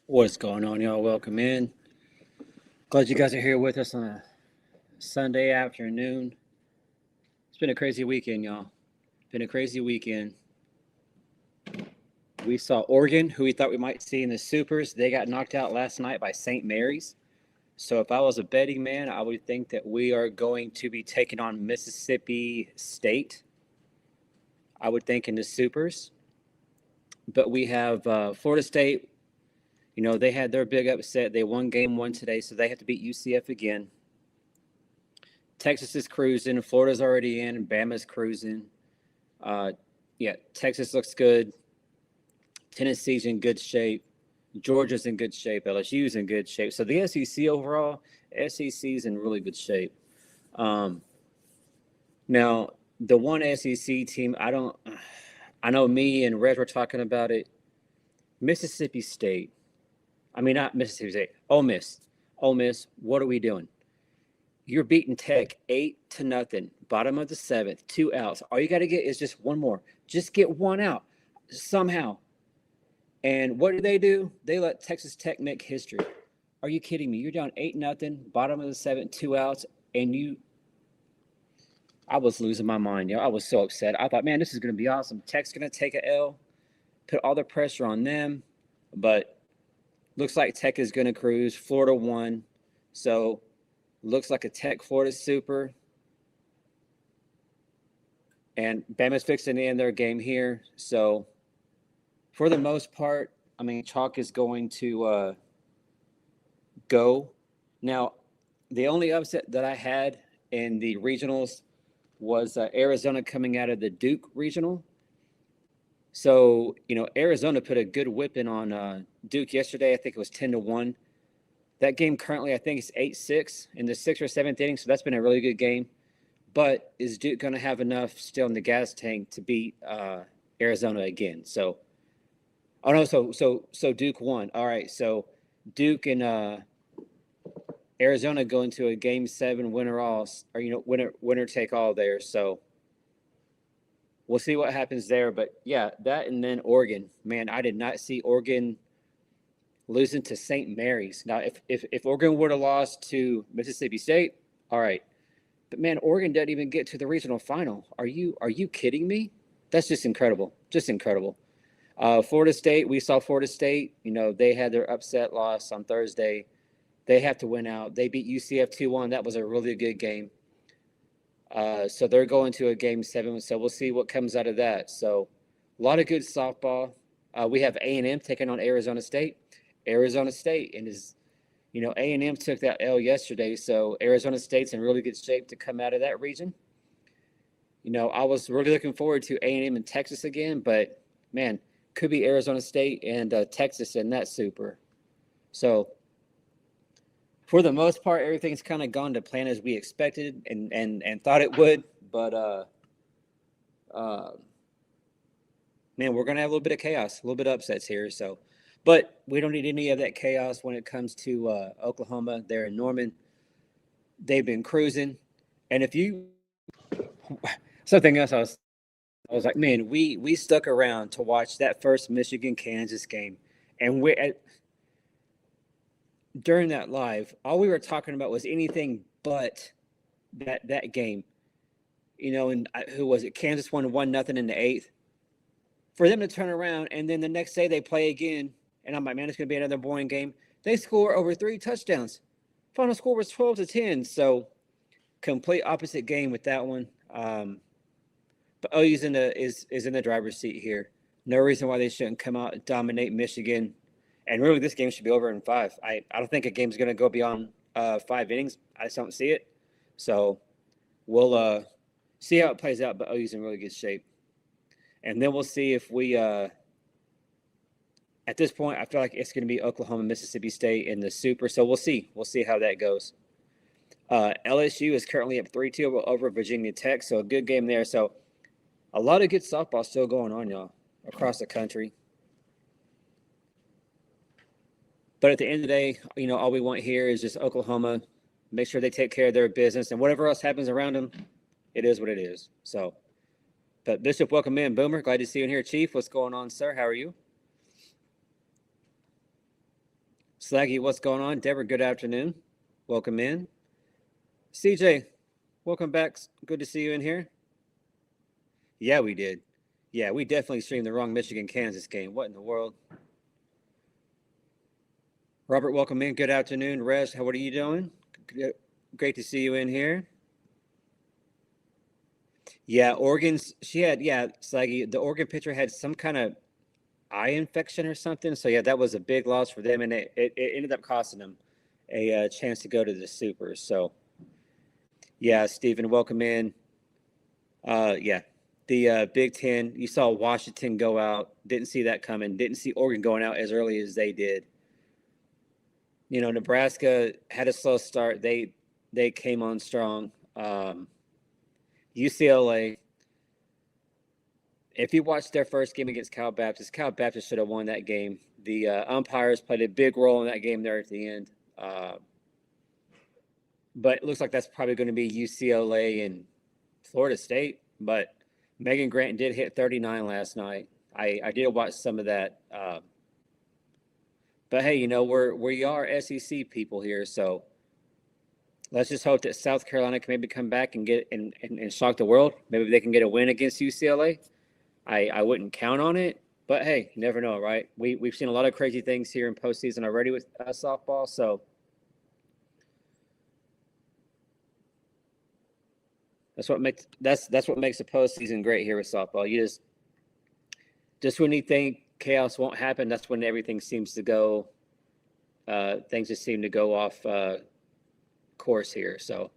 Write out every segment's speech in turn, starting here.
What's going on, y'all? Welcome in. Glad you guys are here with us on a Sunday afternoon. It's been a crazy weekend, y'all. Been a crazy weekend. We saw Oregon, who we thought we might see in the Supers. They got knocked out last night by St. Mary's. So if I was a betting man, I would think that we are going to be taking on Mississippi State. I would think in the Supers. But we have Florida State. They had their big upset. They won game one today, so they have to beat UCF again. Texas is cruising. Florida's already in. Bama's cruising. Texas looks good. Tennessee's in good shape. Georgia's in good shape. LSU's in good shape. So the SEC overall, SEC's in really good shape. Now, the one SEC team, I know me and Red were talking about it. Mississippi State. I mean, not Mississippi State. Ole Miss. Ole Miss, what are we doing? You're beating Tech 8-0, bottom of the seventh, 2 outs. All you got to get is just one more. Just get one out somehow. And what do? They let Texas Tech make history. Are you kidding me? You're down 8-0, bottom of the seventh, 2 outs, and I was losing my mind, yo. I was so upset. I thought, man, this is going to be awesome. Tech's going to take an L, put all the pressure on them, but looks like Tech is going to cruise. Florida won, so looks like a Tech Florida Super. And Bama's fixing to end their game here. So for the most part, I mean, chalk is going to go. Now, the only upset that I had in the regionals was Arizona coming out of the Duke regional. So, Arizona put a good whipping on Duke yesterday. I think it was 10-1. That game currently, I think, is 8-6 in the 6th or 7th inning, so that's been a really good game. But is Duke going to have enough still in the gas tank to beat Arizona again? So, so Duke won. All right, so Duke and Arizona go into a Game 7 winner all, or winner take all there. So we'll see what happens there. But yeah, that and then Oregon. Man, I did not see Oregon losing to St. Mary's. Now, if Oregon would have lost to Mississippi State, all right. But man, Oregon didn't even get to the regional final. Are you kidding me? That's just incredible. Just incredible. Florida State, we saw Florida State. They had their upset loss on Thursday. They have to win out. They beat UCF 2-1. That was a really good game. So they're going to a Game 7. So we'll see what comes out of that. So a lot of good softball. We have A&M taking on Arizona State. Arizona State and A&M took that L yesterday, so Arizona State's in really good shape to come out of that region. I was really looking forward to A&M and Texas again, but man, could be Arizona State and Texas in that super. So for the most part, everything's kind of gone to plan as we expected and thought it would, but man, we're gonna have a little bit of chaos, a little bit of upsets here, so. But we don't need any of that chaos when it comes to Oklahoma. They're in Norman. They've been cruising. And something else I was like, man, we stuck around to watch that first Michigan-Kansas game. And during that live, all we were talking about was anything but that game. And who was it? Kansas won 1-0 in the 8th. For them to turn around, and then the next day they play again, and I'm like, man, it's going to be another boring game. They score over 3 touchdowns. Final score was 12-10. So complete opposite game with that one. But OU's in the driver's seat here. No reason why they shouldn't come out and dominate Michigan. And really, this game should be over in 5. I don't think a game's going to go beyond 5 innings. I just don't see it. So we'll see how it plays out. But OU's in really good shape. And then we'll see if we at this point, I feel like it's going to be Oklahoma, Mississippi State in the Super. So we'll see. We'll see how that goes. LSU is currently up 3-2 over Virginia Tech. So a good game there. So a lot of good softball still going on, y'all, across the country. But at the end of the day, all we want here is just Oklahoma. Make sure they take care of their business. And whatever else happens around them, it is what it is. So, but Bishop, welcome in. Boomer, glad to see you in here. Chief, what's going on, sir? How are you? Slaggy, what's going on? Deborah, good afternoon. Welcome in. CJ, welcome back. Good to see you in here. Yeah, we did. Yeah, we definitely streamed the wrong Michigan Kansas game. What in the world? Robert, welcome in. Good afternoon. Res, what are you doing? Great to see you in here. Yeah, Slaggy, the Oregon pitcher had some kind of eye infection or something. So, yeah, that was a big loss for them, and it ended up costing them a chance to go to the Supers. So, yeah, Stephen, welcome in. Yeah, the Big Ten, you saw Washington go out. Didn't see that coming. Didn't see Oregon going out as early as they did. Nebraska had a slow start. They came on strong. UCLA, if you watched their first game against Cal Baptist should have won that game. The umpires played a big role in that game there at the end. But it looks like that's probably going to be UCLA and Florida State. But Megan Grant did hit 39 last night. I did watch some of that. But hey, we are SEC people here, so let's just hope that South Carolina can maybe come back and get and shock the world. Maybe they can get a win against UCLA. I wouldn't count on it, but hey, you never know, right? We've seen a lot of crazy things here in postseason already with softball, so that's what makes the postseason great here with softball. You just when you think chaos won't happen, that's when everything seems to go. Things just seem to go off course here. So,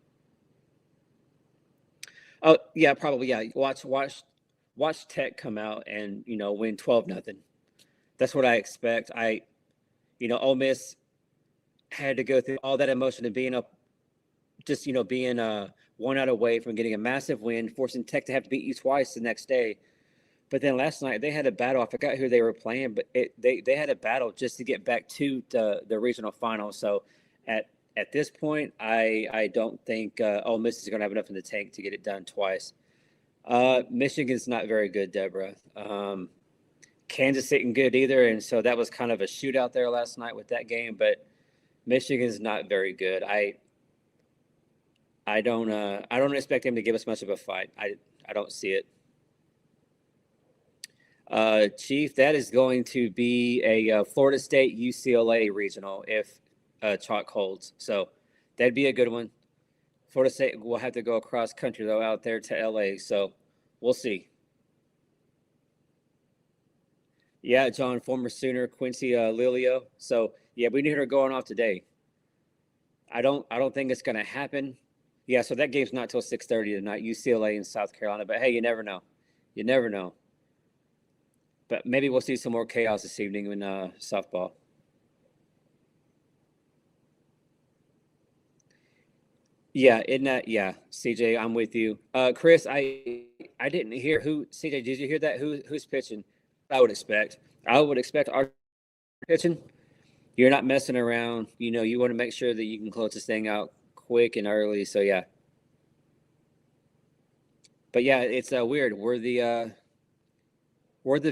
oh yeah, probably yeah. Watch Tech come out and win 12-0. That's what I expect. Ole Miss had to go through all that emotion of being up, just being 1 out away from getting a massive win, forcing Tech to have to beat you twice the next day. But then last night they had a battle. I forgot who they were playing, but they had a battle just to get back to the regional final. So at this point, I don't think Ole Miss is going to have enough in the tank to get it done twice. Michigan's not very good, Deborah. Kansas isn't good either, and so that was kind of a shootout there last night with that game. But Michigan's not very good. I don't expect them to give us much of a fight. I don't see it. Chief, that is going to be a Florida State UCLA regional if chalk holds. So that'd be a good one. Florida State will have to go across country though out there to LA. So we'll see. Yeah, John, former Sooner, Quincy Lilio. So yeah, we need her going off today. I don't think it's going to happen. Yeah, so that game's not till 6:30 tonight. UCLA in South Carolina. But hey, you never know. You never know. But maybe we'll see some more chaos this evening in softball. Yeah, isn't that? Yeah, CJ, I'm with you. Chris, I didn't hear who. CJ, did you hear that? Who's pitching? I would expect our pitching. You're not messing around. You want to make sure that you can close this thing out quick and early. So yeah. But yeah, it's weird. We're the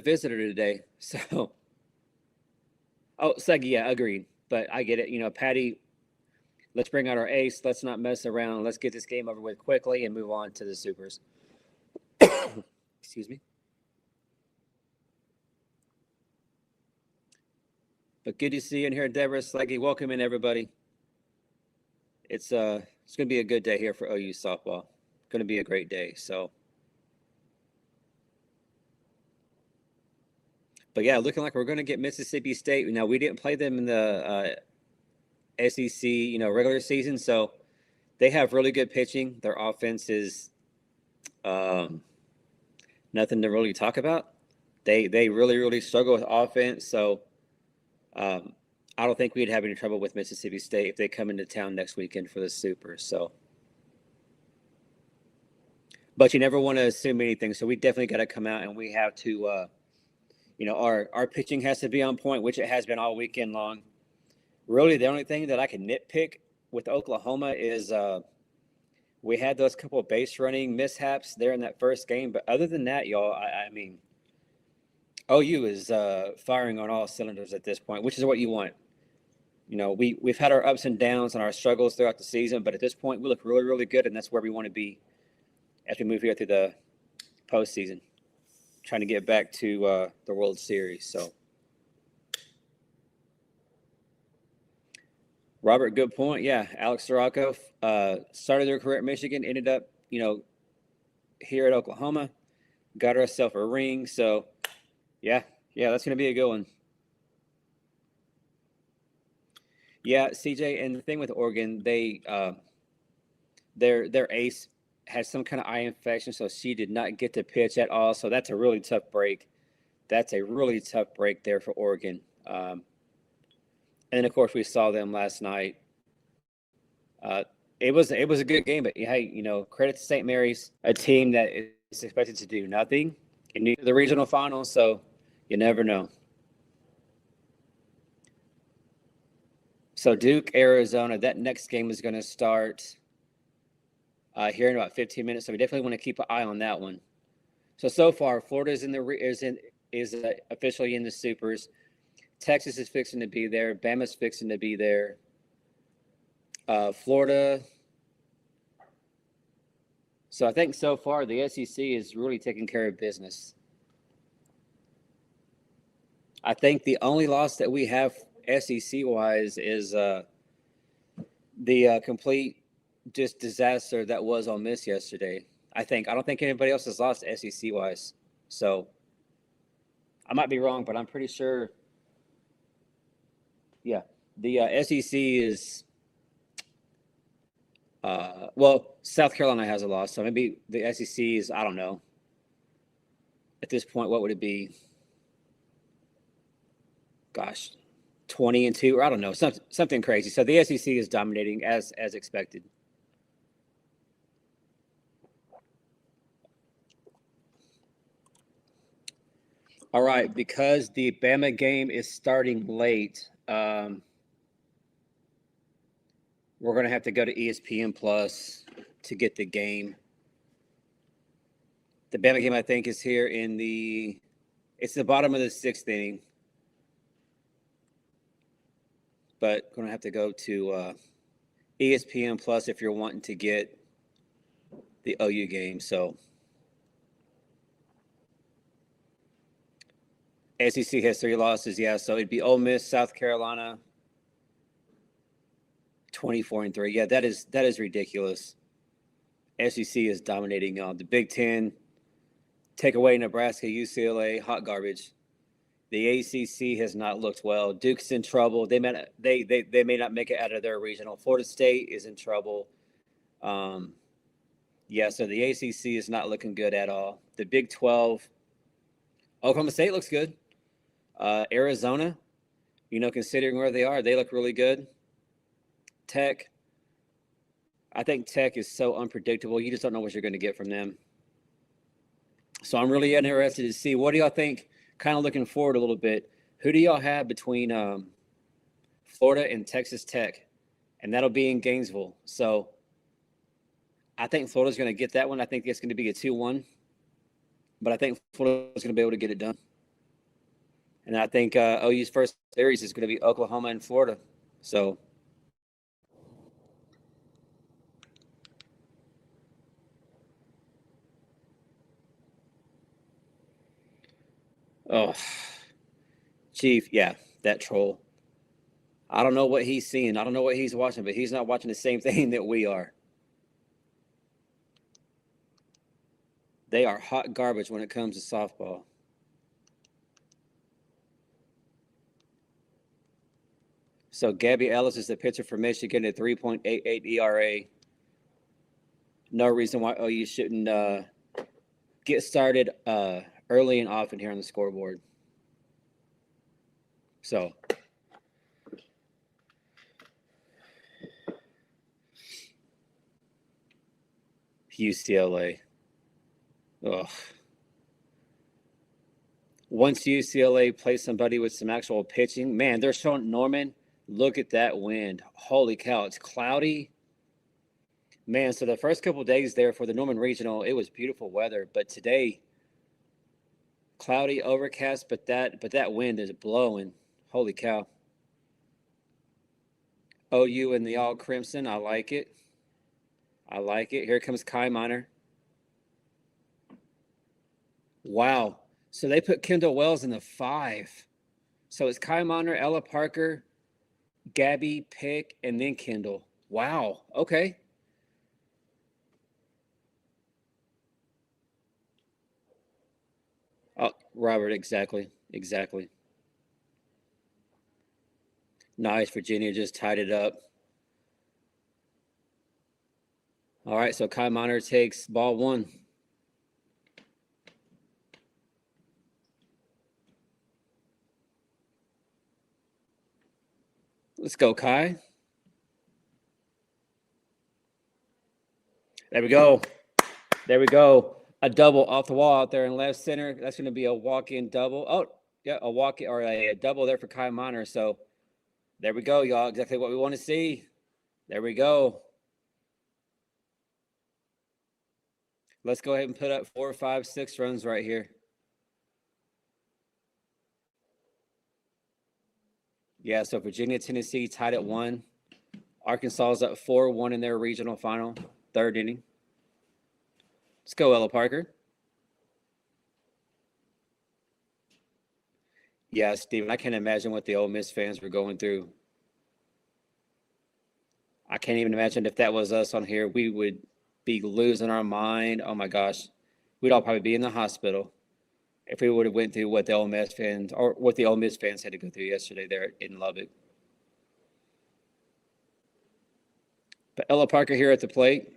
visitor today. So, oh, Segi, yeah, agreed. But I get it. Patty, let's bring out our ace. Let's not mess around. Let's get this game over with quickly and move on to the Supers. Excuse me. But good to see you in here, Deborah Slaggy. Welcome in, everybody. It's going to be a good day here for OU softball. Going to be a great day. So, but yeah, looking like we're going to get Mississippi State. Now we didn't play them in the SEC, regular season, so they have really good pitching. Their offense is nothing to really talk about. They really, really struggle with offense. So I don't think we'd have any trouble with Mississippi State if they come into town next weekend for the Super. So, but you never want to assume anything. So we definitely got to come out and we have to, our pitching has to be on point, which it has been all weekend long. Really, the only thing that I can nitpick with Oklahoma is we had those couple of base running mishaps there in that first game. But other than that, y'all, I mean, OU is firing on all cylinders at this point, which is what you want. we've had our ups and downs and our struggles throughout the season, but at this point, we look really, really good, and that's where we want to be as we move here through the postseason, trying to get back to the World Series. So, Robert, good point. Yeah, Alex Sirocco started their career at Michigan, ended up, here at Oklahoma, got herself a ring. So, yeah, that's going to be a good one. Yeah, CJ, and the thing with Oregon, their ace had some kind of eye infection, so she did not get to pitch at all. So that's a really tough break. That's a really tough break there for Oregon. And of course, we saw them last night. It was a good game, but hey, credit to St. Mary's, a team that is expected to do nothing in the regional finals. So you never know. So Duke, Arizona, that next game is going to start here in about 15 minutes. So we definitely want to keep an eye on that one. So far, Florida is officially in the Supers. Texas is fixing to be there. Bama's fixing to be there. Florida. So I think so far the SEC is really taking care of business. I think the only loss that we have SEC-wise is the complete just disaster that was Ole Miss yesterday. I don't think anybody else has lost SEC-wise. So I might be wrong, but I'm pretty sure. Yeah, the SEC is. South Carolina has a loss, so maybe the SEC is, I don't know. At this point, what would it be? Gosh, 20-2, or I don't know, something crazy. So the SEC is dominating as expected. All right, because the Bama game is starting late, we're going to have to go to ESPN Plus to get the game. The Bama game, I think, is here it's the bottom of the 6th inning. But going to have to go to ESPN Plus if you're wanting to get the OU game. So SEC has 3 losses, yeah. So it'd be Ole Miss, South Carolina, 24-3. Yeah, that is ridiculous. SEC is dominating y'all. The Big Ten, take away Nebraska, UCLA, hot garbage. The ACC has not looked well. Duke's in trouble. They may not make it out of their regional. Florida State is in trouble. So the ACC is not looking good at all. The Big 12, Oklahoma State looks good. Arizona, considering where they are, they look really good. Tech, I think Tech is so unpredictable. You just don't know what you're going to get from them. So I'm really interested to see, what do y'all think? Kind of looking forward a little bit. Who do y'all have between Florida and Texas Tech? And that'll be in Gainesville. So I think Florida's going to get that one. I think it's going to be a 2-1. But I think Florida's going to be able to get it done. And I think OU's first series is going to be Oklahoma and Florida. So Chief, yeah, that troll. I don't know what he's seeing. I don't know what he's watching, but he's not watching the same thing that we are. They are hot garbage when it comes to softball. So Gabby Ellis is the pitcher for Michigan at 3.88 ERA. No reason why OU shouldn't get started early and often here on the scoreboard. So UCLA. Ugh. Once UCLA plays somebody with some actual pitching, man, they're showing Norman. Look at that wind. Holy cow, it's cloudy. Man, so the first couple of days there for the Norman Regional, it was beautiful weather. But today, cloudy, overcast, but that wind is blowing. Holy cow. OU in the all crimson. I like it. I like it. Here comes Kai Miner. Wow. So they put Kendall Wells in the 5. So it's Kai Miner, Ella Parker, Gabby, Pick, and then Kendall. Wow. Okay. Oh, Robert, exactly. Exactly. Nice. Virginia just tied it up. All right. So Kai Miner takes ball 1. Let's go, Kai. There we go. There we go. A double off the wall out there in left center. That's going to be a walk-in double. Oh, yeah, a walk-in or a double there for Kai Miner. So there we go, y'all. Exactly what we want to see. There we go. Let's go ahead and put up 4, 5, 6 runs right here. Yeah, so Virginia, Tennessee tied at 1. Arkansas is up 4-1 in their regional final, 3rd inning. Let's go, Ella Parker. Yeah, Steven, I can't imagine what the Ole Miss fans were going through. I can't even imagine if that was us on here, we would be losing our mind. Oh my gosh, we'd all probably be in the hospital if we would have went through what the Ole Miss fans or what the Ole Miss fans had to go through yesterday there in Lubbock. But Ella Parker here at the plate.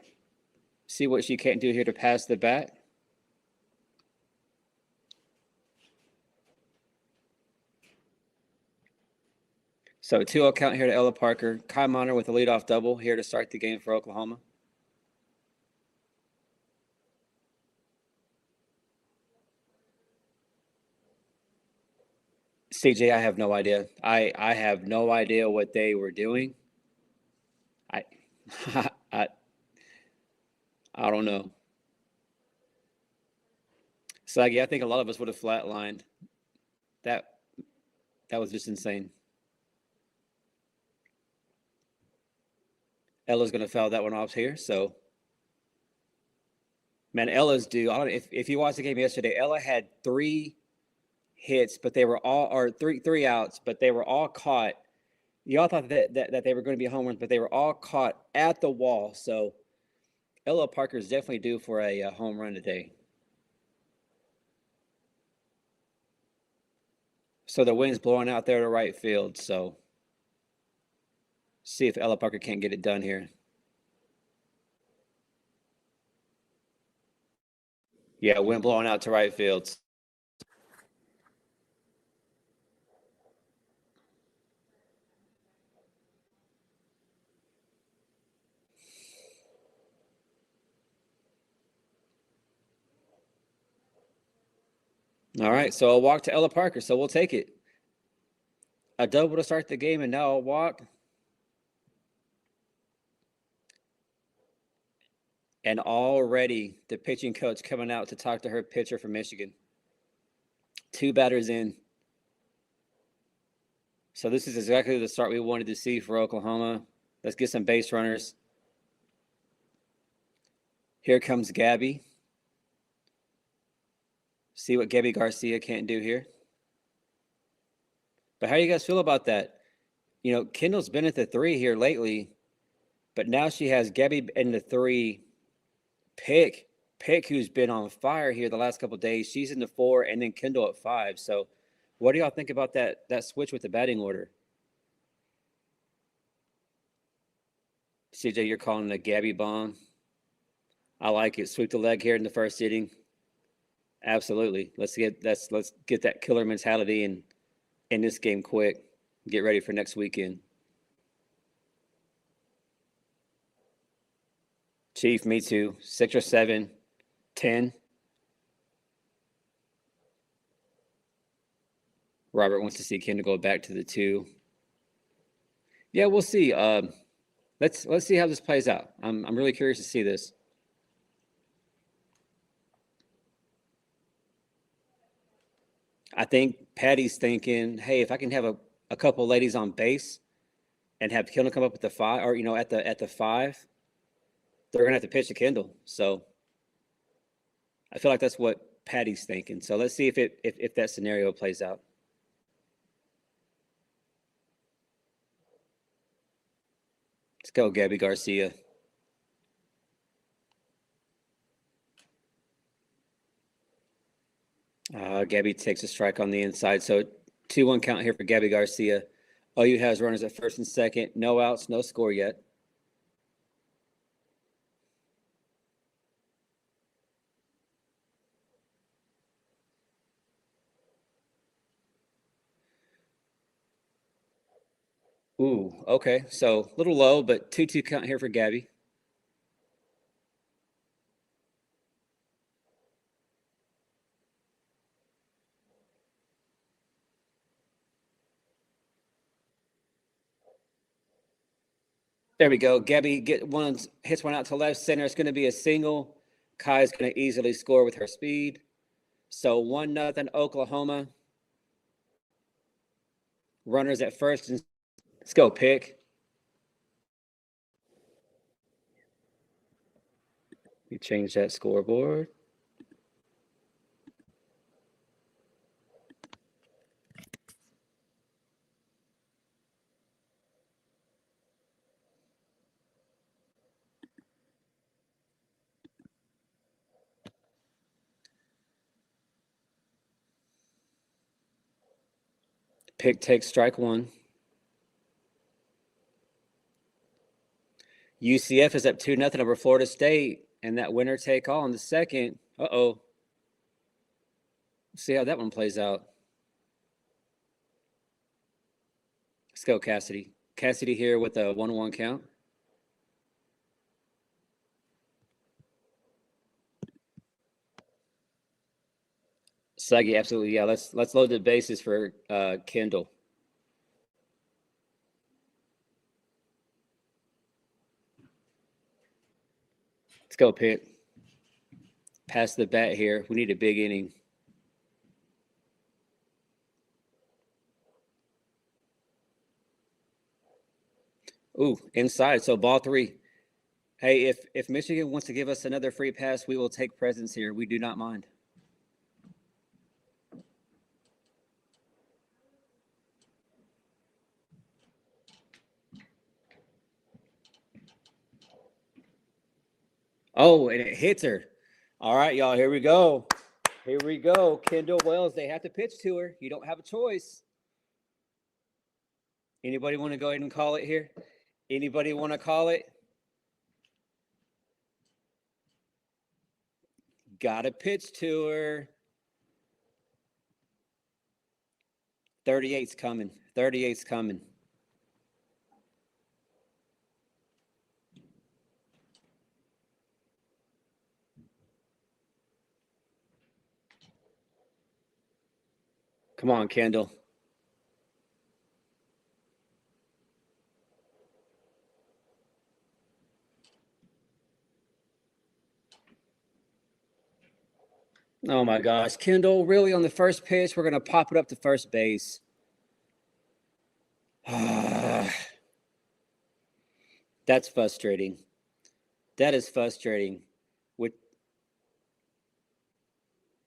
See what she can't do here to pass the bat. So 2-0 count here to Ella Parker. Kai Miner with a leadoff double here to start the game for Oklahoma. CJ, I have no idea. I have no idea what they were doing. I I I don't know. So yeah, I think a lot of us would have flatlined. That that was just insane. Ella's going to foul that one off here. So, man, Ella's due. I don't know if you watched the game yesterday. Ella had 3 hits, but they were all or three outs, but they were all caught. Y'all thought that they were going to be home runs, but they were all caught at the wall. So Ella Parker is definitely due for a home run today. So the wind's blowing out there to right field. So see if Ella Parker can't get it done here. Yeah, wind blowing out to right field. All right, so I'll walk to Ella Parker. So we'll take it. A double to start the game, and now I'll walk. And already the pitching coach coming out to talk to her pitcher from Michigan. 2 batters in. So this is exactly the start we wanted to see for Oklahoma. Let's get some base runners. Here comes Gabby. See what Gabby Garcia can't do here. But how do you guys feel about that? You know, Kendall's been at the 3 here lately, but now she has Gabby in the 3. Pick, who's been on fire here the last couple of days. She's in the 4, and then Kendall at 5. So, what do y'all think about that switch with the batting order? CJ, you're calling the Gabby bomb. I like it. Sweep the leg here in the 1st inning. Absolutely. Let's get that killer mentality and in this game quick. Get ready for next weekend. Chief, me too. 6 or 7, 10. Robert wants to see Kendall go back to the 2. Yeah, we'll see. Let's see how this plays out. I'm really curious to see this. I think Patty's thinking, hey, if I can have a couple ladies on base, and have Kendall come up with the 5, or at the 5, they're gonna have to pitch to Kendall. So I feel like that's what Patty's thinking. So let's see if that scenario plays out. Let's go, Gabby Garcia. Gabby takes a strike on the inside. So 2-1 count here for Gabby Garcia. OU has runners at first and second. No outs, no score yet. Ooh, okay. So a little low, but 2-2 count here for Gabby. There we go. Gabby hits one out to left center. It's going to be a single. Kai's going to easily score with her speed. So 1-0 Oklahoma. Runners at first. Let's go, pick. You change that scoreboard. Pick takes strike 1. UCF is up 2-0 over Florida State, and that winner take all in the second. Uh-oh. See how that one plays out. Let's go, Cassidy. Cassidy here with a 1-1 count. Suggy, absolutely. Yeah, let's load the bases for Kendall. Let's go, Pitt. Pass the bat here. We need a big inning. Ooh, inside. So ball 3. Hey, if Michigan wants to give us another free pass, we will take presents here. We do not mind. Oh, and it hits her. All right, y'all, here we go. Here we go. Kendall Wells, they have to pitch to her. You don't have a choice. Anybody want to go ahead and call it here? Anybody want to call it? Got to pitch to her. 38's coming. 38's coming. Come on, Kendall. Oh my gosh, Kendall, really on the first pitch, we're going to pop it up to first base. That's frustrating. That is frustrating.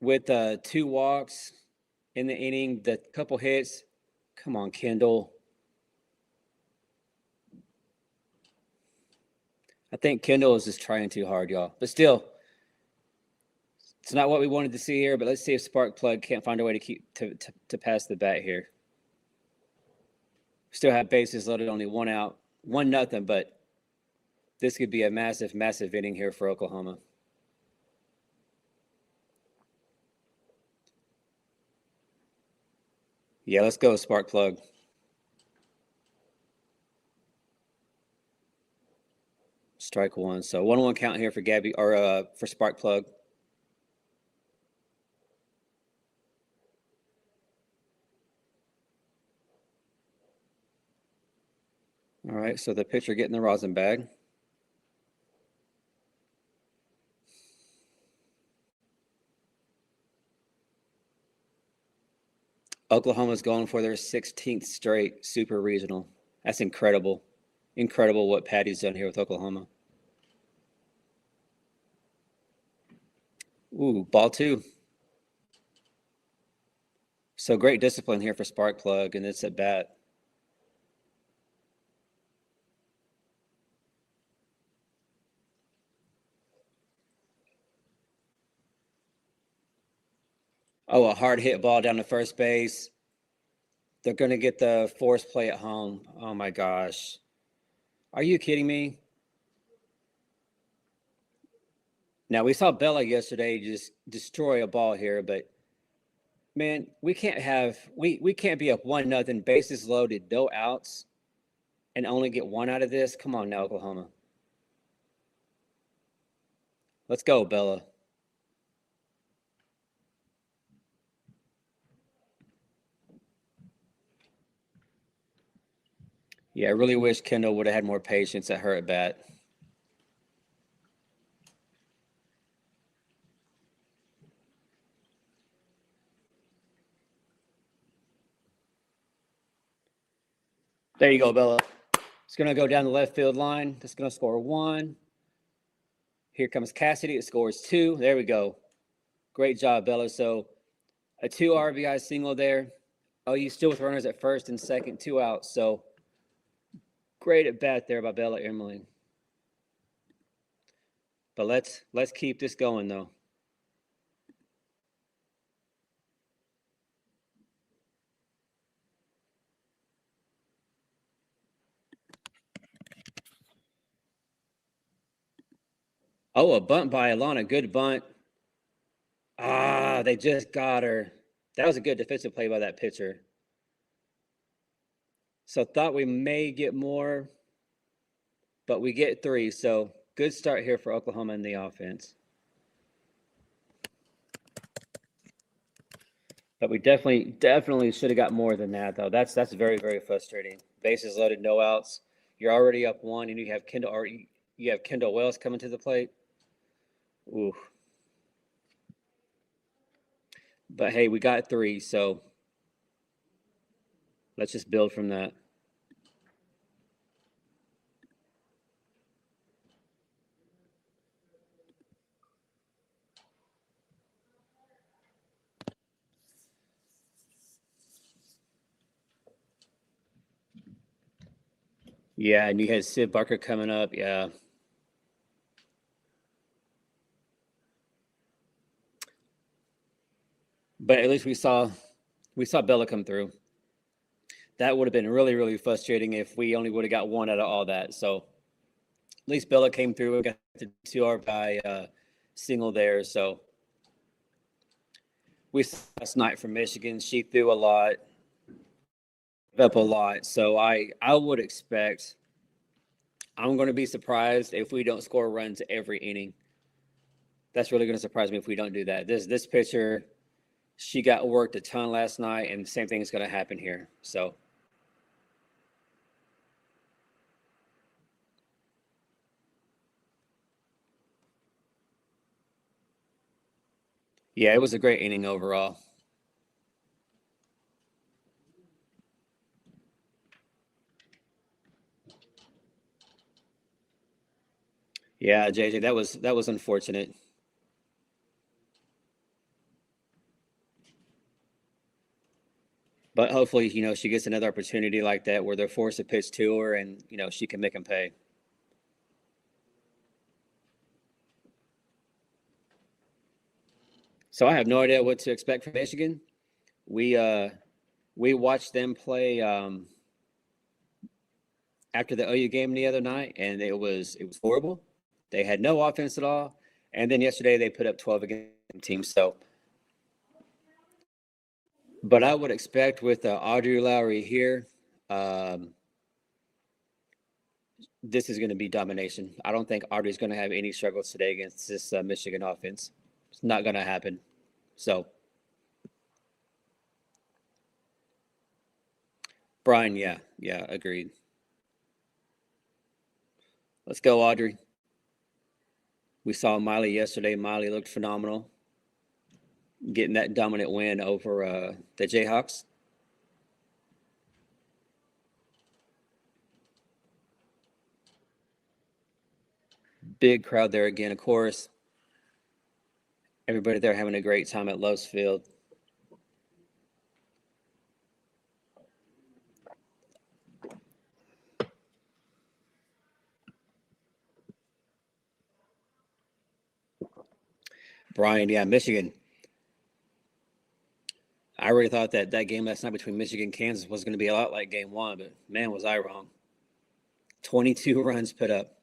With 2 walks in the inning, the couple hits. Come on, Kendall. I think Kendall is just trying too hard, y'all. But still, it's not what we wanted to see here. But let's see if Sparkplug can't find a way to pass the bat here. Still have bases loaded, only 1 out, 1-0. But this could be a massive, massive inning here for Oklahoma. Yeah, let's go, Sparkplug. Strike 1. So 1-1 count here for Gabby, or for Sparkplug. All right, so the pitcher getting the rosin bag. Oklahoma's going for their 16th straight super regional. That's incredible. Incredible what Patty's done here with Oklahoma. Ooh, ball two. So great discipline here for Sparkplug, and it's at bat. Oh, a hard hit ball down to first base. They're going to get the force play at home. Oh my gosh. Are you kidding me? Now, we saw Bella yesterday just destroy a ball here, but man, we can't be up 1-0, bases loaded, no outs, and only get one out of this. Come on now, Oklahoma. Let's go, Bella. Yeah, I really wish Kendall would have had more patience at her at bat. There you go, Bella. It's going to go down the left field line. It's going to score one. Here comes Cassidy. It scores two. There we go. Great job, Bella. So a 2 RBI single there. Oh, you still with runners at first and second, 2 outs. So great at bat there by Bella Ermeling. But let's keep this going though. Oh, a bunt by Alana. Good bunt. Ah, they just got her. That was a good defensive play by that pitcher. So thought we may get more, but we get 3. So good start here for Oklahoma in the offense. But we definitely should have got more than that, though. That's very, very frustrating. Bases loaded, no outs. You're already up 1, and you have Kendall Wells coming to the plate. Ooh. But hey, we got 3, so let's just build from that. Yeah, and you had Sid Barker coming up. Yeah. But at least we saw Bella come through. That would have been really, really frustrating if we only would have got 1 out of all that. So at least Bella came through and got the 2 RBI single there. So we saw last night from Michigan. She threw a lot, up a lot. So I would expect. I'm going to be surprised if we don't score runs every inning. That's really going to surprise me if we don't do that. This pitcher, she got worked a ton last night, and the same thing is going to happen here. So. Yeah, it was a great inning overall. Yeah, JJ, that was unfortunate. But hopefully, she gets another opportunity like that where they're forced to pitch to her and, she can make them pay. So I have no idea what to expect from Michigan. We watched them play after the OU game the other night, and it was horrible. They had no offense at all. And then yesterday they put up 12 against the team. So, but I would expect with Audrey Lowry here, this is going to be domination. I don't think Audrey's going to have any struggles today against this Michigan offense. It's not going to happen. So, Brian, yeah, agreed. Let's go, Audrey. We saw Miley yesterday. Miley looked phenomenal, getting that dominant win over the Jayhawks. Big crowd there again, of course. Everybody there having a great time at Love's Field. Brian, yeah, Michigan. I really thought that game last night between Michigan and Kansas was going to be a lot like game one, but man, was I wrong. 22 runs put up.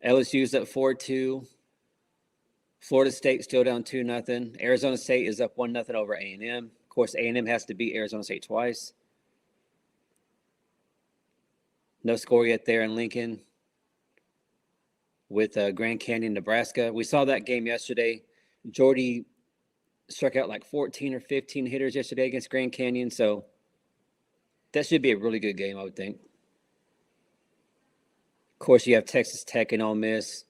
LSU's up 4-2. Florida State still down 2-0. Arizona State is up 1-0 over A&M. Of course, A&M has to beat Arizona State twice. No score yet there in Lincoln with Grand Canyon, Nebraska. We saw that game yesterday. Jordy struck out like 14 or 15 hitters yesterday against Grand Canyon, so that should be a really good game, I would think. Of course, you have Texas Tech and Ole Miss,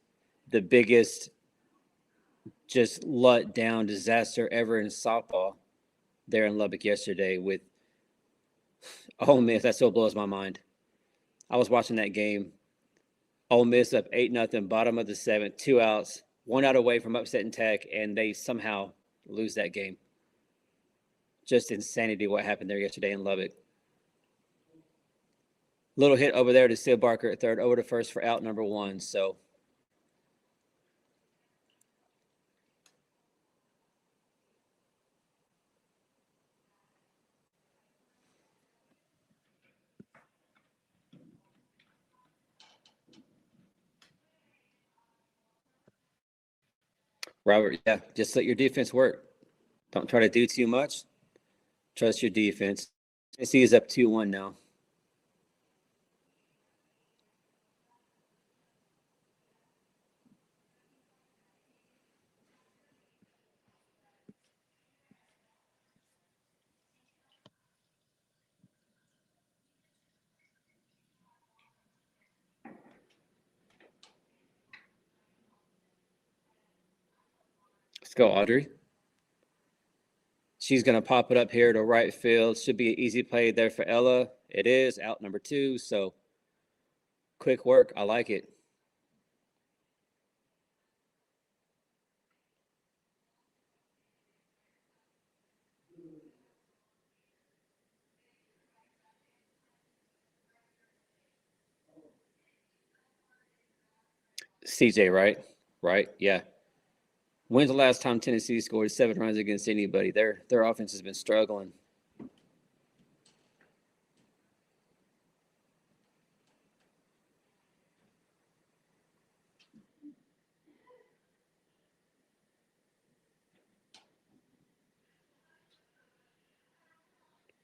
the biggest just let down disaster ever in softball there in Lubbock yesterday with Ole Miss. That still blows my mind. I was watching that game. Ole Miss up 8-0, bottom of the seventh, 2 outs, 1 out away from upsetting Tech, and they somehow lose that game. Just insanity what happened there yesterday in Lubbock. Little hit over there to Sid Barker at third, over to first for out number 1. So Robert, yeah, just let your defense work. Don't try to do too much. Trust your defense. Tennessee is up 2-1 now. Let's go, Audrey. She's going to pop it up here to right field. Should be an easy play there for Ella. It is out number 2, so quick work. I like it. CJ, right? Right, yeah. When's the last time Tennessee scored 7 runs against anybody? Their offense has been struggling.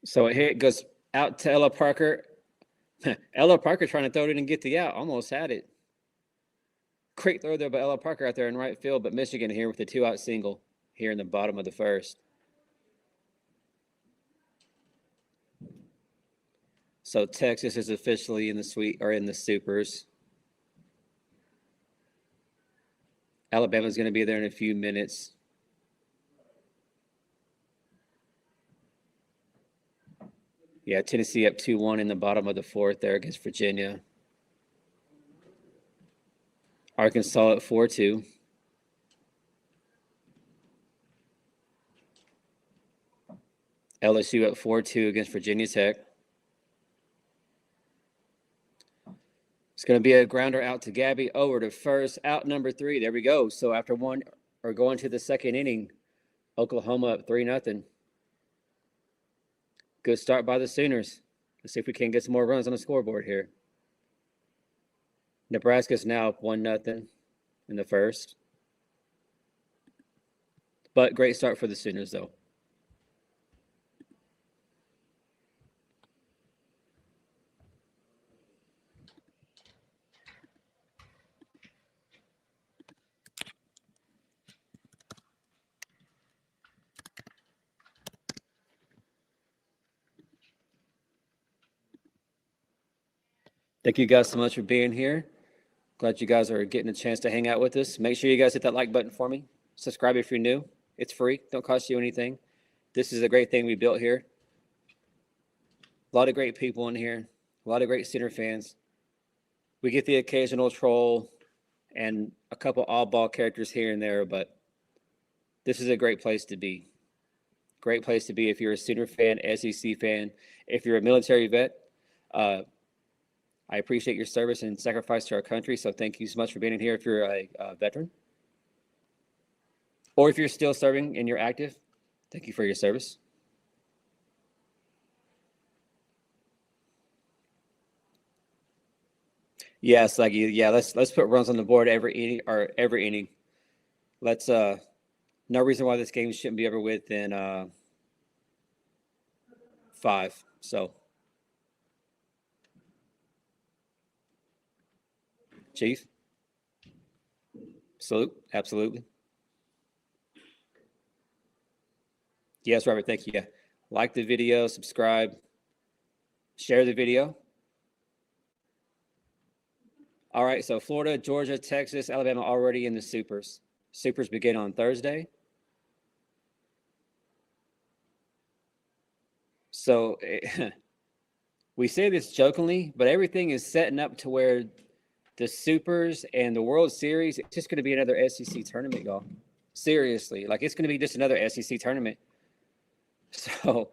So a hit goes out to Ella Parker. Ella Parker trying to throw it in and get the out. Almost had it. Great throw there by Ella Parker out there in right field, but Michigan here with a 2-out single here in the bottom of the first. So Texas is officially in the supers. Alabama's going to be there in a few minutes. Yeah, Tennessee up 2-1 in the bottom of the fourth there against Virginia. Arkansas at 4-2. LSU at 4-2 against Virginia Tech. It's going to be a grounder out to Gabby, over to first, out number 3. There we go. So after one, or going to the second inning, Oklahoma up 3-0. Good start by the Sooners. Let's see if we can get some more runs on the scoreboard here. Nebraska's now up 1-0 in the first. But great start for the Sooners, though. Thank you guys so much for being here. Glad you guys are getting a chance to hang out with us. Make sure you guys hit that like button for me. Subscribe if you're new. It's free. Don't cost you anything. This is a great thing we built here. A lot of great people in here. A lot of great Sooner fans. We get the occasional troll and a couple all-ball characters here and there, but this is a great place to be. Great place to be if you're a Sooner fan, SEC fan, if you're a military vet. I appreciate your service and sacrifice to our country, so thank you so much for being in here if you're a veteran. Or if you're still serving and you're active, thank you for your service. Yes, like yeah, let's put runs on the board every inning. Let's no reason why this game shouldn't be over within 5. So Chief, salute, absolutely. Yes, Robert, thank you. Yeah. Like the video, subscribe, share the video. All right, so Florida, Georgia, Texas, Alabama already in the Supers. Supers begin on Thursday. So we say this jokingly, but everything is setting up to where the Supers and the World Series, it's just going to be another SEC tournament, y'all. Seriously, like it's going to be just another SEC tournament. So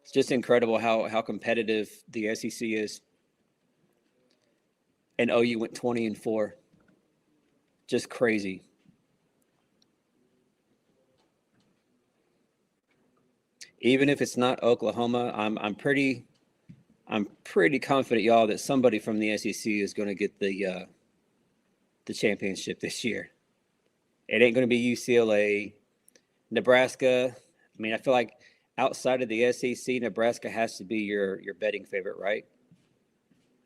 it's just incredible how competitive the SEC is. And OU went 20-4. Just crazy. Even if it's not Oklahoma, I'm pretty confident, y'all, that somebody from the SEC is going to get the championship this year. It ain't going to be UCLA, Nebraska. I mean, I feel like outside of the SEC, Nebraska has to be your betting favorite, right?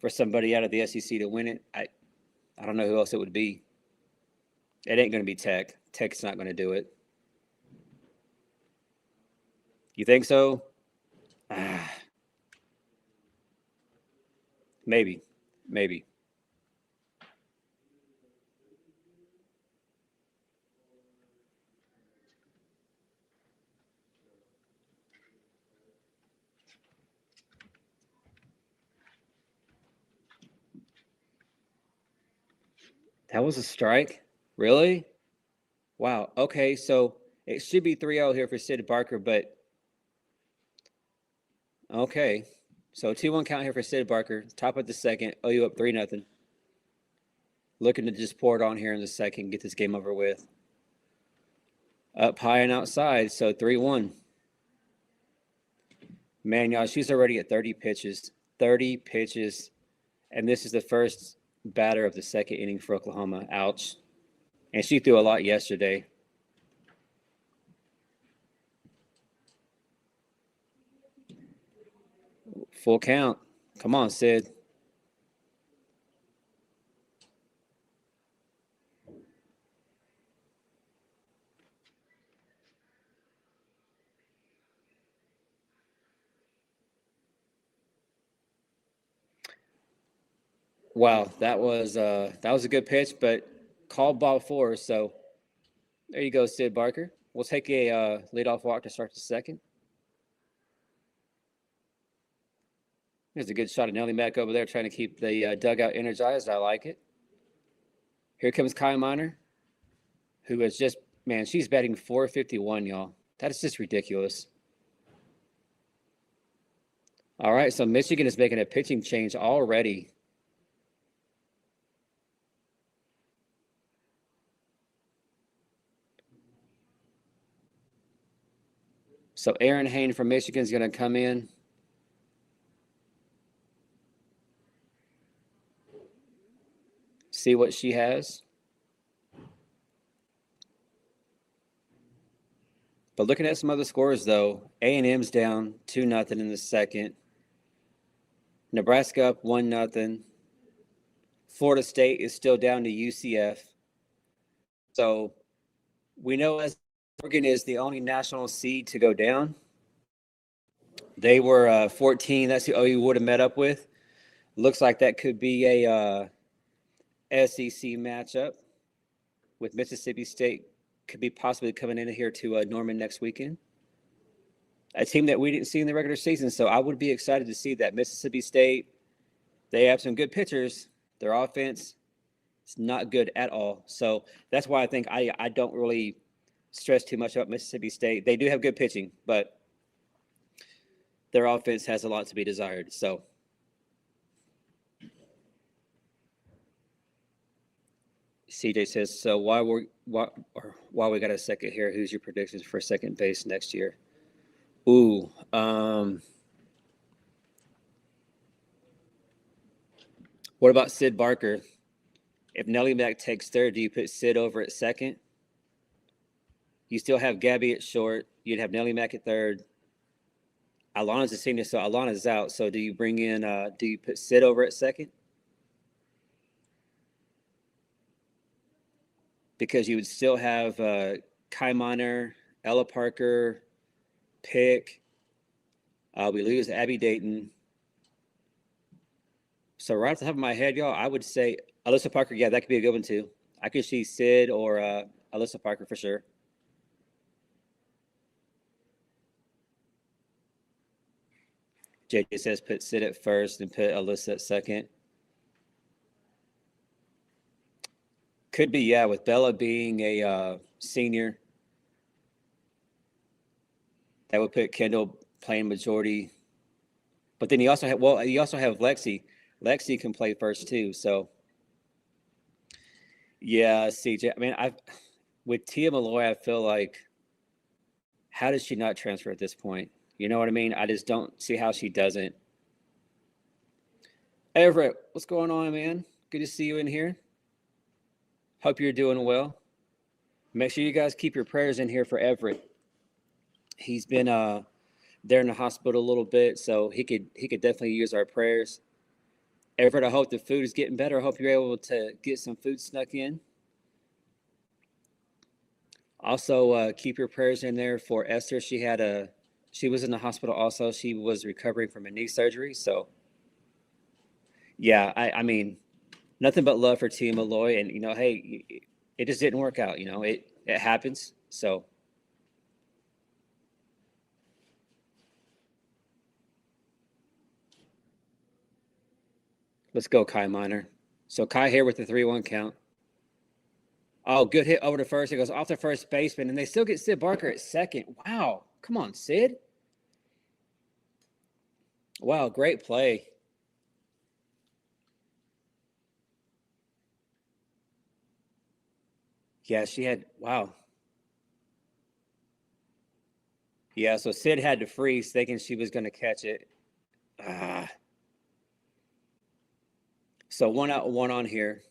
For somebody out of the SEC to win it, I don't know who else it would be. It ain't going to be Tech. Tech's not going to do it. You think so? Maybe. That was a strike? Really? Wow. Okay, so it should be 3-0 here for Sid Barker, but okay. So 2-1 count here for Sid Barker. Top of the second. OU up 3-0. Looking to just pour it on here in the second, get this game over with. Up high and outside, so 3-1. Man, y'all, she's already at 30 pitches. 30 pitches. And this is the first batter of the second inning for Oklahoma. Ouch. And she threw a lot yesterday. Full count. Come on, Sid. Wow, that was a good pitch, but called ball 4. So there you go, Sid Barker. We'll take a leadoff walk to start the second. There's a good shot of Nellie Mack over there trying to keep the dugout energized. I like it. Here comes Kai Miner, who is just, man, she's batting .451, y'all. That is just ridiculous. All right, so Michigan is making a pitching change already. So Aaron Hayne from Michigan is going to come in. See what she has. But looking at some other scores, though, A&M's down 2-0 in the second. Nebraska up 1-0. Florida State is still down to UCF. So we know as Oregon is the only national seed to go down. They were 14. That's who OU would have met up with. Looks like that could be a SEC matchup with Mississippi State. Could be possibly coming in here to Norman next weekend. a team that we didn't see in the regular season. So I would be excited to see that. Mississippi State, they have some good pitchers. Their offense is not good at all. So that's why I think I don't really stress too much about Mississippi State. They do have good pitching, but their offense has a lot to be desired. So CJ says, so while we got a second here, who's your predictions for second base next year? Ooh, what about Sid Barker? If Nelly Mack takes third, do you put Sid over at second? You still have Gabby at short. You'd have Nelly Mack at third. Alana's a senior, so Alana's out. So do you bring in? Do you put Sid over at second? Because you would still have Kai Miner, Ella Parker, Pick. We lose Abby Dayton. So right off the top of my head, y'all, I would say Alyssa Parker. Yeah, that could be a good one too. I could see Sid or Alyssa Parker for sure. JJ says put Sid at first and put Alyssa at second. Could be, yeah, with Bella being a senior. That would put Kendall playing majority. But then you also have Lexi. Lexi can play first too. So yeah, CJ. I mean, with Tia Malloy, I feel like how does she not transfer at this point? You know what I mean? I just don't see how she doesn't. Everett, what's going on, man? Good to see you in here. Hope you're doing well. Make sure you guys keep your prayers in here for Everett. He's been there in the hospital a little bit, so he could definitely use our prayers. Everett, I hope the food is getting better. I hope you're able to get some food snuck in. Also, keep your prayers in there for Esther. She was in the hospital also. She was recovering from a knee surgery. So, yeah, I mean, nothing but love for Tia Malloy. And, hey, it just didn't work out. It happens. So, let's go, Kai Miner. So, Kai here with the 3-1 count. Oh, good hit over to first. It goes off the first baseman, and they still get Sid Barker at second. Wow. Come on, Sid. Wow, great play. Yeah, wow. Yeah, so Sid had to freeze thinking she was going to catch it. So 1 out, 1 on here.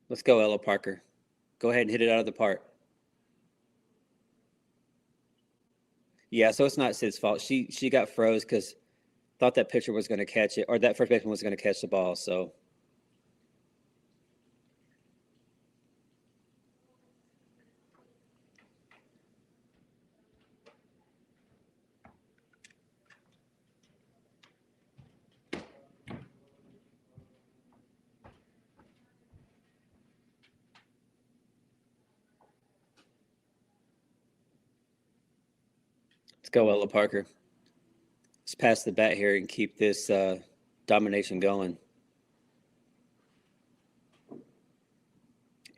Let's go, Ella Parker. Go ahead and hit it out of the park. Yeah, so it's not Sid's fault. She got froze because thought that pitcher was going to catch it, or that first baseman was going to catch the ball. So let's go, Ella Parker. Let's pass the bat here and keep this domination going.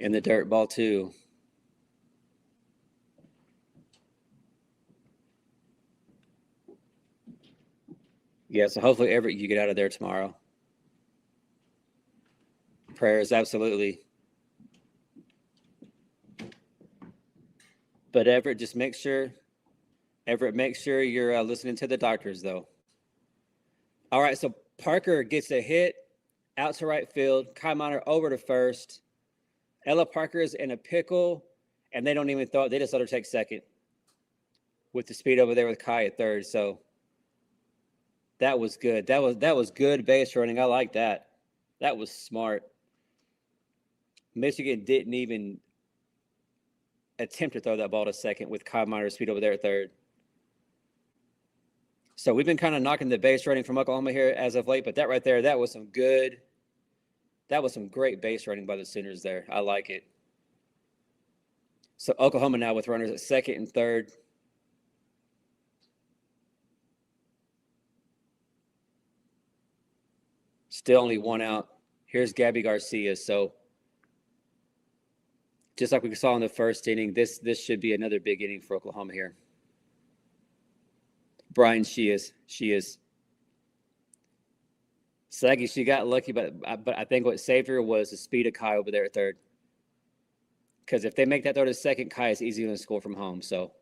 And the dirt ball too. Yeah, so hopefully Everett, you get out of there tomorrow. Prayers, absolutely. But Everett, just make sure you're listening to the doctors, though. All right, so Parker gets a hit out to right field. Kai Miner over to first. Ella Parker is in a pickle, and they don't even throw it. They just let her take second with the speed over there with Kai at third. So that was good. That was good base running. I like that. That was smart. Michigan didn't even attempt to throw that ball to second with Kai Miner's speed over there at third. So we've been kind of knocking the base running from Oklahoma here as of late, but that right there, that was some great base running by the Sooners there. I like it. So Oklahoma now with runners at second and third. Still only one out. Here's Gabby Garcia. So just like we saw in the first inning, this should be another big inning for Oklahoma here. Brian, she is. Saggy, she got lucky, but I think what saved her was the speed of Kai over there at third. Because if they make that throw to second, Kai is easy to score from home. So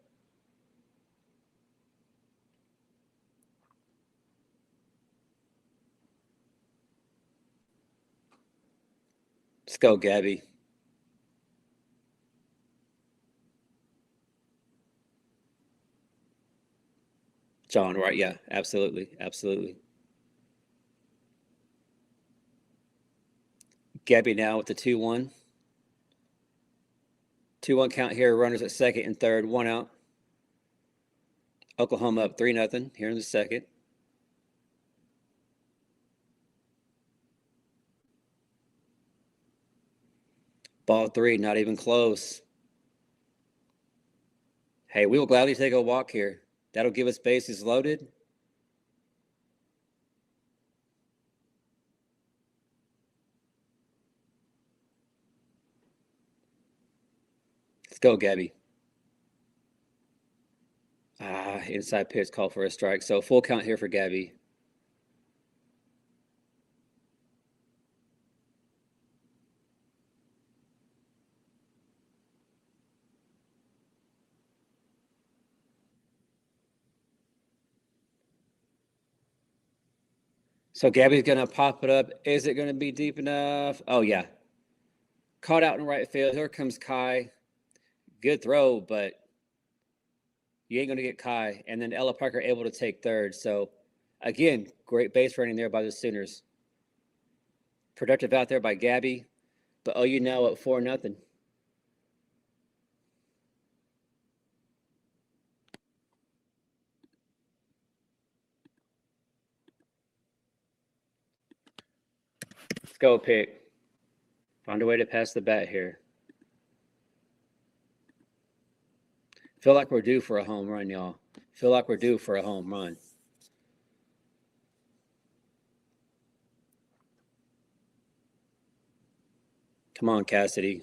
let's go, Gabby. John, right? Yeah, absolutely. Gabby now with the 2-1. 2-1 count here. Runners at second and third. One out. Oklahoma up 3-0 here in the second. Ball 3, not even close. Hey, we will gladly take a walk here. That'll give us bases loaded. Let's go, Gabby. Inside pitch call for a strike. So full count here for Gabby. So Gabby's going to pop it up. Is it going to be deep enough? Oh, yeah. Caught out in right field. Here comes Kai. Good throw, but you ain't going to get Kai. And then Ella Parker able to take third. So, again, great base running there by the Sooners. Productive out there by Gabby. But OU now at 4-0. Let's go, Pick. Find a way to pass the bat here. Feel like we're due for a home run, y'all. Feel like we're due for a home run. Come on, Cassidy.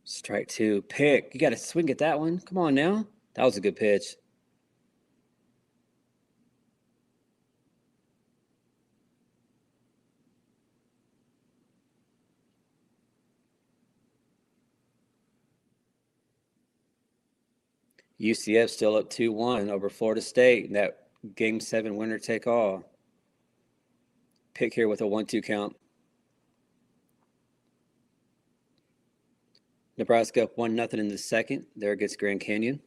Strike 2. Pick. You got to swing at that one. Come on now. That was a good pitch. UCF still up 2-1 over Florida State in that Game 7 winner take all. Pick here with a 1-2 count. Nebraska up 1-0 in the second. There against Grand Canyon.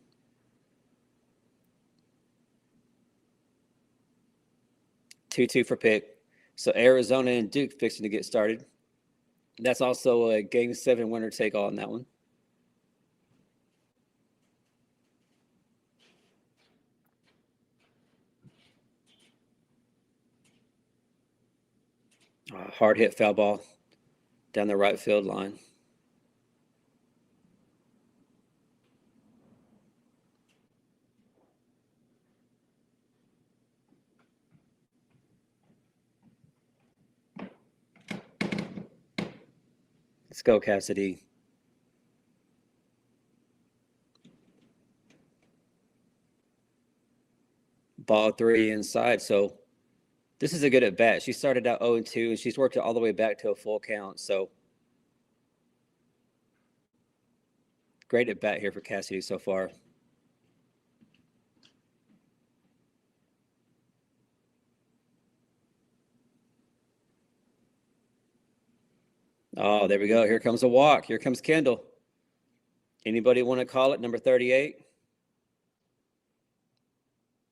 Two for Pick. So Arizona and Duke fixing to get started. That's also a Game 7 winner take all in that one. Hard hit foul ball down the right field line. Let's go, Cassidy. Ball 3 inside. So this is a good at bat. She started out 0-2 and she's worked it all the way back to a full count. So great at bat here for Cassidy so far. Oh, there we go. Here comes a walk. Here comes Kendall. Anybody want to call it number 38?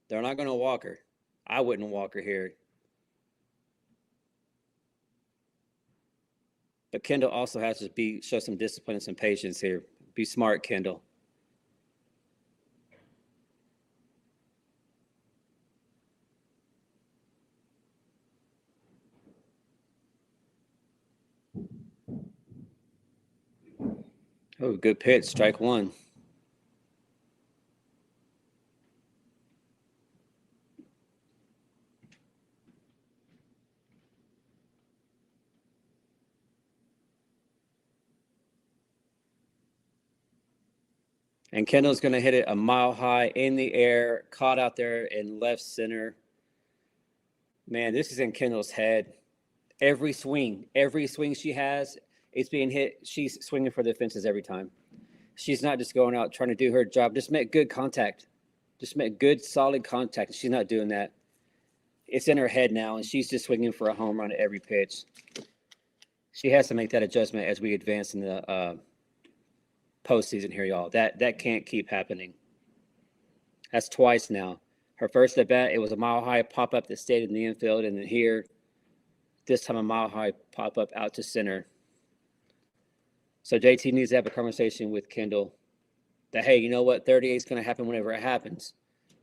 They're not going to walk her. I wouldn't walk her here. But Kendall also has to show some discipline and some patience here. Be smart, Kendall. Oh, good pitch, strike one. And Kendall's going to hit it a mile high in the air, caught out there in left center. Man, this is in Kendall's head. Every swing she has, it's being hit. She's swinging for the fences every time. She's not just going out trying to do her job. Just make good contact. Just make good, solid contact. She's not doing that. It's in her head now, and she's just swinging for a home run at every pitch. She has to make that adjustment as we advance in the postseason here, y'all. That can't keep happening. That's twice now. Her first at bat, it was a mile high pop up that stayed in the infield, and then here, this time a mile high pop up out to center. So JT needs to have a conversation with Kendall that, hey, you know what, 38 is going to happen whenever it happens,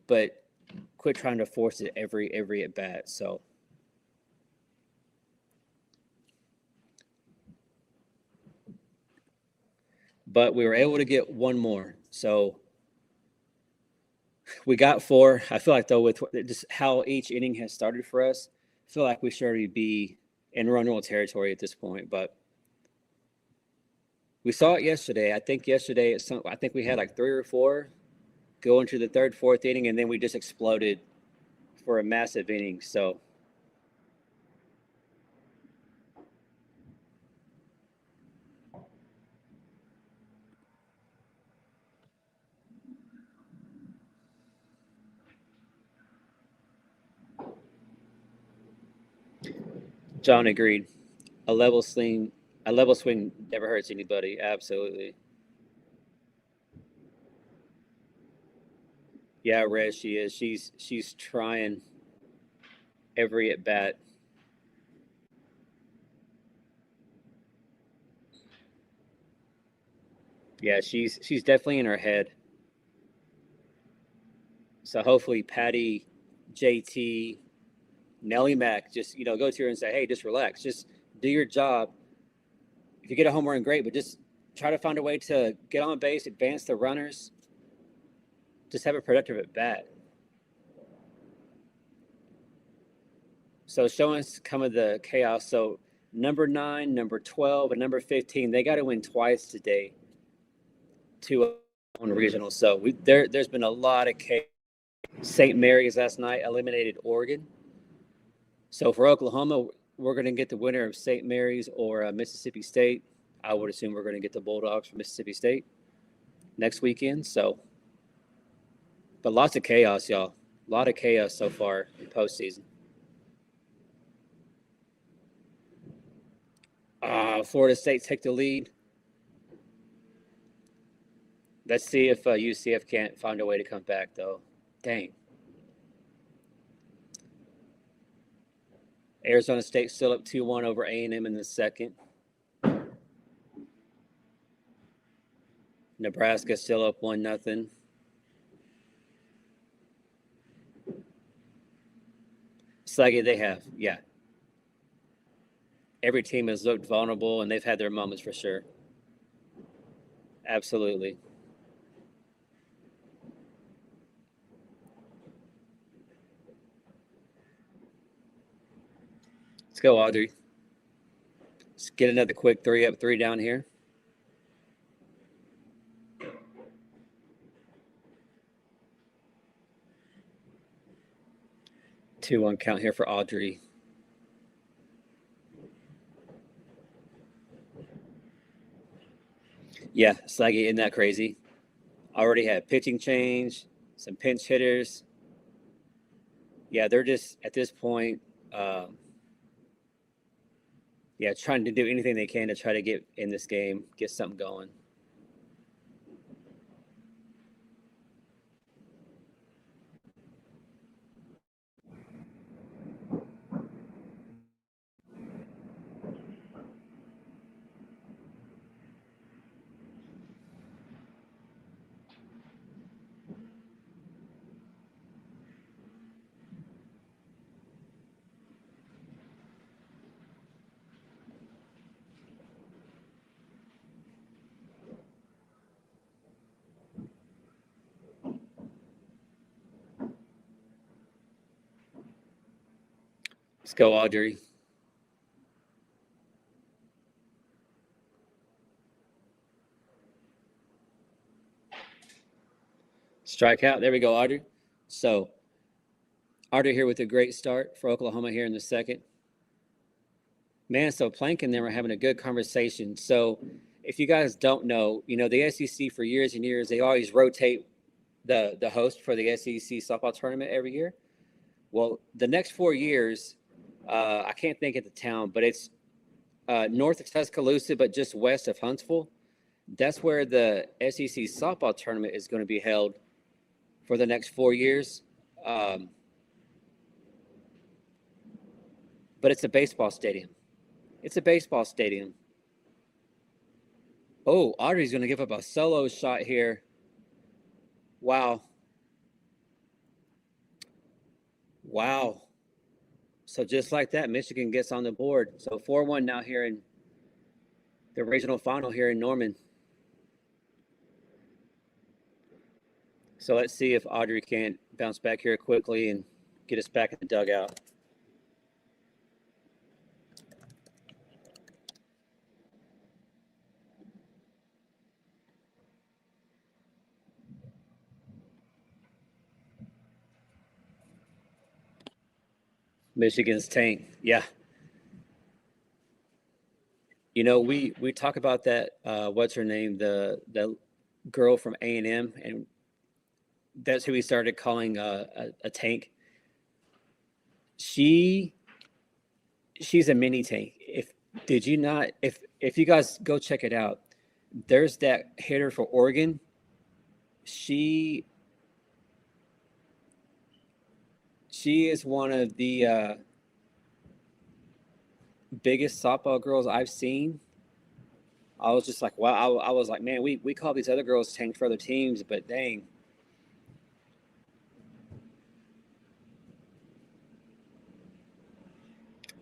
but quit trying to force it every at bat. So but we were able to get one more. So we got four. I feel like, though, with just how each inning has started for us, I feel like we should already be in run rule territory at this point. But we saw it yesterday. I think yesterday, I think we had like 3 or 4 go into the third, fourth inning, and then we just exploded for a massive inning. So John agreed. A level swing, never hurts anybody. Absolutely. Yeah, Rez, she is. She's trying every at bat. Yeah, she's definitely in her head. So hopefully Patty, JT, Nellie Mack just go to her and say, hey, just relax, just do your job. If you get a home run, great, but just try to find a way to get on base, advance the runners, just have a productive at bat. So showing some of the chaos. So number 9, number 12, and number 15, they got to win twice today to on regional. So there's been a lot of chaos. St. Mary's last night eliminated Oregon. So for Oklahoma, we're going to get the winner of St. Mary's or Mississippi State. I would assume we're going to get the Bulldogs from Mississippi State next weekend. So, but lots of chaos, y'all. A lot of chaos so far in postseason. Florida State take the lead. Let's see if UCF can't find a way to come back, though. Dang. Arizona State still up 2-1 over A&M in the second. Nebraska still up 1-0. Sluggy, they have, yeah. Every team has looked vulnerable, and they've had their moments for sure. Absolutely. Let's go, Audrey. Let's get another quick 3 up, 3 down here. 2-1 count here for Audrey. Yeah, Slaggy, isn't that crazy? Already had pitching change, some pinch hitters. Yeah, they're just at this point, trying to do anything they can to try to get in this game, get something going. Let's go, Audrey. Strike out. There we go, Audrey. So, Audrey here with a great start for Oklahoma here in the second. Man, so Plank and them are having a good conversation. So, if you guys don't know, the SEC for years and years, they always rotate the host for the SEC softball tournament every year. Well, the next 4 years, I can't think of the town, but it's north of Tuscaloosa, but just west of Huntsville. That's where the SEC softball tournament is going to be held for the next 4 years. But it's a baseball stadium. It's a baseball stadium. Oh, Audrey's going to give up a solo shot here. Wow. Wow. So just like that, Michigan gets on the board. So 4-1 now here in the regional final here in Norman. So let's see if Audrey can bounce back here quickly and get us back in the dugout. Michigan's tank. Yeah. We talk about that. What's her name? The girl from A&M, and that's who we started calling a tank. She's a mini tank. If you guys go check it out, there's that hitter for Oregon. She is one of the biggest softball girls I've seen. I was just like, wow. I was like, man, we call these other girls tank for other teams, but dang.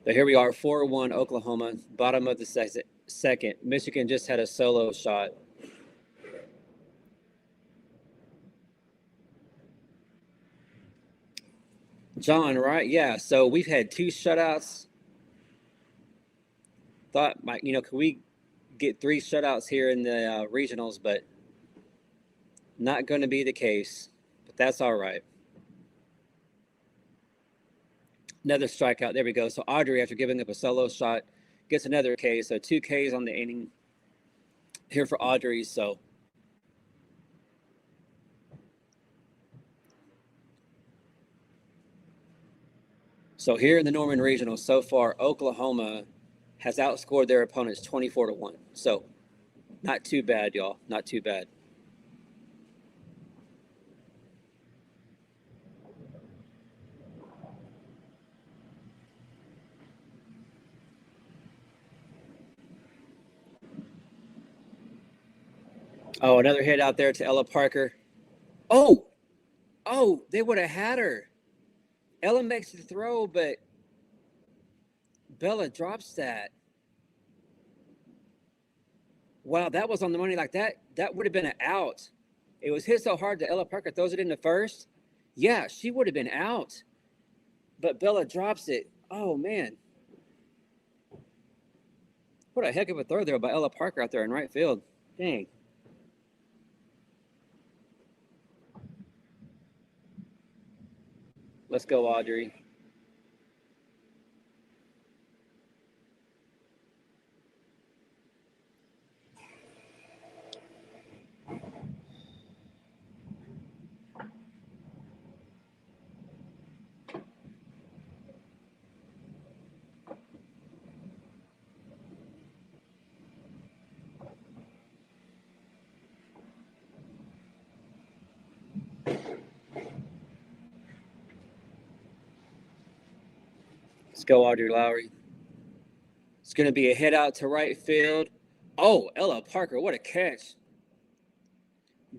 But here we are, 4-1 Oklahoma, bottom of the second. Michigan just had a solo shot. John, right? Yeah. So we've had 2 shutouts. Thought, could we get 3 shutouts here in the regionals, but not going to be the case. But that's all right. Another strikeout. There we go. So Audrey, after giving up a solo shot, gets another K. So 2 Ks on the inning here for Audrey. So here in the Norman Regional, so far, Oklahoma has outscored their opponents 24-1. So not too bad, y'all. Not too bad. Oh, another hit out there to Ella Parker. Oh, they would have had her. Ella makes the throw, but Bella drops that. Wow, that was on the money like that. That would have been an out. It was hit so hard that Ella Parker throws it into first. Yeah, she would have been out. But Bella drops it. Oh, man. What a heck of a throw there by Ella Parker out there in right field. Dang. Let's go, Audrey. Let's go, Audrey Lowry. It's going to be a hit out to right field. Oh, Ella Parker, what a catch.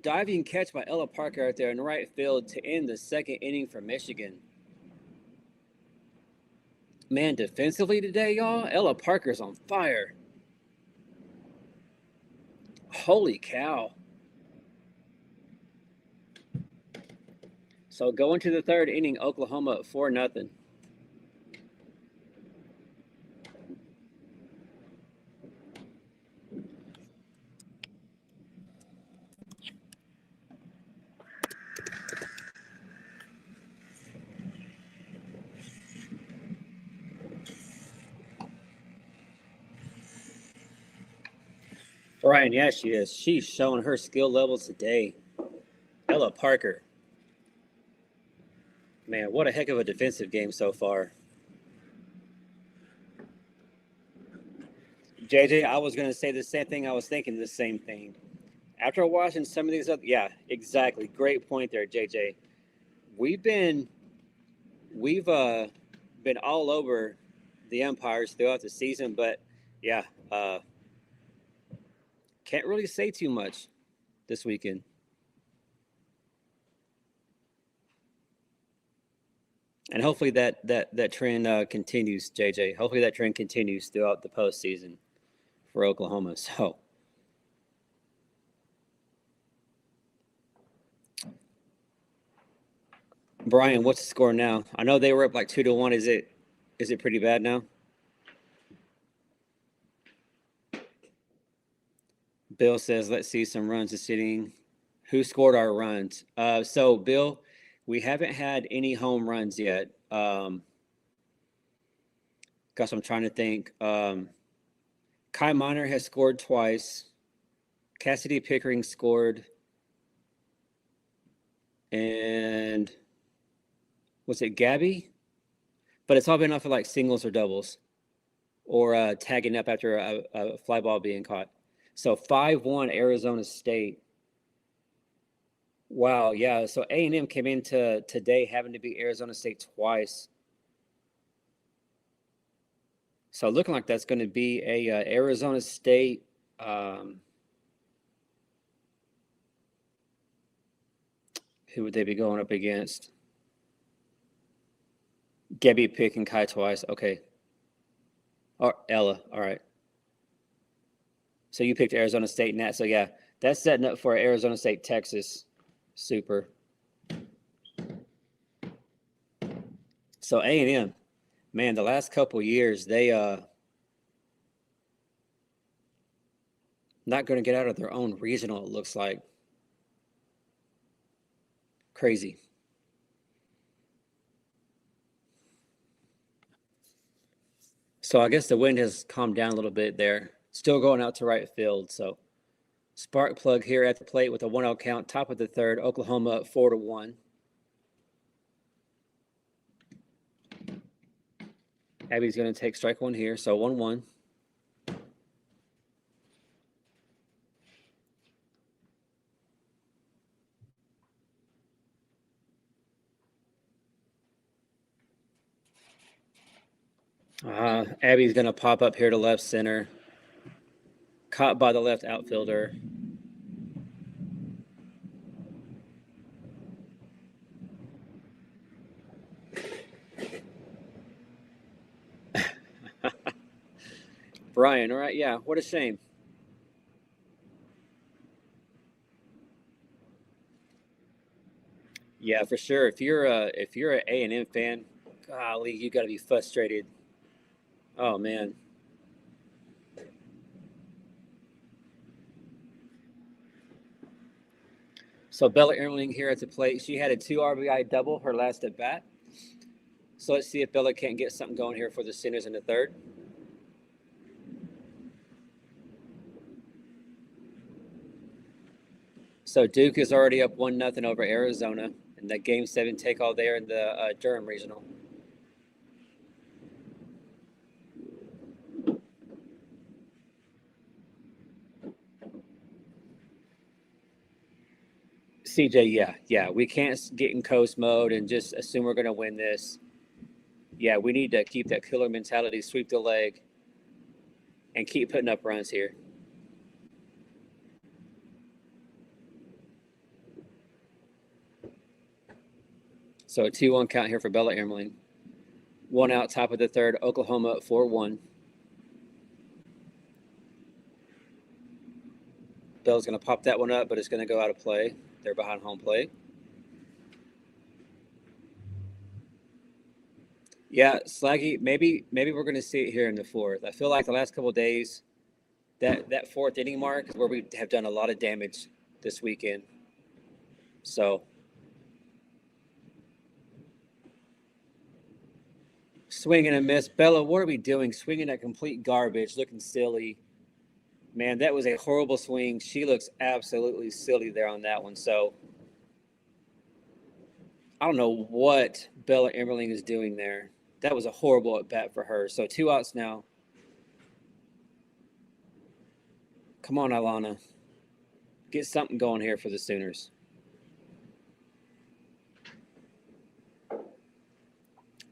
Diving catch by Ella Parker out there in right field to end the second inning for Michigan. Man, defensively today, y'all, Ella Parker's on fire. Holy cow. So going to the third inning, Oklahoma 4-0. Brian, yeah, she is. She's showing her skill levels today. Ella Parker. Man, what a heck of a defensive game so far. JJ, I was going to say the same thing. I was thinking the same thing. After watching some of these other, yeah, exactly. Great point there, JJ. We've been we've been all over the umpires throughout the season, but yeah, can't really say too much this weekend. And hopefully that trend continues, JJ. Hopefully that trend continues throughout the postseason for Oklahoma. So, Brian, what's the score now? I know they were up like 2-1. Is it pretty bad now? Bill says, "Let's see some runs this inning." Who scored our runs? So Bill, we haven't had any home runs yet. Gosh, I'm trying to think. Kai Miner has scored twice. Cassidy Pickering scored, and was it Gabby? But it's all been off of like singles or doubles, or tagging up after a fly ball being caught. So 5-1 Arizona State. Wow, yeah. So A&M came into today having to beat Arizona State twice. So looking like that's going to be a Arizona State. Who would they be going up against? Gabby Pick and Kai twice. Okay. Or Ella. All right. So you picked Arizona State, Nat. So yeah, that's setting up for Arizona State, Texas. Super. So A&M, man, the last couple years they not going to get out of their own regional. It looks like crazy. So I guess the wind has calmed down a little bit there. Still going out to right field. So spark plug here at the plate with a 1-0 count, top of the third. Oklahoma 4-1. Abby's going to take strike one here. So 1-1. Abby's going to pop up here to left center. Caught by the left outfielder. Brian, all right, yeah, what a shame. Yeah, for sure. If you're an A&M fan, golly, you got to be frustrated. Oh man. So Bella Erling here at the plate. She had a 2 RBI double her last at bat. So let's see if Bella can't get something going here for the Sooners in the third. So Duke is already up 1-0 over Arizona in the Game 7 take all there in the Durham Regional. CJ, yeah. We can't get in coast mode and just assume we're going to win this. Yeah, we need to keep that killer mentality, sweep the leg, and keep putting up runs here. So a 2-1 count here for Bella Ermeling. 1 out, top of the third. Oklahoma 4-1. Bella's going to pop that one up, but it's going to go out of play. They're behind home plate. Yeah, Slaggy, maybe we're going to see it here in the fourth. I feel like the last couple of days, that fourth inning mark is where we have done a lot of damage this weekend. So swing and a miss. Bella, what are we doing? Swinging at complete garbage, looking silly. Man, that was a horrible swing. She looks absolutely silly there on that one. So I don't know what Bella Emberling is doing there. That was a horrible at bat for her. So 2 outs now. Come on, Ilana. Get something going here for the Sooners.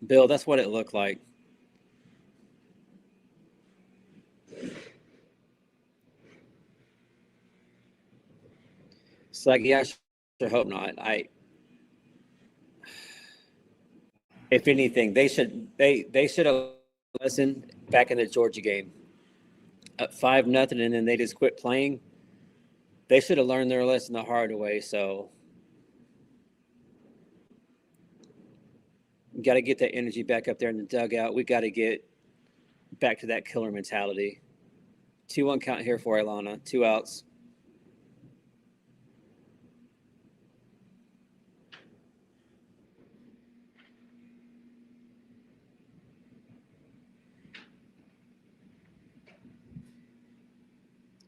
Bill, that's what it looked like. It's like, yeah, I sure hope not. If anything, they should have listened back in the Georgia game at 5-0, and then they just quit playing. They should have learned their lesson the hard way. So, got to get that energy back up there in the dugout. We got to get back to that killer mentality. 2-1 count here for Ilana. 2 outs.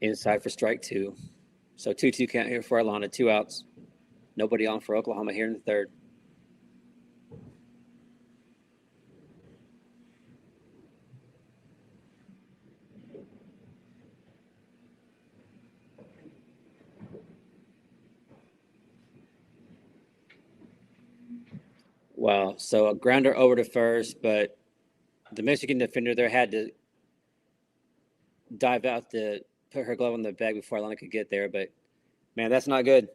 Inside for strike 2. So 2-2 count here for Ilana. 2 outs. Nobody on for Oklahoma here in the third. Wow. So a grounder over to first, but the Michigan defender there had to dive out to put her glove on the bag before Ilana could get there. But man, that's not good.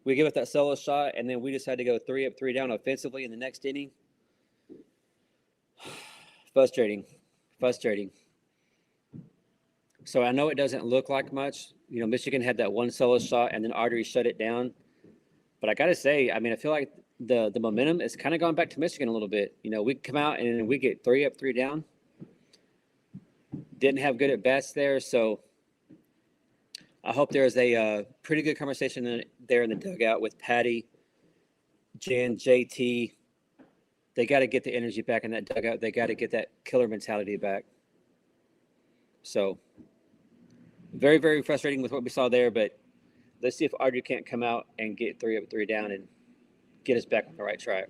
We give it that solo shot, and then we just had to go 3 up, 3 down offensively in the next inning. Frustrating. So I know it doesn't look like much. You know, Michigan had that one solo shot, and then Audrey shut it down. But I got to say, I mean, I feel like the momentum is kind of gone back to Michigan a little bit. You know, we come out and we get 3 up, 3 down. Didn't have good at bats there, so I hope there's a pretty good conversation there in the dugout with Patty, Jen, JT. They got to get the energy back in that dugout. They got to get that killer mentality back. So very, very frustrating with what we saw there, but let's see if Audrey can't come out and get 3 up, 3 down and get us back on the right track.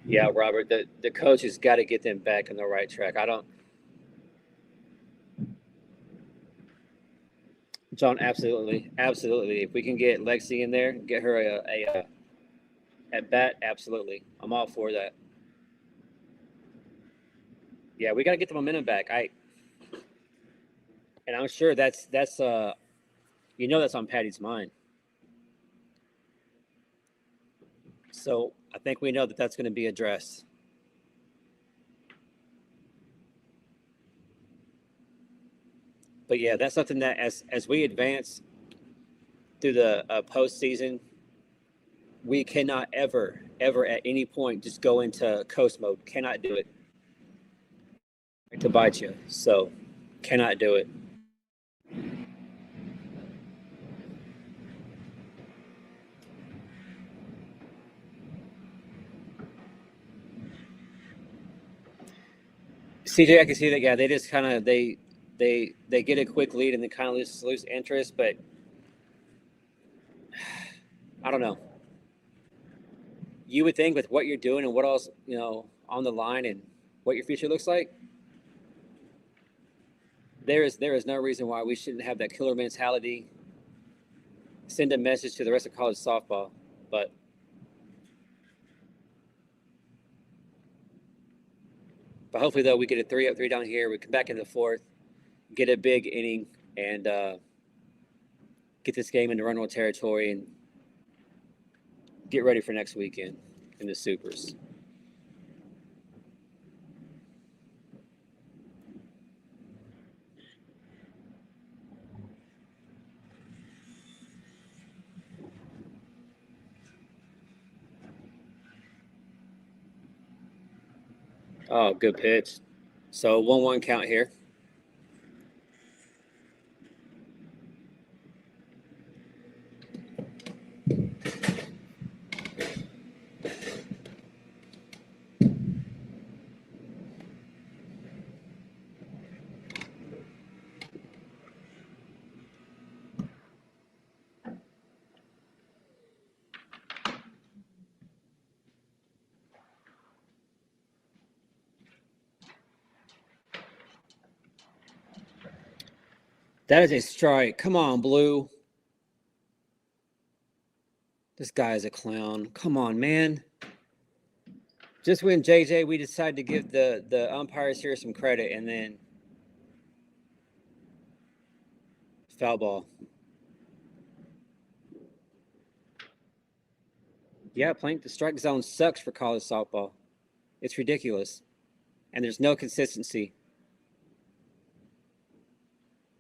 Yeah, Robert, the coach has got to get them back on the right track. I don't, John, absolutely, absolutely. If we can get Lexi in there, get her a at bat, absolutely. I'm all for that. Yeah, we got to get the momentum back. And I'm sure that's that's on Patty's mind. So I think we know that that's going to be addressed. But yeah, that's something that as we advance through the postseason, we cannot ever at any point just go into coast mode. Cannot do it to bite you. So cannot do it. CJ, I can see that. Yeah, they just kind of they get a quick lead and they kind of lose interest. But I don't know. You would think with what you're doing and what else on the line and what your future looks like, there is no reason why we shouldn't have that killer mentality. Send a message to the rest of college softball, but hopefully though we get a 3 up, 3 down here. We come back in the fourth, get a big inning, and get this game into runway territory and get ready for next weekend in the Supers. Oh, good pitch. So 1-1 count here. That is a strike. Come on, Blue. This guy is a clown. Come on, man. Just when JJ, we decided to give the umpires here some credit, and then foul ball. Yeah, playing the strike zone sucks for college softball. It's ridiculous, and there's no consistency.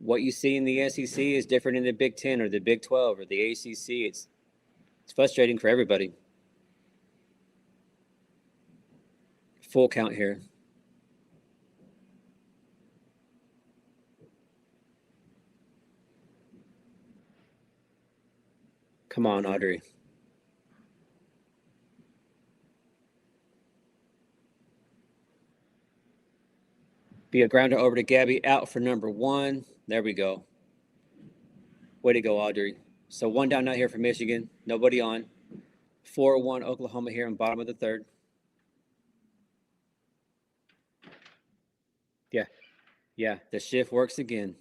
What you see in the SEC is different in the Big Ten or the Big 12 or the ACC. It's frustrating for everybody. Full count here. Come on, Audrey. Be a grounder over to Gabby, out for number 1. There we go. Way to go, Audrey. So 1 down out here for Michigan. Nobody on. 4-1 Oklahoma here in bottom of the 3rd. Yeah, the shift works again.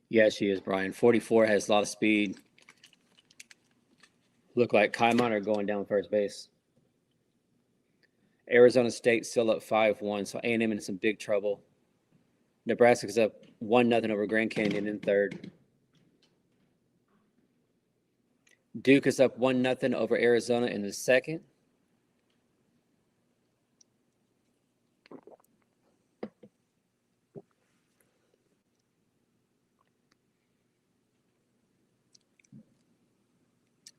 Yeah, she is, Brian. 44 has a lot of speed. Look like Kai Miner going down first base. Arizona State still up 5-1, so A&M in some big trouble. Nebraska's up 1-0 over Grand Canyon in 3rd. Duke is up 1-0 over Arizona in the 2nd.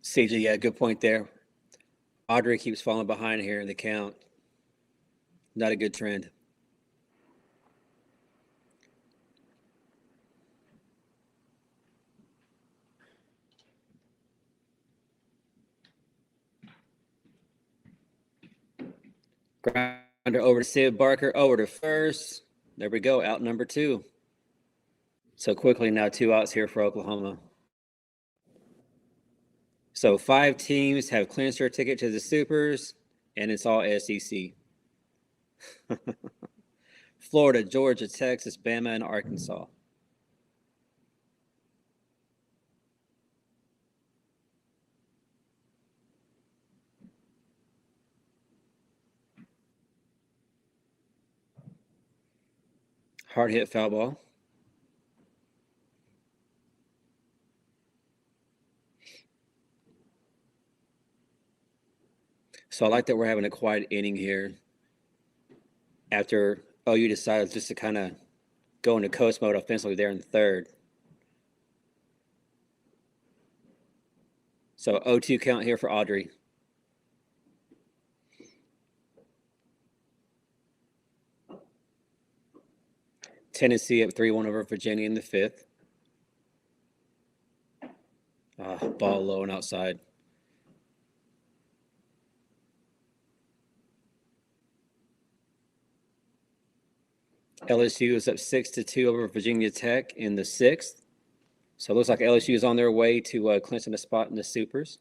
CJ, yeah, good point there. Audrey keeps falling behind here in the count. Not a good trend. Grounder over to Sid Barker, over to first. There we go, out number 2. So quickly now 2 outs here for Oklahoma. So 5 teams have clinched their ticket to the Supers, and it's all SEC. Florida, Georgia, Texas, Bama, and Arkansas. Hard hit foul ball. So I like that we're having a quiet inning here after OU decided just to kind of go into coast mode offensively there in the 3rd. So 0-2 count here for Audrey. Tennessee up 3-1 over Virginia in the 5th. Ball low and outside. LSU is up 6-2 over Virginia Tech in the 6th. So it looks like LSU is on their way to clinching a spot in the Supers.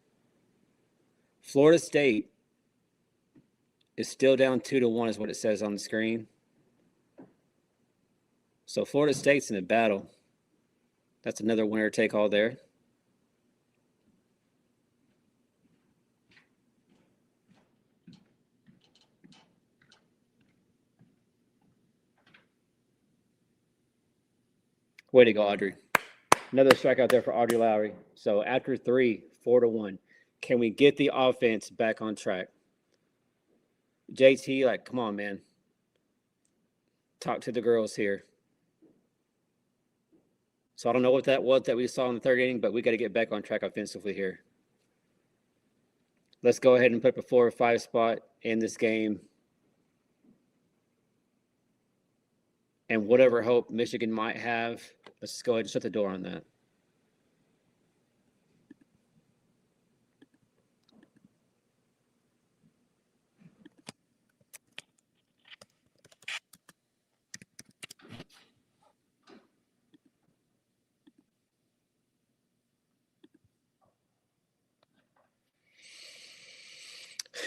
Florida State is still down 2-1 is what it says on the screen. So Florida State's in a battle. That's another winner take all there. Way to go, Audrey. Another strikeout there for Audrey Lowry. So after 3, 4-1. Can we get the offense back on track? JT, like, come on, man. Talk to the girls here. So I don't know what that was that we saw in the third inning, but we got to get back on track offensively here. Let's go ahead and put up a 4 or 5 spot in this game. And whatever hope Michigan might have, let's just go ahead and shut the door on that.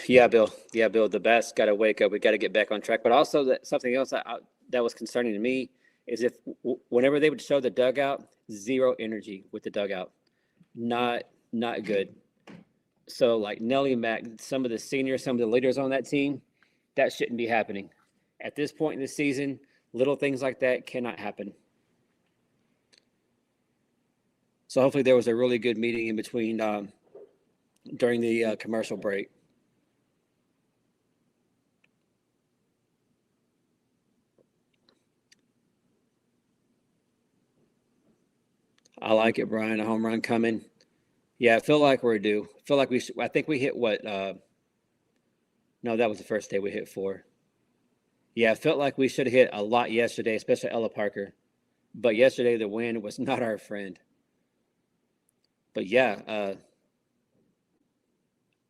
Yeah, Bill. Yeah, Bill. The bats got to wake up. We got to get back on track. But also, something else that was concerning to me is if whenever they would show the dugout, zero energy with the dugout, not good. So like Nelly Mack, some of the seniors, some of the leaders on that team, that shouldn't be happening. At this point in the season, little things like that cannot happen. So hopefully there was a really good meeting in between during the commercial break. I like it, Brian. A home run coming. Yeah, I feel like we're due. I feel like we should, I think we hit what? No, that was the first day we hit 4. Yeah, I felt like we should have hit a lot yesterday, especially Ella Parker. But yesterday the wind was not our friend. But yeah,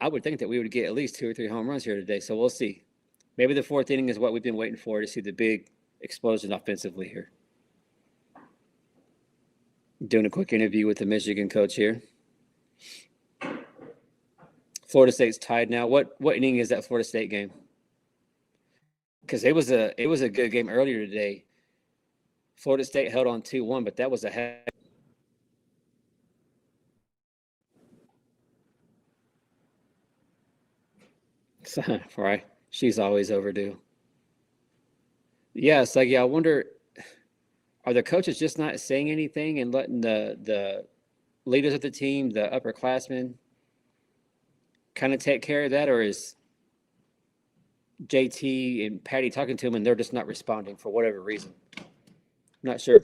I would think that we would get at least 2 or 3 home runs here today. So we'll see. Maybe the 4th inning is what we've been waiting for to see the big explosion offensively here. Doing a quick interview with the Michigan coach here. Florida State's tied now. What inning is that Florida State game? Because it was a good game earlier today. Florida State held on 2-1, but that was a heck. Right. She's always overdue. Yeah, it's like, yeah, I wonder, are the coaches just not saying anything and letting the leaders of the team, the upperclassmen, kind of take care of that, or is JT and Patty talking to them and they're just not responding for whatever reason? I'm not sure.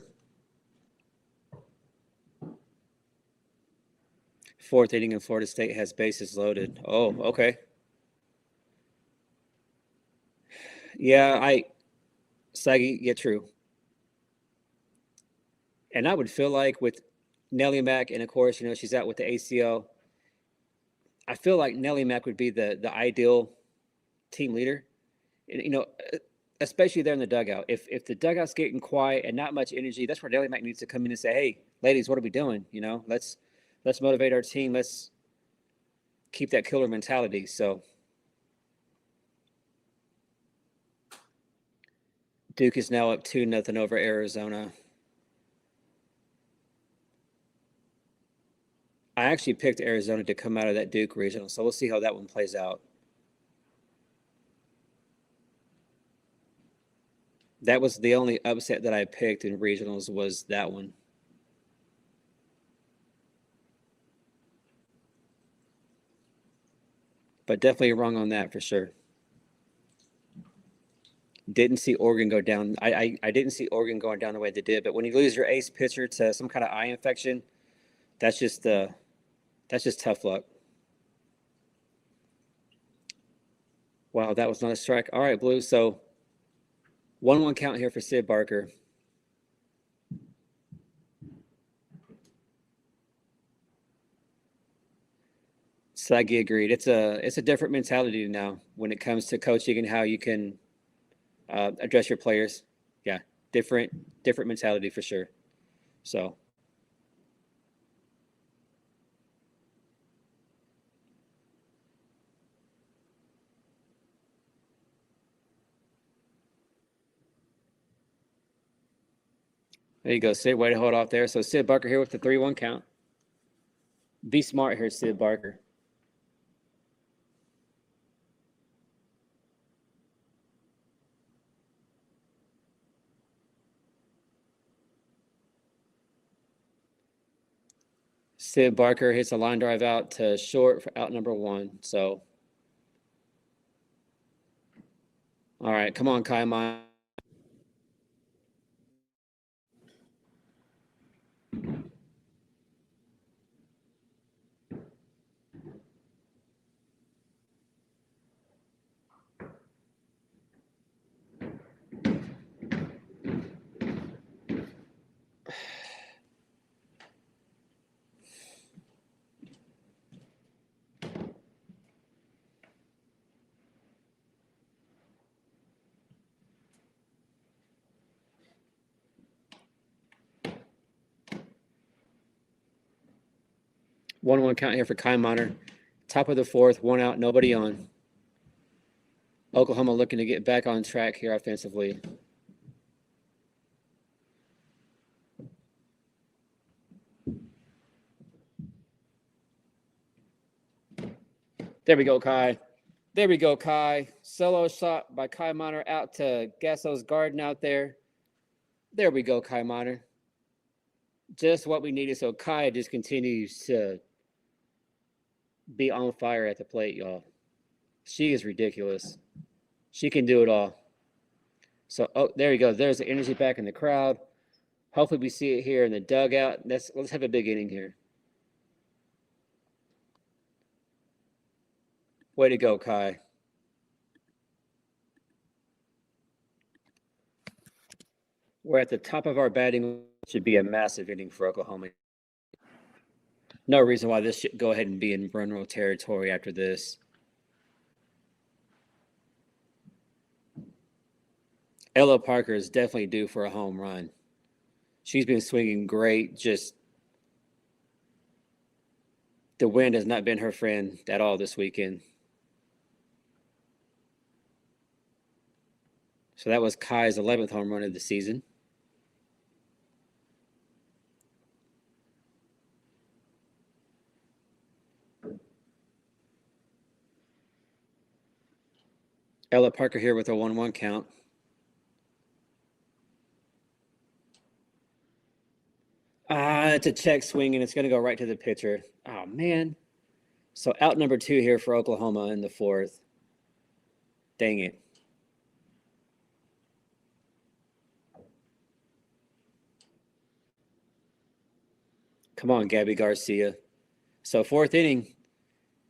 4th inning and Florida State has bases loaded. Oh, okay. Yeah, Saggy, yeah, true. And I would feel like with Nellie Mack, and of course, she's out with the ACL. I feel like Nellie Mack would be the ideal team leader. And, especially there in the dugout. If the dugout's getting quiet and not much energy, that's where Nellie Mack needs to come in and say, "Hey, ladies, what are we doing? Let's motivate our team. Let's keep that killer mentality." So Duke is now up 2-0 over Arizona. I actually picked Arizona to come out of that Duke regional, so we'll see how that one plays out. That was the only upset that I picked in regionals was that one. But definitely wrong on that for sure. Didn't see Oregon go down. I didn't see Oregon going down the way they did. But when you lose your ace pitcher to some kind of eye infection, that's just tough luck. Wow, that was not a strike. All right, Blue. So 1-1 count here for Sid Barker. Sagi agreed. It's a different mentality now when it comes to coaching and how you can address your players. Yeah, different mentality for sure. So there you go, Sid. Way to hold off there. So Sid Barker here with the 3-1 count. Be smart here, Sid Barker. Sid Barker hits a line drive out to short for out number 1. So, all right, come on, Kai Miner. One count here for Kai Miner. Top of the 4th, 1 out, nobody on. Oklahoma looking to get back on track here offensively. There we go, Kai. There we go, Kai. Solo shot by Kai Miner out to Gasso's garden out there. There we go, Kai Miner. Just what we needed. So Kai just continues to be on fire at the plate, y'all. She is ridiculous. She can do it all. So, oh, there you go. There's the energy back in the crowd. Hopefully we see it here in the dugout. Let's have a big inning here. Way to go, Kai. We're at the top of our batting. Should be a massive inning for Oklahoma. No reason why this should go ahead and be in run-roll territory after this. Ella Parker is definitely due for a home run. She's been swinging great. Just the wind has not been her friend at all this weekend. So that was Kai's 11th home run of the season. Ella Parker here with a 1-1 count. It's a check swing, and it's going to go right to the pitcher. Oh, man. So out number 2 here for Oklahoma in the 4th. Dang it. Come on, Gabby Garcia. So 4th inning,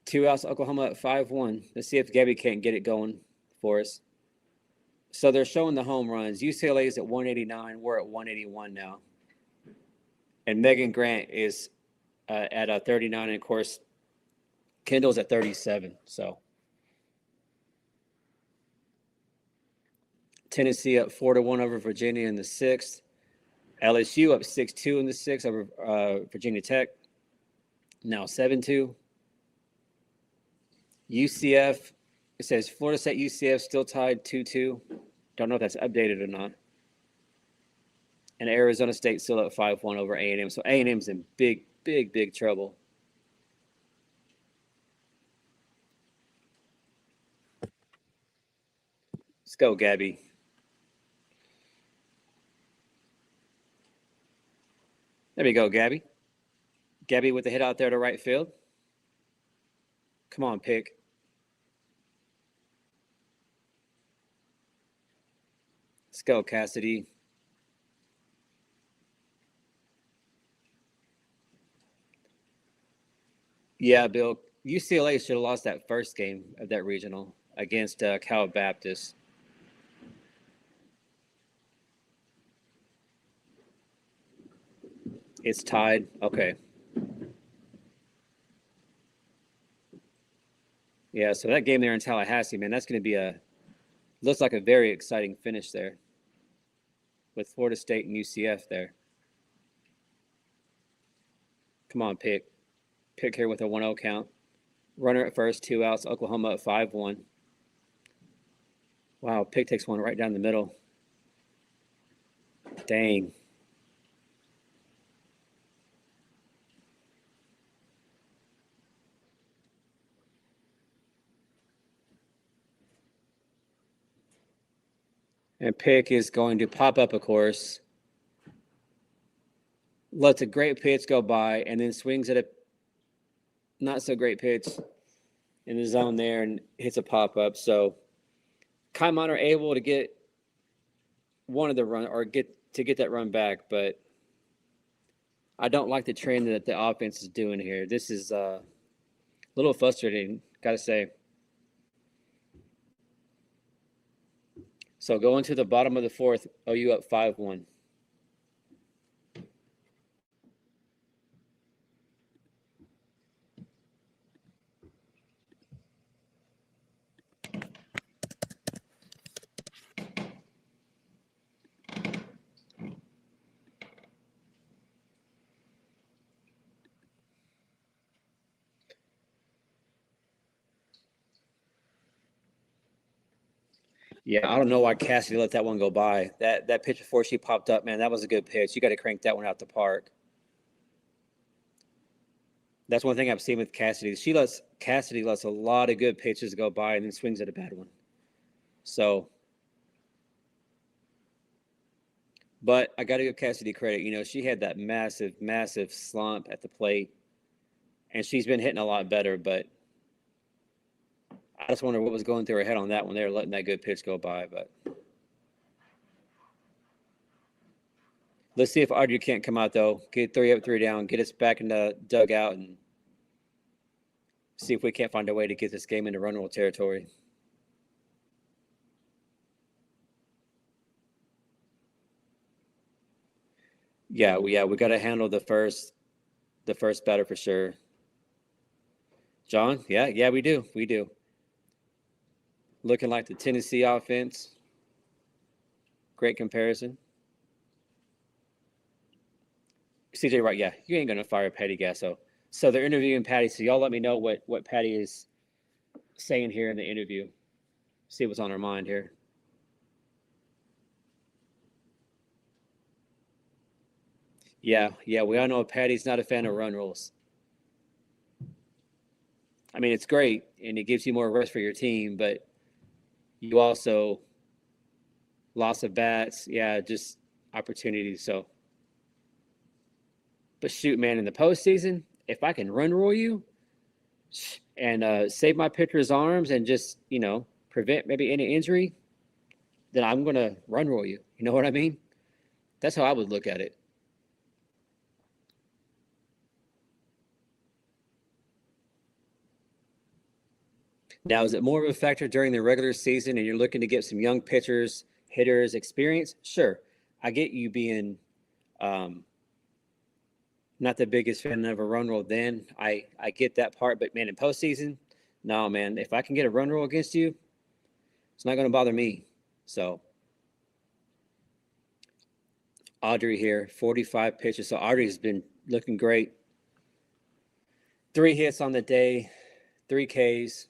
2 outs, Oklahoma at 5-1. Let's see if Gabby can't get it going for us. So they're showing the home runs. UCLA is at 189. We're at 181 now. And Megan Grant is at 39. And, of course, Kendall's at 37. So Tennessee up 4-1 over Virginia in the 6th. LSU up 6-2 in the 6th over Virginia Tech. Now 7-2. UCF, it says Florida State UCF still tied 2-2. Don't know if that's updated or not. And Arizona State still at 5-1 over A&M. So A&M's in big, big, big trouble. Let's go, Gabby. There we go, Gabby. Gabby with the hit out there to right field. Come on, Pick. Let's go, Cassidy. Yeah, Bill. UCLA should have lost that first game of that regional against Cal Baptist. It's tied. Okay. Yeah, so that game there in Tallahassee, man, that's going to be looks like a very exciting finish there with Florida State and UCF there. Come on, Pick. Pick here with a 1-0 count. Runner at first, 2 outs. Oklahoma at 5-1. Wow, Pick takes one right down the middle. Dang. And Pick is going to pop up, of course. lets a great pitch go by, and then swings at a not so great pitch in the zone there and hits a pop up. So Kaimon are able to get one of the run or get that run back, but I don't like the trend that the offense is doing here. This is a little frustrating, gotta say. So going to the bottom of the fourth, OU up 5-1. Yeah, I don't know why Cassidy let that one go by. That pitch before she popped up, man, that was a good pitch. You got to crank that one out the park. That's one thing I've seen with Cassidy. Cassidy lets a lot of good pitches go by and then swings at a bad one. So, but I got to give Cassidy credit. You know, she had that massive, massive slump at the plate, and she's been hitting a lot better. But I just wonder what was going through her head on that when they were letting that good pitch go by. But let's see if Audrey can't come out, though. Get 3 up, 3 down, get us back in the dugout, and see if we can't find a way to get this game into run rule territory. Yeah, we got to handle the first batter for sure. John, yeah, we do. Looking like the Tennessee offense. Great comparison. CJ Wright, yeah, you ain't gonna fire Patty Gasso. So they're interviewing Patty. So y'all let me know what Patty is saying here in the interview. See what's on her mind here. Yeah, we all know Patty's not a fan of run rules. I mean, it's great and it gives you more rest for your team, but you also loss of bats, just opportunities. So, but shoot, man, in the postseason, if I can run rule you and save my pitcher's arms and just prevent maybe any injury, then I'm gonna run rule you. You know what I mean? That's how I would look at it. Now, is it more of a factor during the regular season and you're looking to get some young pitchers, hitters, experience? Sure. I get you being not the biggest fan of a run rule then. I get that part. But, man, in postseason, no, man. If I can get a run rule against you, it's not going to bother me. So, Audrey here, 45 pitches. So, Audrey's been looking great. 3 hits on the day, 3 Ks.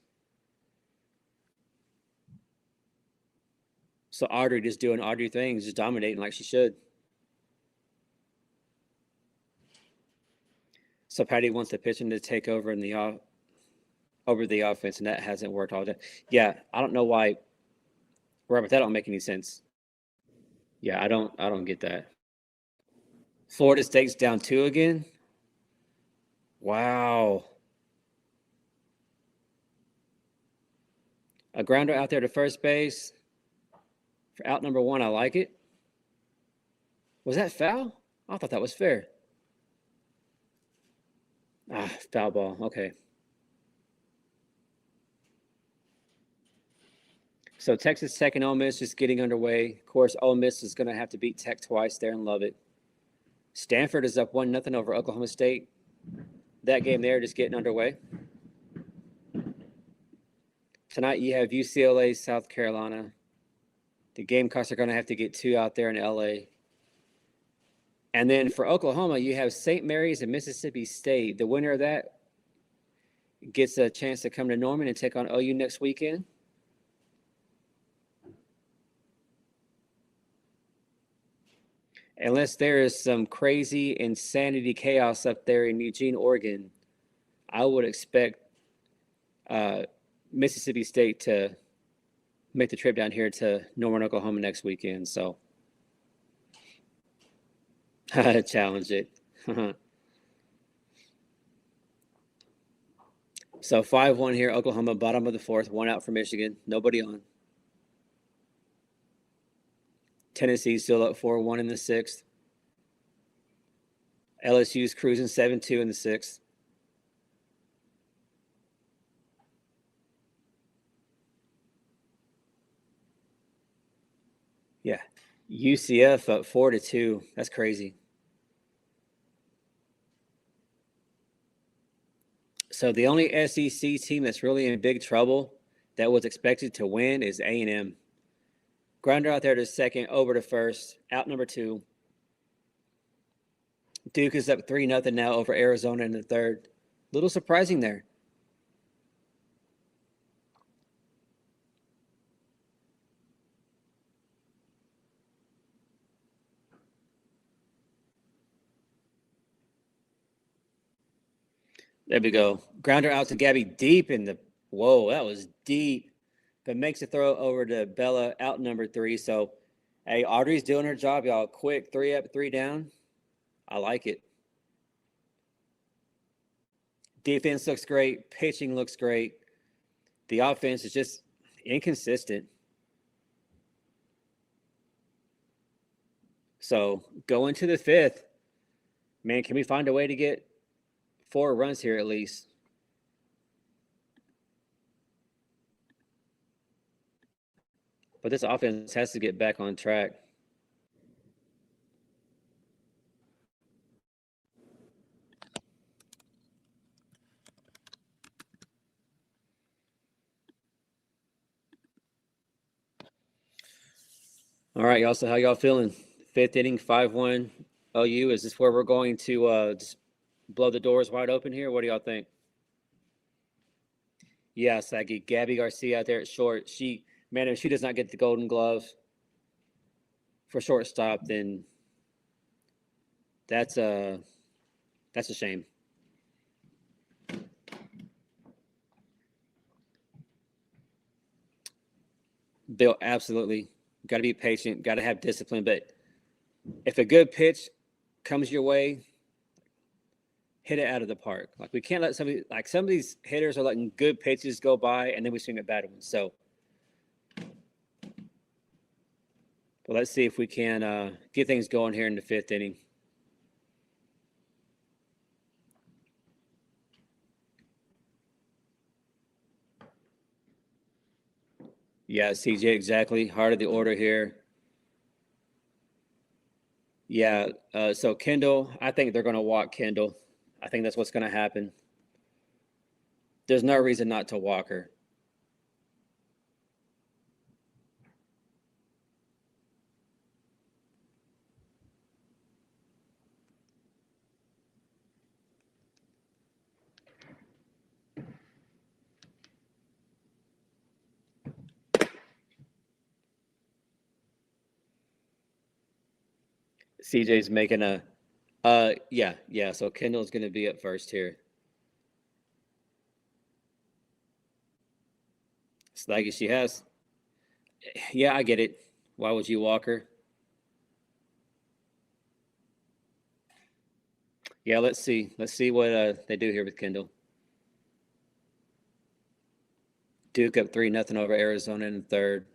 So Audrey just doing Audrey things, just dominating like she should. So Patty wants the pitching to take over in the over the offense, and that hasn't worked all day. Yeah, I don't know why, Robert. That don't make any sense. Yeah, I don't get that. Florida State's down 2 again. Wow. A grounder out there to first base for out number 1. I like it. Was that foul? I thought that was fair. Foul ball. Okay. So Texas Tech and Ole Miss just getting underway. Of course, Ole Miss is going to have to beat Tech twice there and love it. Stanford is up 1-0 over Oklahoma State. That game there just getting underway. Tonight you have UCLA, South Carolina. The Gamecocks are going to have to get 2 out there in LA. And then for Oklahoma, you have St. Mary's and Mississippi State. The winner of that gets a chance to come to Norman and take on OU next weekend. Unless there is some crazy insanity chaos up there in Eugene, Oregon, I would expect Mississippi State to make the trip down here to Norman, Oklahoma next weekend. So challenge it. So 5-1 here, Oklahoma, bottom of the fourth, one out for Michigan, nobody on. Tennessee still up 4-1 in the sixth. LSU's cruising 7-2 in the sixth. Yeah. UCF up 4-2. That's crazy. So the only SEC team that's really in big trouble that was expected to win is A&M. Grounder out there to second, over to first, out number 2. Duke is up 3-0 now over Arizona in the third. Little surprising there. There we go. Grounder out to Gabby deep in the – whoa, that was deep. But makes a throw over to Bella, out number 3. So, hey, Audrey's doing her job, y'all. Quick, 3 up, 3 down. I like it. Defense looks great. Pitching looks great. The offense is just inconsistent. So, going to the fifth, man, can we find a way to get 4 runs here at least? But this offense has to get back on track. All right, y'all. So how y'all feeling? Fifth inning, 5-1 OU. Is this where we're going to just blow the doors wide open here? What do y'all think? Yes, I get Gabby Garcia out there at short. Man, if she does not get the Golden Glove for shortstop, then that's a shame. Bill, absolutely. Got to be patient. Got to have discipline. But if a good pitch comes your way, hit it out of the park. Like, we can't let some of these hitters are letting good pitches go by, and then we swing a bad one. So, well, let's see if we can get things going here in the fifth inning. Yeah, CJ, exactly. Heart of the order here. Yeah, so Kendall, I think they're going to walk Kendall. I think that's what's going to happen. There's no reason not to walk her. CJ's making a yeah. So Kendall's going to be at first here. It's like she has. Yeah, I get it. Why would you walk her? Yeah, let's see. Let's see what they do here with Kendall. Duke up 3-0 over Arizona in the third.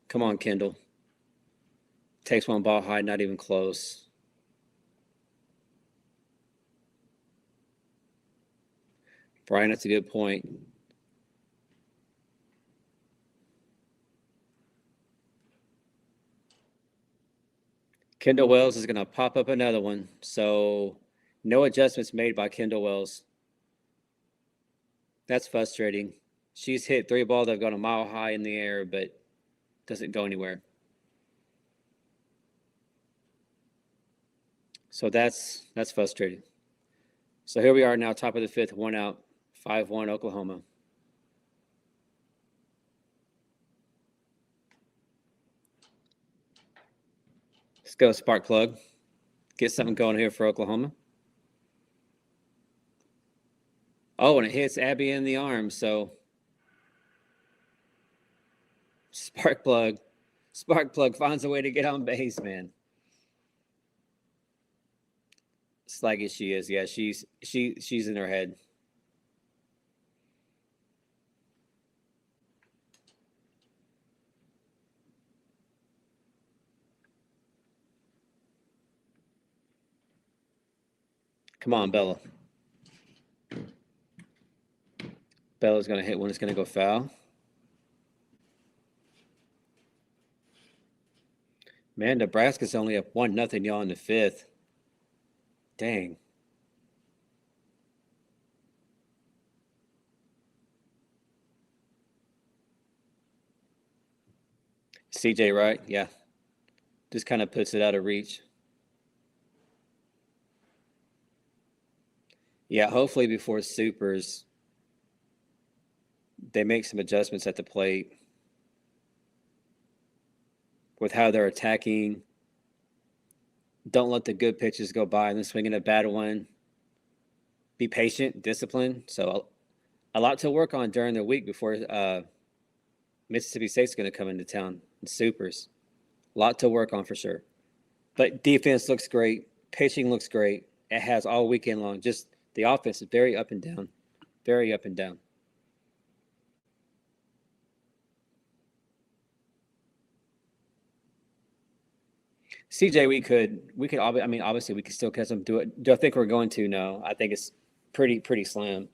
Come on, Kendall. Takes one ball high, not even close. Brian, that's a good point. Kendall Wells is going to pop up another one. So no adjustments made by Kendall Wells. That's frustrating. She's hit 3 balls that have gone a mile high in the air, but doesn't go anywhere. So that's frustrating. So here we are now, top of the fifth, 1 out, 5-1 Oklahoma. Let's go, spark plug. Get something going here for Oklahoma. Oh, and it hits Abby in the arm. So spark plug. Sparkplug finds a way to get on base, man. Sluggish she is. Yeah, she's in her head. Come on, Bella. Bella's gonna hit one. It's gonna go foul. Man, Nebraska's only up 1-0, y'all, in the fifth. Dang. CJ, right? Yeah. Just kind of puts it out of reach. Yeah, hopefully before Supers, they make some adjustments at the plate with how they're attacking. Don't let the good pitches go by and then swing in a bad one. Be patient, discipline. So a lot to work on during the week before Mississippi State's going to come into town in Supers. A lot to work on for sure. But defense looks great. Pitching looks great. It has all weekend long. Just the offense is very up and down. Very up and down. CJ, we could. I mean, obviously, we could still catch them. Do I think we're going to? No, I think it's pretty slim.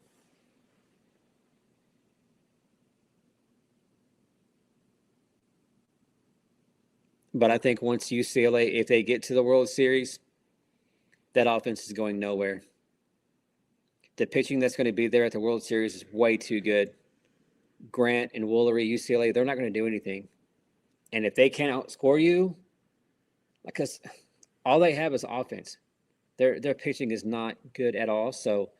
But I think once UCLA, if they get to the World Series, that offense is going nowhere. The pitching that's going to be there at the World Series is way too good. Grant and Woolery, UCLA, they're not going to do anything. And if they can't outscore you, because all they have is offense, their pitching is not good at all. So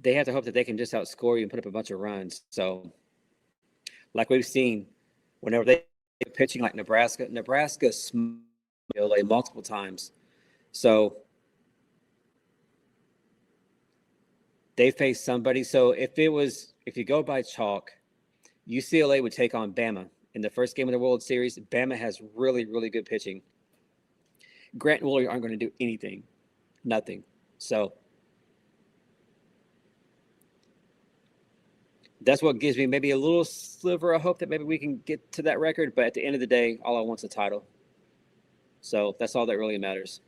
they have to hope that they can just outscore you and put up a bunch of runs. So, like we've seen, whenever they pitching like Nebraska smoked UCLA multiple times. So they face somebody. So if you go by chalk, UCLA would take on Bama in the first game of the World Series. Bama has really, really good pitching. Grant and Woolery aren't going to do anything, nothing. So that's what gives me maybe a little sliver of hope that maybe we can get to that record. But at the end of the day, all I want is a title. So that's all that really matters.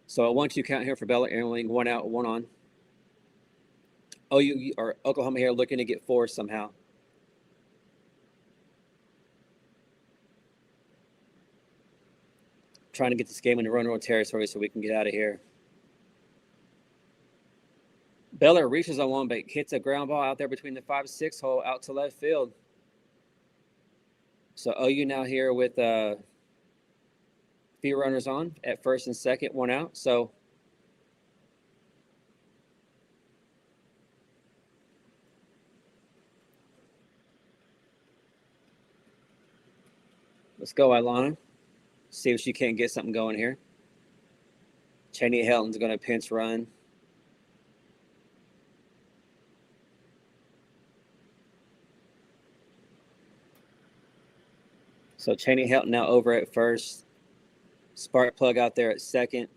So at 1-2 count here for Bella Airling, 1 out, 1 on. OU or Oklahoma here looking to get 4 somehow. Trying to get this game into run-roll territory so we can get out of here. Beller reaches on one, but hits a ground ball out there between the 5-6 hole out to left field. So OU now here with few runners on at first and second, 1 out. So let's go, Ilana. See if she can't get something going here. Cheney Helton's going to pinch run. So Cheney Helton now over at first. Sparkplug out there at second.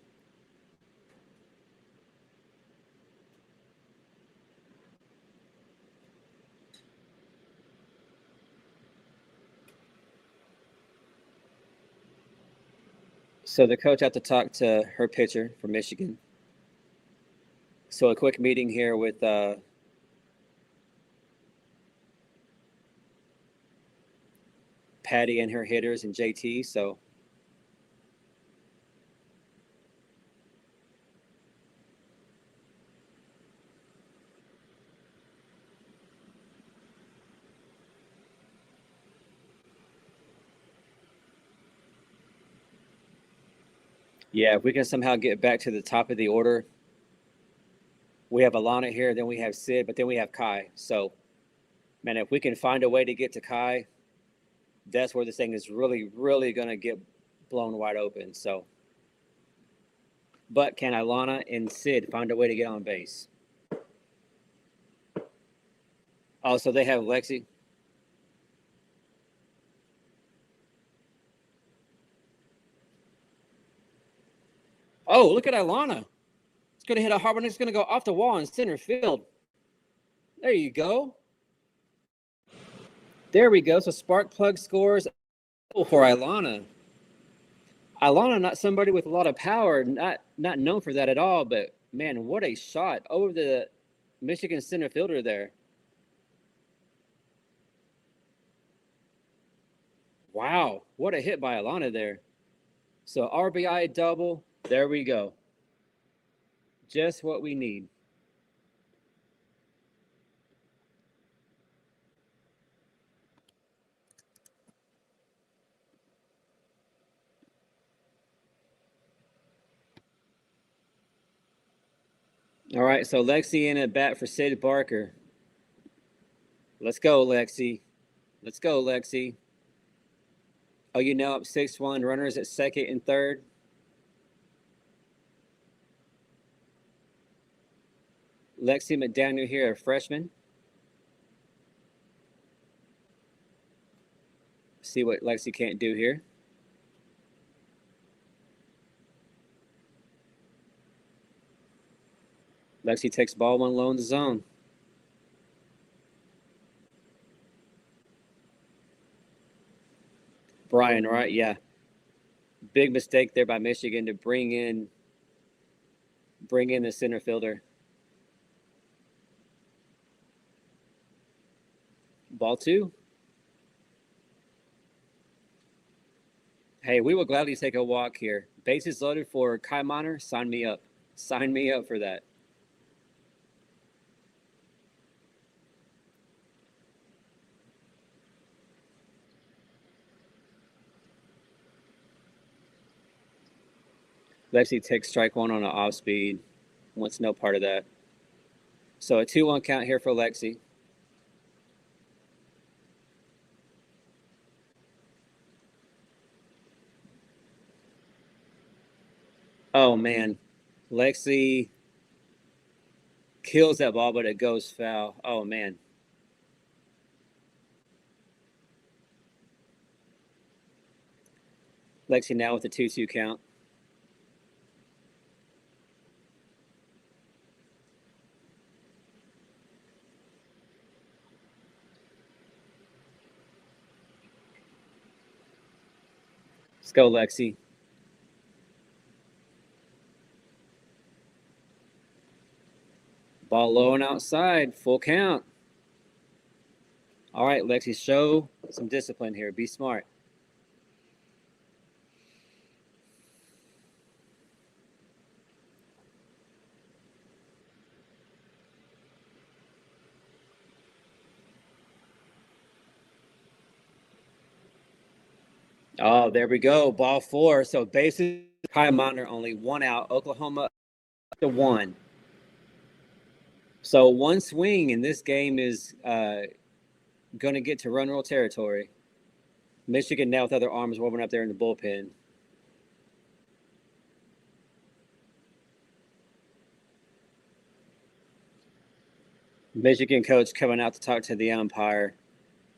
So the coach had to talk to her pitcher from Michigan. So a quick meeting here with Patty and her hitters and JT. So yeah, if we can somehow get back to the top of the order, we have Alana here, then we have Sid, but then we have Kai. So, man, if we can find a way to get to Kai, that's where this thing is really, really going to get blown wide open. So, but can Alana and Sid find a way to get on base? Also, they have Lexi. Oh, look at Ilana. It's going to hit a hard one. It's going to go off the wall in center field. There you go. There we go. So Sparkplug scores for Ilana. Ilana, not somebody with a lot of power, not known for that at all, but man, what a shot over the Michigan center fielder there. Wow, what a hit by Ilana there. So RBI double. There we go. Just what we need. All right, so Lexi in at bat for Sid Barker. Let's go, Lexi. Let's go, Lexi. Oh, you know, up 6-1, runners at second and third. Lexi McDaniel here, a freshman. See what Lexi can't do here. Lexi takes ball one low in the zone. Brian, right? Yeah. Big mistake there by Michigan to bring in the center fielder. Ball two. Hey, we will gladly take a walk here. Bases loaded for Kai Miner. Sign me up. Sign me up for that. Lexi takes strike one on an off speed. Wants no part of that. So a 2-1 count here for Lexi. Oh, man. Lexi kills that ball, but it goes foul. Oh, man. Lexi now with a 2-2 count. Let's go, Lexi. Ball low and outside. Full count. All right, Lexi, show some discipline here. Be smart. Oh, there we go. Ball four. So bases, Kai Miner only 1 out. Oklahoma to 1. So one swing in this game is going to get to run roll territory. Michigan now with other arms warming up there in the bullpen. Michigan coach coming out to talk to the umpire.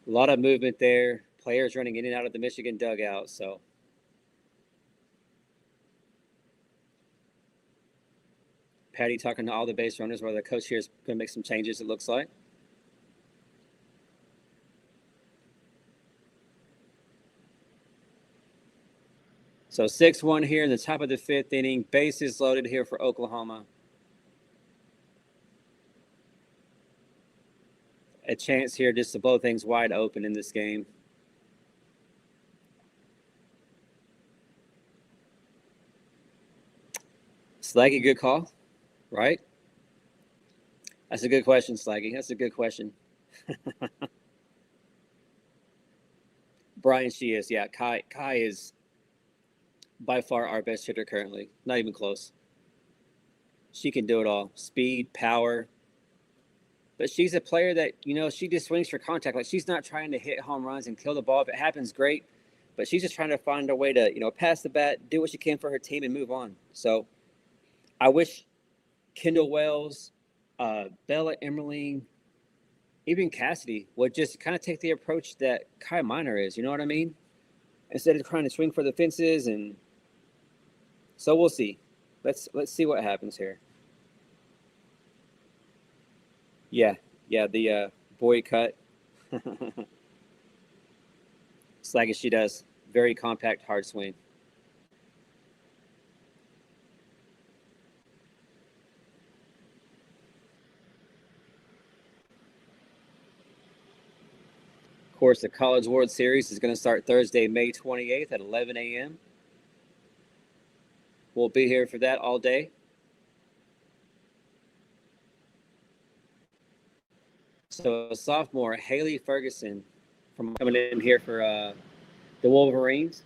A lot of movement there. Players running in and out of the Michigan dugout. So Patty talking to all the base runners, where the coach here is going to make some changes, it looks like. So 6-1 here in the top of the fifth inning. Bases loaded here for Oklahoma. A chance here just to blow things wide open in this game. Slaggy, good call, right? That's a good question, Slaggy. That's a good question. Brian, she is. Yeah, Kai is by far our best hitter currently. Not even close. She can do it all. Speed, power. But she's a player that, you know, she just swings for contact. Like, she's not trying to hit home runs and kill the ball. If it happens, great. But she's just trying to find a way to, you know, pass the bat, do what she can for her team, and move on. So I wish Kendall Wells, Bella Emmerling, even Cassidy would just kind of take the approach that Kai Miner is. You know what I mean? Instead of trying to swing for the fences. And so we'll see. Let's see what happens here. Yeah, the boy cut. It's like she does. Very compact, hard swing. Of course, the College World Series is going to start Thursday, May 28th at 11 a.m. We'll be here for that all day. So, sophomore Haley Ferguson from coming in here for the Wolverines.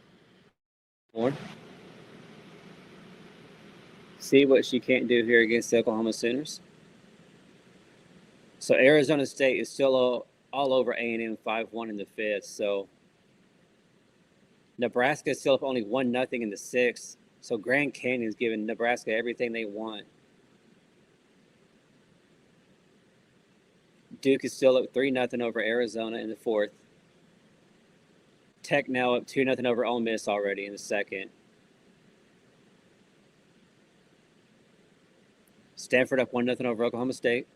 See what she can't do here against the Oklahoma Sooners. So Arizona State is still all over A&M 5-1 in the fifth. So Nebraska is still up only 1-0 in the sixth. So Grand Canyon's giving Nebraska everything they want. Duke is still up 3-0 over Arizona in the fourth. Tech now up 2-0 over Ole Miss already in the second. Stanford up 1-0 over Oklahoma State.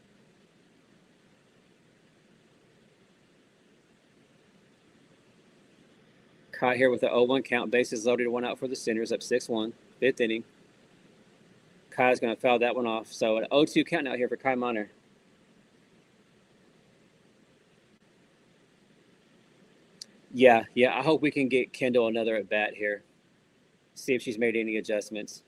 Caught here with an 0-1 count. Bases loaded, one out for the Sooners, up 6-1. Fifth inning. Kai's going to foul that one off. So an 0-2 count out here for Kai Miner. Yeah. I hope we can get Kendall another at bat here. See if she's made any adjustments.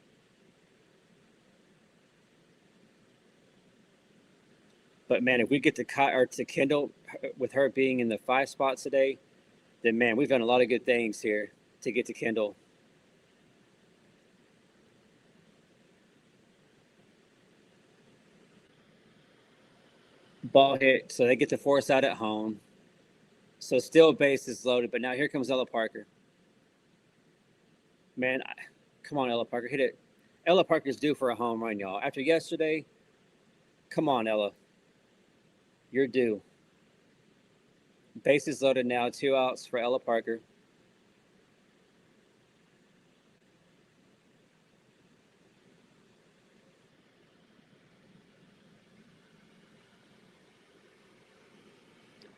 But man, if we get to Kendall with her being in the 5 spots today, then man, we've done a lot of good things here to get to Kendall. Ball hit, so they get to force out at home. So still bases loaded, but now here comes Ella Parker. Man, come on, Ella Parker, hit it. Ella Parker's due for a home run, y'all. After yesterday, come on, Ella. You're due. Bases loaded now, 2 outs for Ella Parker.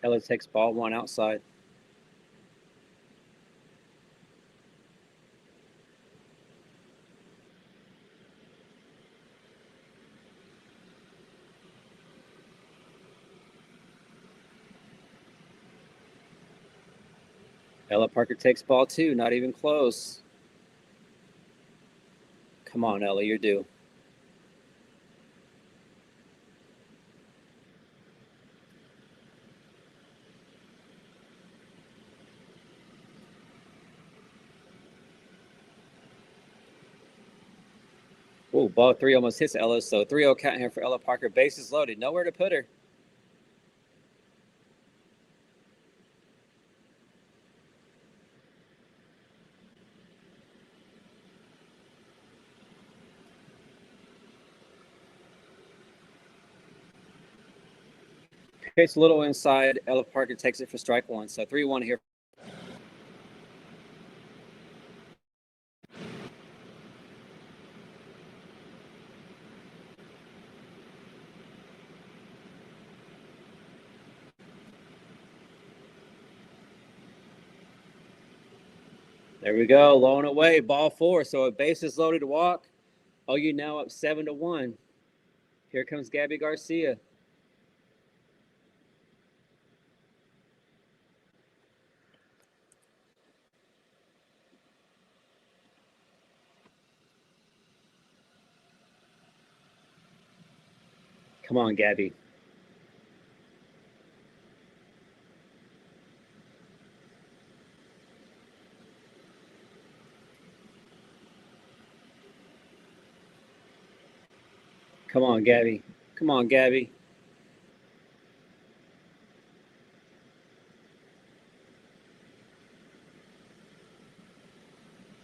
Ella takes ball 1 outside. Ella Parker takes ball 2, not even close. Come on, Ella, you're due. Oh, ball 3 almost hits Ella, so 3-0 count here for Ella Parker. Bases loaded, nowhere to put her. Pitch a little inside. Ella Parker takes it for strike 1. So 3-1 here. There we go. Low and away. Ball 4. So a bases loaded walk. OU now up 7-1. Here comes Gabby Garcia. Come on, Gabby. Come on, Gabby. Come on, Gabby.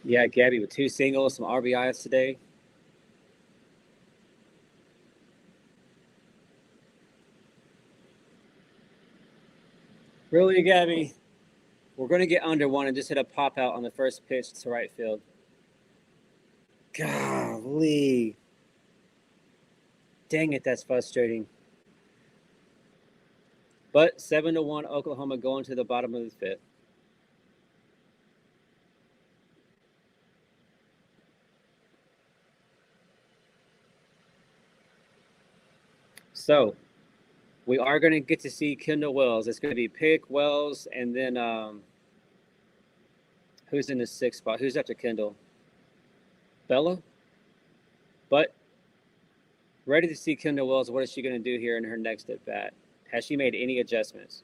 Yeah, Gabby with 2 singles, some RBIs today. Really, Gabby? We're going to get under 1 and just hit a pop out on the first pitch to right field. God, Golly. Dang it, that's frustrating. But 7-1 Oklahoma going to the bottom of the fifth. So we are going to get to see Kendall Wells. It's going to be Pick, Wells, and then who's in the sixth spot? Who's after Kendall? Bella? But ready to see Kendall Wells. What is she going to do here in her next at bat? Has she made any adjustments?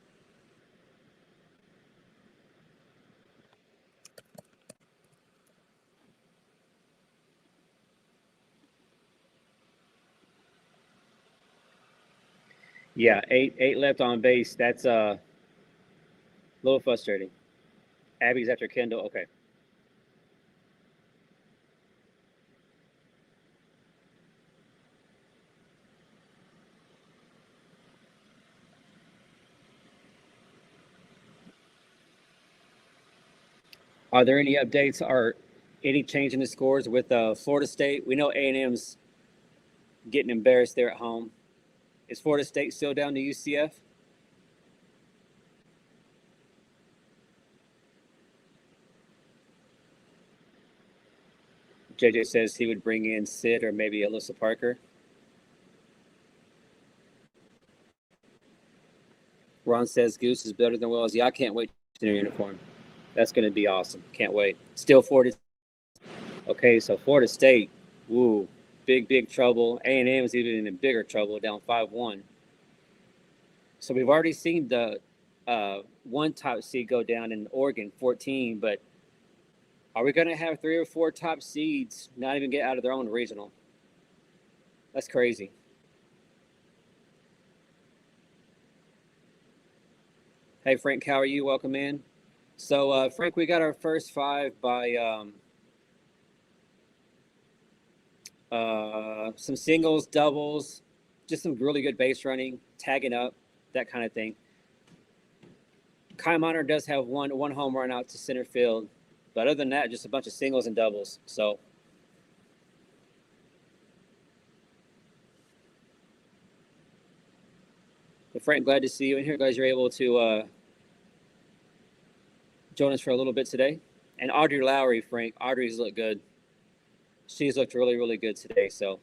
Yeah, eight left on base. That's a little frustrating. Abby's after Kendall. Okay. Are there any updates or any change in the scores with Florida State? We know A&M's getting embarrassed there at home. Is Florida State still down to UCF? JJ says he would bring in Sid or maybe Alyssa Parker. Ron says Goose is better than Wells. Yeah, I can't wait to their uniform. That's going to be awesome. Can't wait. Still Florida. Okay, so Florida State, woo, big trouble. A&M is even in bigger trouble, down 5-1. So we've already seen the one top seed go down in Oregon, 14. But are we going to have 3 or 4 top seeds not even get out of their own regional? That's crazy. Hey, Frank, how are you? Welcome in. So, Frank, we got our first 5 by some singles, doubles, just some really good base running, tagging up, that kind of thing. Kai Miner does have one home run out to center field, but other than that, just a bunch of singles and doubles. So, but Frank, glad to see you in here, guys. You're able to join us for a little bit today. And Audrey Lowry, Frank. Audrey's looked good. She's looked really good today. So,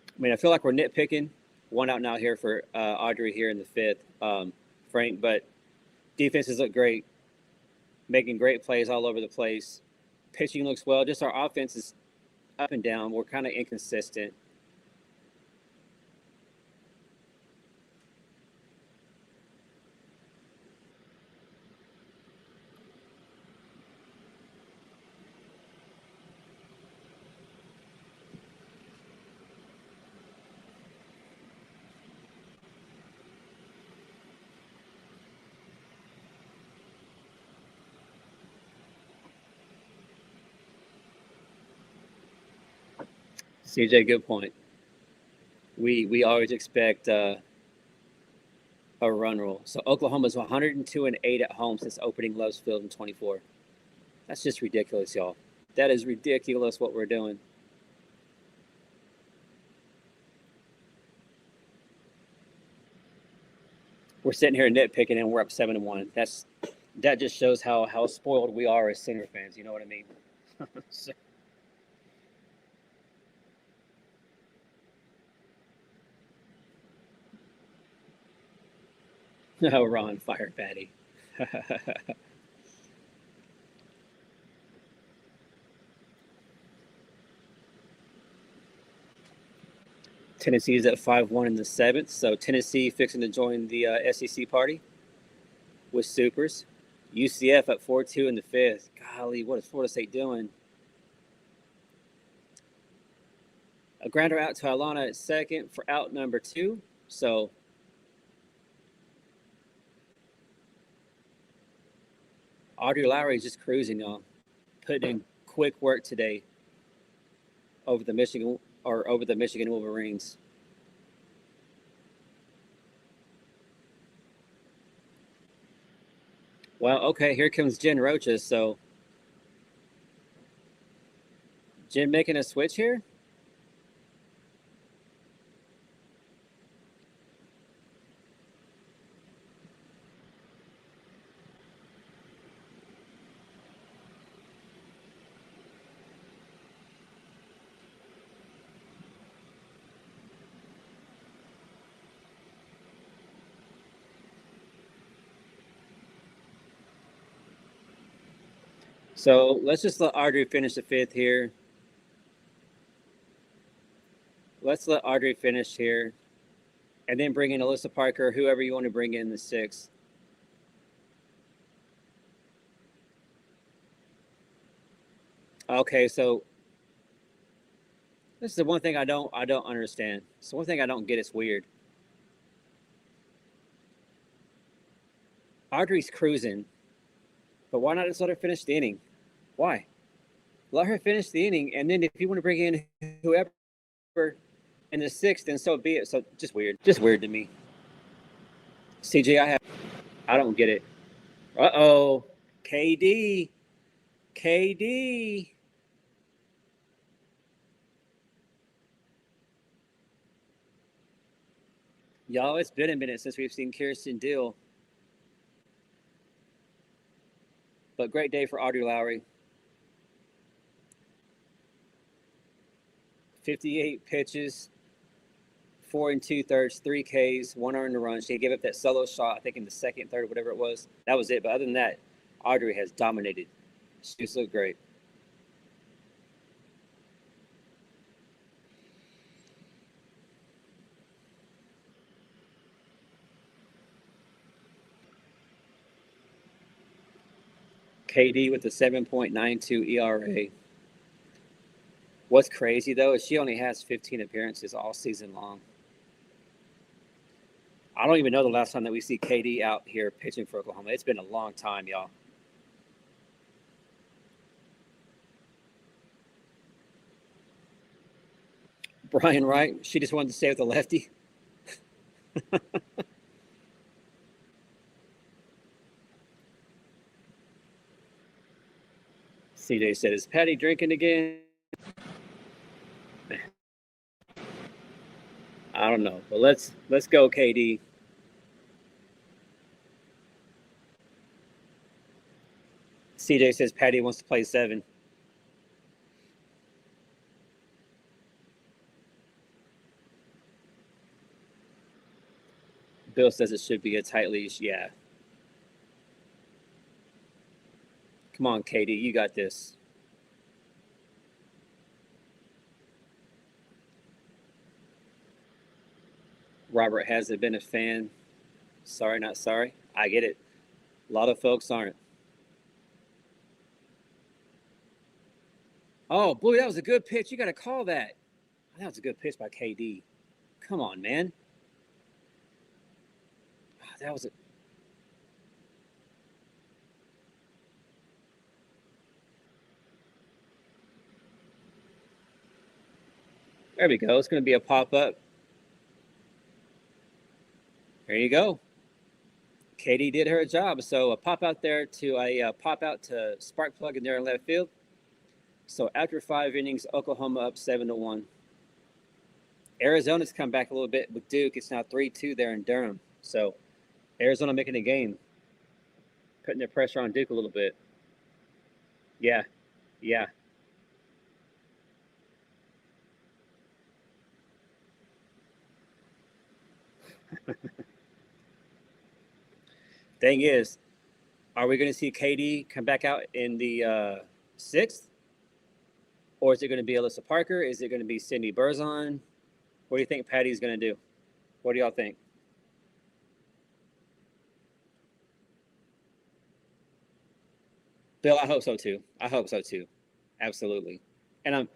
I mean, I feel like we're nitpicking. One out now here for Audrey here in the fifth, Frank. But defenses look great, making great plays all over the place. Pitching looks well. Just our offense is up and down. We're kind of inconsistent. CJ, good point. We always expect a run rule. So Oklahoma's 102-8 at home since opening Love's Field in 24. That's just ridiculous, y'all. That is ridiculous what we're doing. We're sitting here nitpicking and we're up 7-1. That just shows how spoiled we are as Center fans. You know what I mean? So, no, Ron fired Patty. Tennessee's at 5-1 in the 7th, so Tennessee fixing to join the SEC party with Supers. UCF at 4-2 in the 5th. Golly, what is Florida State doing? A grounder out to Alana at second for out number 2. So Audrey Lowry is just cruising, y'all. Putting in quick work today over the Michigan Wolverines. Well, okay, here comes Jen Roaches. So Jen making a switch here? So let's just let Audrey finish the fifth here. Let's let Audrey finish here. And then bring in Alyssa Parker, whoever you want to bring in the sixth. Okay, so this is the one thing I don't understand. It's the one thing I don't get. It's weird. Audrey's cruising, but why not just let her finish the inning? Why? Let her finish the inning, and then if you want to bring in whoever in the sixth, then so be it. So just weird to me. CJ, I don't get it. Uh-oh, KD, KD. Y'all, it's been a minute since we've seen Kirsten Deal. But great day for Audrey Lowry. 58 pitches, 4 2/3, 3 Ks, 1 earned run. She gave up that solo shot, I think in the second, third, whatever it was. That was it. But other than that, Audrey has dominated. She's looked great. KD with a 7.92 ERA. What's crazy though is she only has 15 appearances all season long. I don't even know the last time that we see KD out here pitching for Oklahoma. It's been a long time, y'all. Brian Wright, she just wanted to stay with the lefty. CJ said, "Is Patty drinking again?" I don't know, but let's go, KD. CJ says Patty wants to play 7. Bill says it should be a tight leash. Yeah. Come on, KD, you got this. Robert hasn't been a fan. Sorry, not sorry. I get it. A lot of folks aren't. Oh, boy, that was a good pitch. You got to call that. That was a good pitch by KD. Come on, man. That was a. There we go. It's going to be a pop up. There you go. Katie did her job. So a pop out there to a pop out to spark plug in there in left field. So after 5 innings, Oklahoma up 7-1. Arizona's come back a little bit with Duke. It's now 3-2 there in Durham. So Arizona making a game, putting their pressure on Duke a little bit. Yeah, yeah. Thing is, are we going to see KD come back out in the sixth? Or is it going to be Alyssa Parker? Is it going to be Cindy Burzon? What do you think Patty's going to do? What do y'all think? Bill, I hope so too. I hope so too. Absolutely. And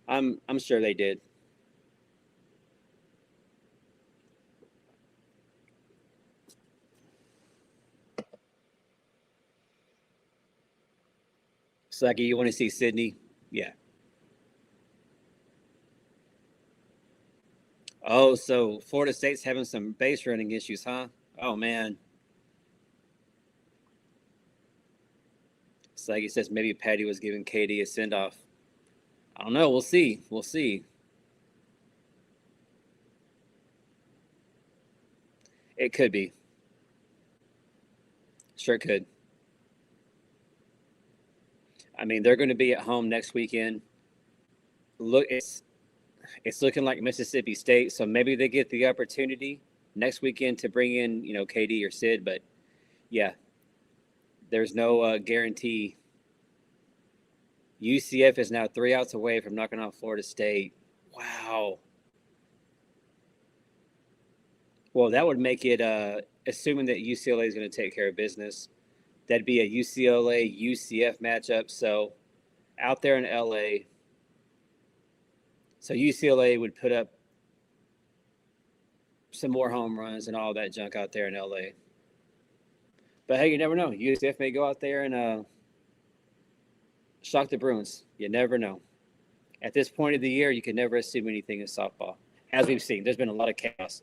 I'm sure they did. Sucky, you want to see Sydney? Yeah. Oh, so Florida State's having some base running issues, huh? Oh man. It's like it says maybe Patty was giving Katie a send off. I don't know. We'll see. We'll see. It could be. Sure could. I mean, they're going to be at home next weekend. Look, it's looking like Mississippi State, so maybe they get the opportunity next weekend to bring in, KD or Sid. But yeah, there's no guarantee. UCF is now 3 outs away from knocking off Florida State. Wow. Well, that would make it, assuming that UCLA is going to take care of business, that'd be a UCLA UCF matchup. So out there in LA, so UCLA would put up some more home runs and all that junk out there in LA. But hey, you never know. UCF may go out there and shock the Bruins. You never know. At this point of the year, you can never assume anything in softball. As we've seen, there's been a lot of chaos.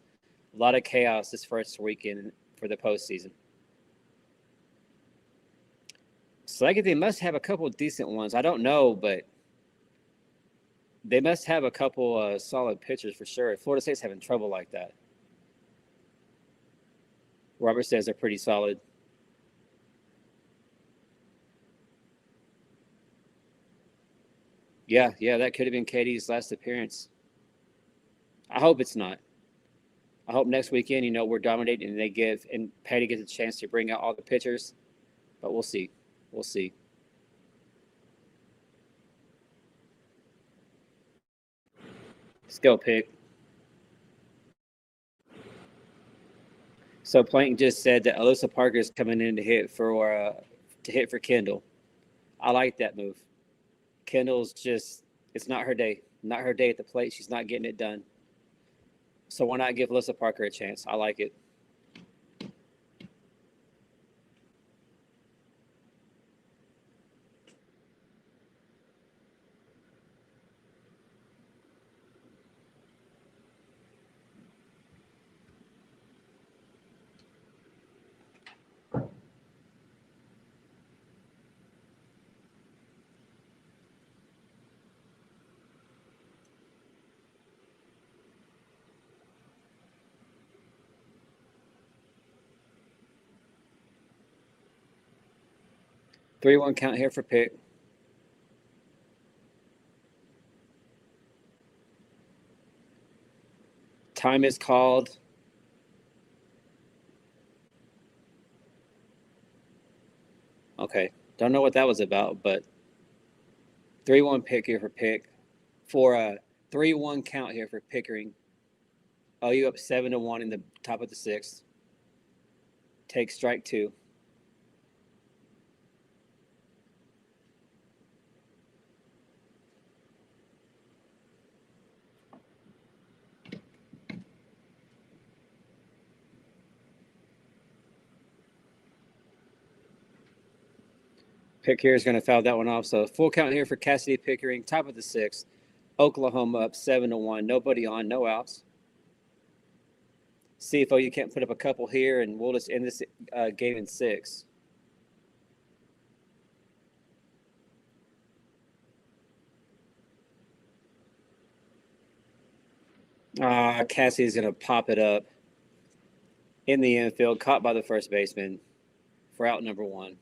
A lot of chaos this first weekend for the postseason. So I think they must have a couple of decent ones. I don't know, but they must have a couple solid pitchers for sure. Florida State's having trouble like that. Robert says they're pretty solid. Yeah, that could have been Katie's last appearance. I hope it's not. I hope next weekend, we're dominating and Patty gets a chance to bring out all the pitchers. But we'll see. We'll see. Let's go, Pick. So Plank just said that Alyssa Parker is coming in to hit for Kendall. I like that move. Kendall's it's not her day. Not her day at the plate. She's not getting it done. So why not give Alyssa Parker a chance? I like it. Three-one count here for Pick. Time is called. Okay. Don't know what that was about, but 3-1 Pick here for Pick. For a 3-1 count here for Pickering. Oh, you up 7-1 in the top of the sixth. Take strike 2. Pick here is going to foul that one off. So full count here for Cassidy Pickering, top of the sixth. Oklahoma up 7-1. Nobody on, no outs. CFO, you can't put up a couple here, and we'll just end this game in 6. Cassidy's going to pop it up in the infield, caught by the first baseman for out number 1.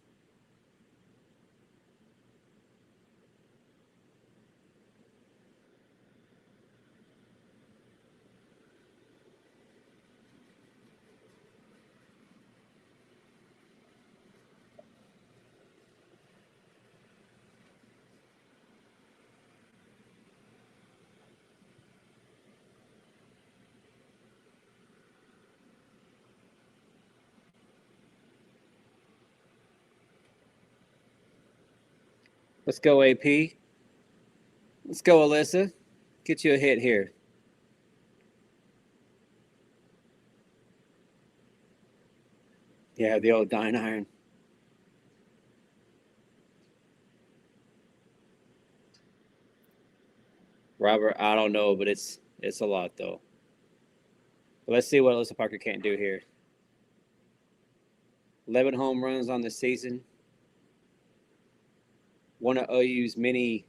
Let's go, AP. Let's go, Alyssa. Get you a hit here. Yeah, the old dying iron. Robert, I don't know, but it's a lot, though. But let's see what Alyssa Parker can't do here. 11 home runs on the season. one of OU's many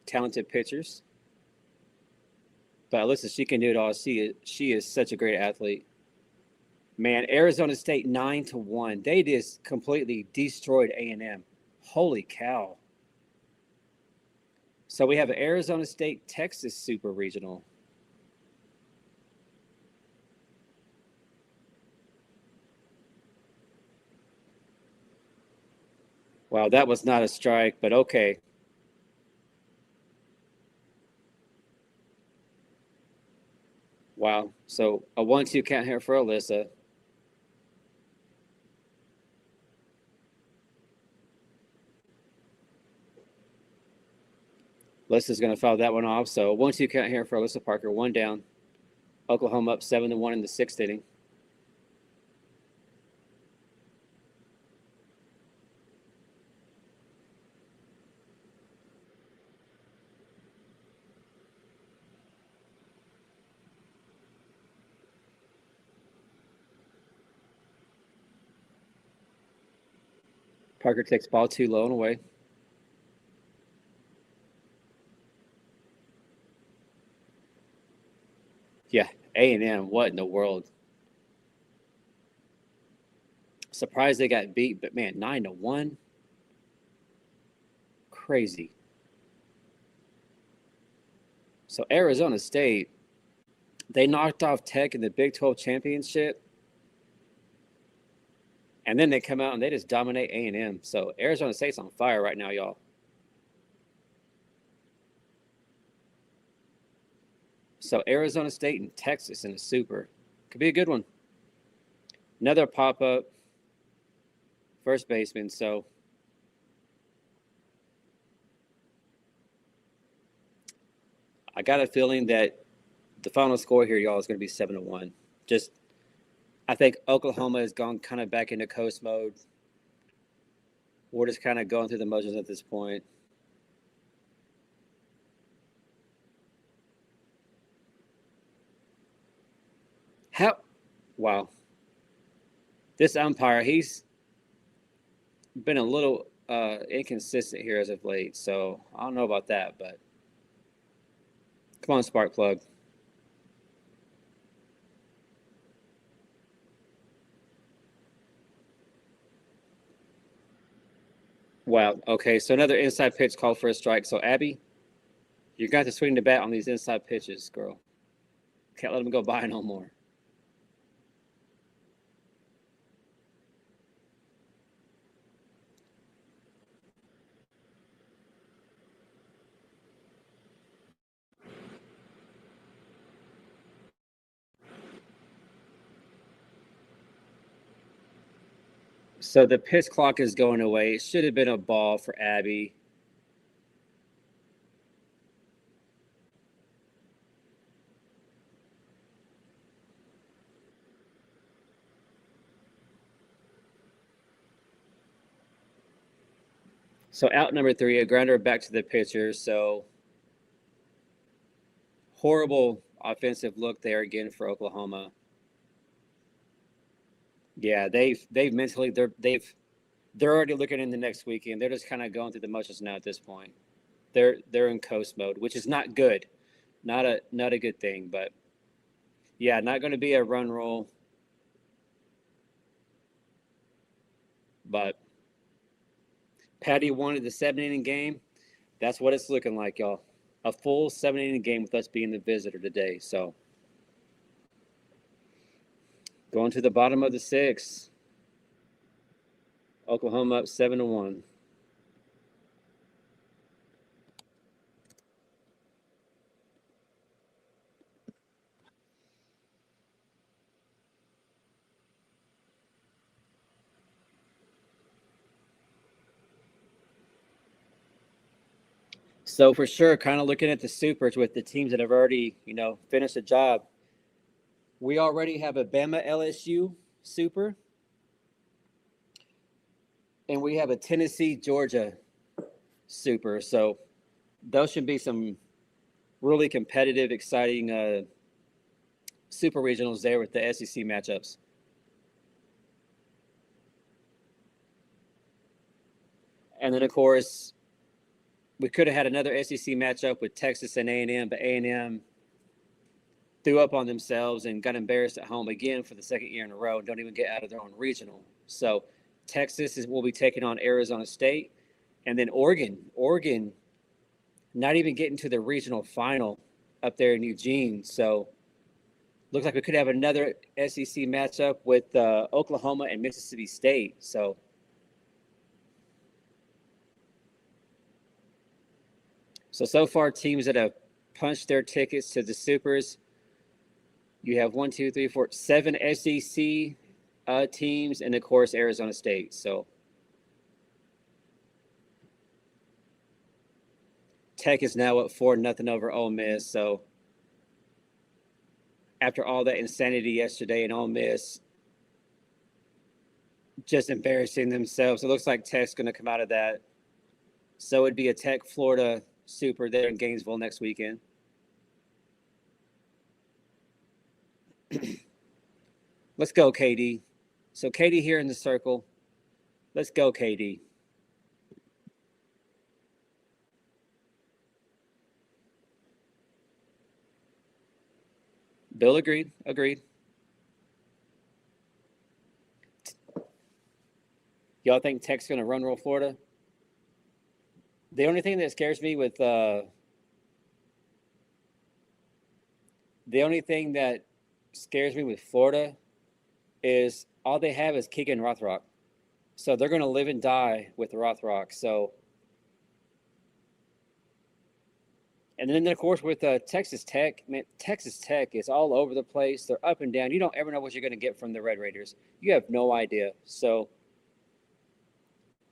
talented pitchers. But listen, she can do it all. She is such a great athlete. Man, Arizona State 9-1. They just completely destroyed A&M. Holy cow! So we have an Arizona State Texas Super Regional. Wow, that was not a strike, but okay. Wow. So a 1-2 count here for Alyssa. Alyssa's going to foul that one off. So 1-2 count here for Alyssa Parker. One down. Oklahoma up 7-1 in the sixth inning. Parker takes ball 2 low and away. Yeah, A&M, what in the world? Surprised they got beat, but man, 9-1? Crazy. So Arizona State, they knocked off Tech in the Big 12 championship. And then they come out and they just dominate A&M. So Arizona State's on fire right now, y'all. So Arizona State and Texas in a super. Could be a good one. Another pop-up first baseman. So I got a feeling that the final score here, y'all, is going to be 7-1. Just, I think Oklahoma has gone kind of back into coast mode. We're just kind of going through the motions at this point. How? Wow. This umpire, he's been a little inconsistent here as of late. So I don't know about that, but come on, spark plug. Wow. Okay, so another inside pitch called for a strike. So Abby, you got to swing the bat on these inside pitches, girl. Can't let them go by no more. So the pitch clock is going away. It should have been a ball for Abby. So out number 3, a grounder back to the pitcher. So horrible offensive look there again for Oklahoma. Yeah, they've mentally they're already looking in the next weekend. They're just kind of going through the motions now at this point. They're in coast mode, which is not good. Not a good thing, but yeah, not going to be a run roll. But Patty wanted the 7-inning game. That's what it's looking like, y'all. A full 7-inning game with us being the visitor today. So going to the bottom of the 6th. Oklahoma up 7-1. So for sure, kind of looking at the supers with the teams that have already, finished the job. We already have a Bama LSU super, and we have a Tennessee Georgia super. So those should be some really competitive, exciting super regionals there with the SEC matchups. And then, of course, we could have had another SEC matchup with Texas and A&M, but A&M threw up on themselves and got embarrassed at home again for the second year in a row and don't even get out of their own regional. So Texas will be taking on Arizona State. And then Oregon not even getting to the regional final up there in Eugene. So looks like we could have another SEC matchup with Oklahoma and Mississippi State. So far, teams that have punched their tickets to the Supers, you have 7 SEC teams, and of course Arizona State. So Tech is now up 4-0 over Ole Miss. So after all that insanity yesterday in Ole Miss, just embarrassing themselves, it looks like Tech's going to come out of that. So it'd be a Tech Florida Super there in Gainesville next weekend. Let's go, KD. So KD here in the circle. Let's go, KD. Bill agreed. Y'all think Tech's going to run roll Florida? The only thing that scares me with the only thing that scares me with Florida is all they have is Keegan Rothrock. So they're going to live and die with Rothrock. So, and then of course with Texas Tech, man, Texas Tech is all over the place. They're up and down. You don't ever know what you're going to get from the Red Raiders. You have no idea. So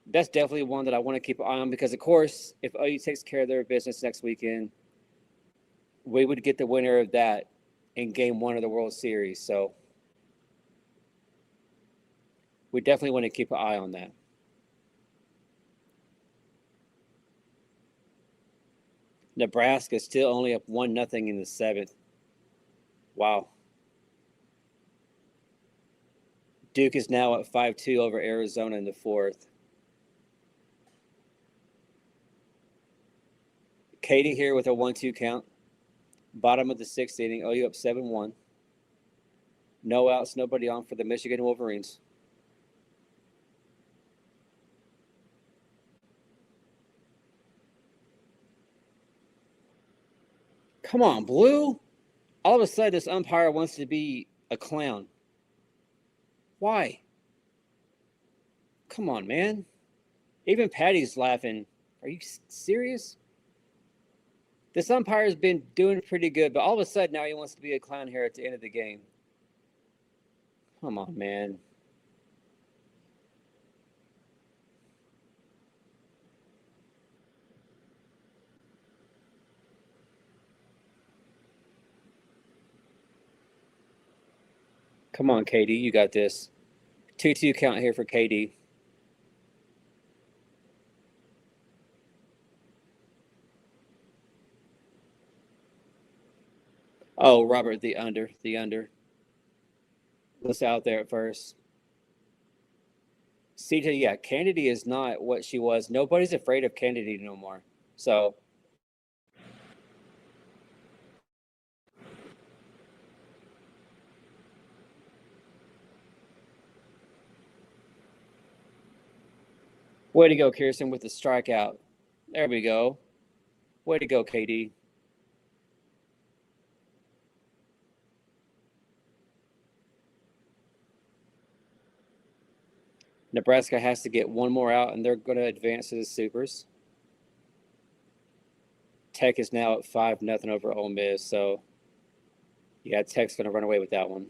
that's definitely one that I want to keep an eye on because, of course, if OU takes care of their business next weekend, we would get the winner of that in Game 1 of the World Series. So we definitely want to keep an eye on that. Nebraska still only up 1-0 in the 7th. Wow. Duke is now at 5-2 over Arizona in the 4th. Katie here with a 1-2 count. Bottom of the 6th inning. OU up 7-1. No outs, nobody on for the Michigan Wolverines. Come on, Blue. All of a sudden, this umpire wants to be a clown. Why? Come on, man. Even Patty's laughing. Are you serious? This umpire's been doing pretty good, but all of a sudden now he wants to be a clown here at the end of the game. Come on, man. Come on, KD. You got this. 2-2 count here for KD. Oh, Robert, the under. Let's out there at first. CJ, yeah, Kennedy is not what she was. Nobody's afraid of Kennedy no more. So way to go, Kirsten, with the strikeout. There we go. Way to go, KD. Nebraska has to get one more out, and they're going to advance to the Supers. Tech is now at 5-0 over Ole Miss. So, yeah, Tech's going to run away with that one.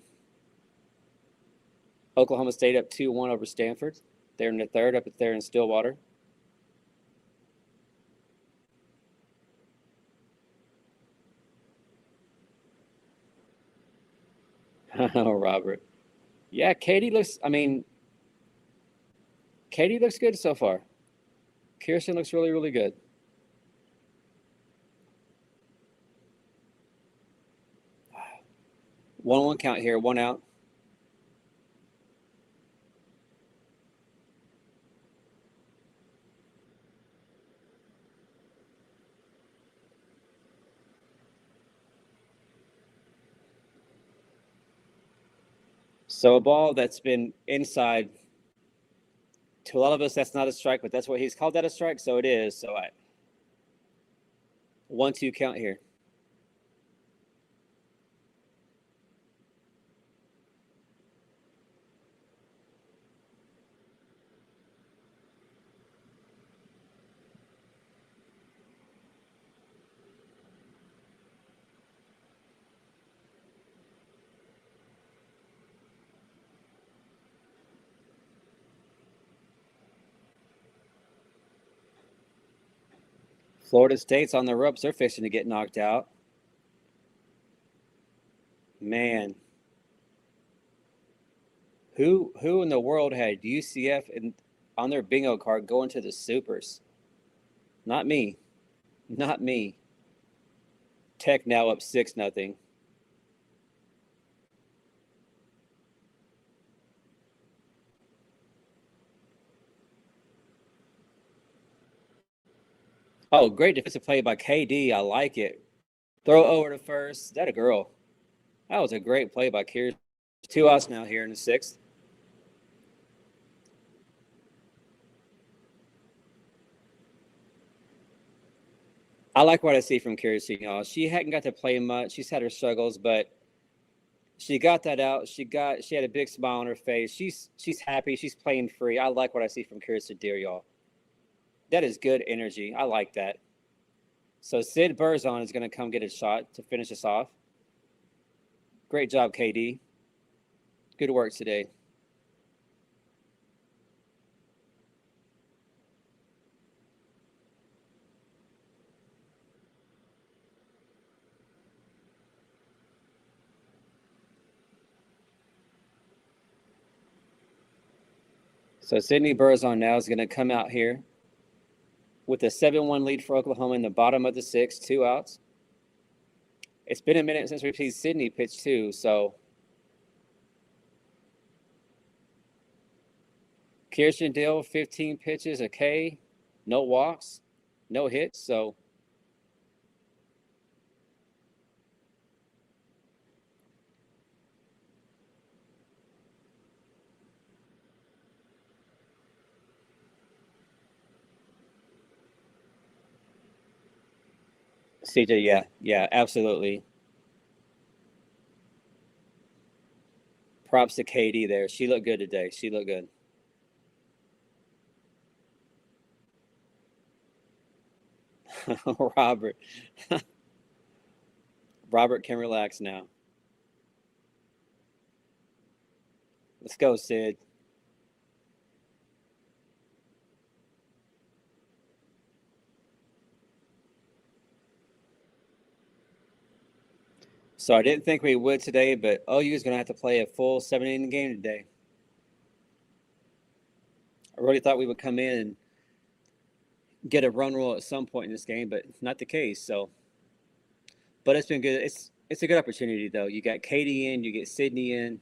Oklahoma State up 2-1 over Stanford. They're in the 3rd up there in Stillwater. Oh, Robert. Yeah, Katie looks good so far. Kirsten looks really, really good. 1-1 count here, 1 out. So a ball that's been inside, to a lot of us, that's not a strike, but that's what he's called that a strike, so it is. So 1-2 count here. Florida State's on the ropes. They're fixing to get knocked out. Man, who in the world had UCF on their bingo card going to the Supers? Not me. Not me. Tech now up 6-0. Oh, great defensive play by KD. I like it. Throw over to first. That a girl. That was a great play by Kirsten. 2 outs now here in the 6th. I like what I see from Kirsten, y'all. She hadn't got to play much. She's had her struggles, but she got that out. She had a big smile on her face. She's happy. She's playing free. I like what I see from Kirsten Deer, y'all. That is good energy. I like that. So Sid Burzon is going to come get a shot to finish us off. Great job, KD. Good work today. So Sydney Burzon now is going to come out here with a 7-1 lead for Oklahoma in the bottom of the 6th, 2 outs. It's been a minute since we've seen Sydney pitch too, so Kirsten Dill, 15 pitches, a K, no walks, no hits, so CJ, yeah, absolutely. Props to KD there. She looked good today. She looked good. Robert. Robert can relax now. Let's go, Sid. So I didn't think we would today, but OU is going to have to play a full 7-inning game today. I really thought we would come in and get a run rule at some point in this game, but not the case. So, but it's been good. It's a good opportunity though. You got Katie in, you get Sydney in.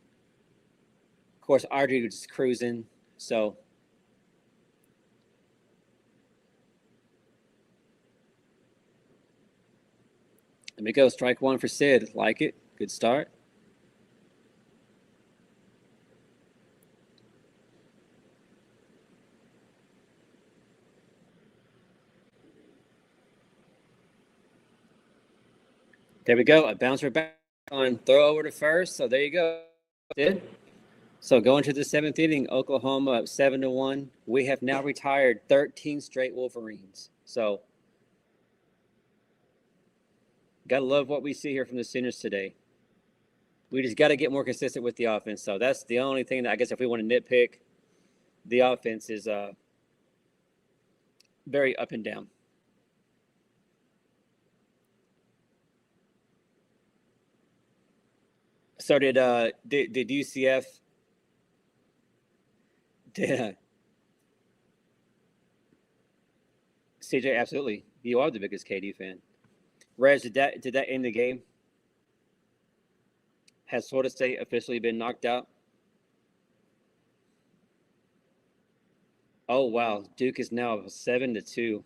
Of course, Audrey was just cruising. So, let me go. Strike one for Sid. Like it. Good start. There we go. A bouncer back on throw over to first. So there you go. Sid. So going to the 7th inning, Oklahoma up 7-1. We have now retired 13 straight Wolverines. So gotta love what we see here from the Sooners today. We just got to get more consistent with the offense. So that's the only thing that I guess if we want to nitpick, the offense is very up and down. So did UCF did CJ? Absolutely, you are the biggest KD fan. Reg, did that end the game? Has Florida State officially been knocked out? Oh wow, Duke is now 7-2.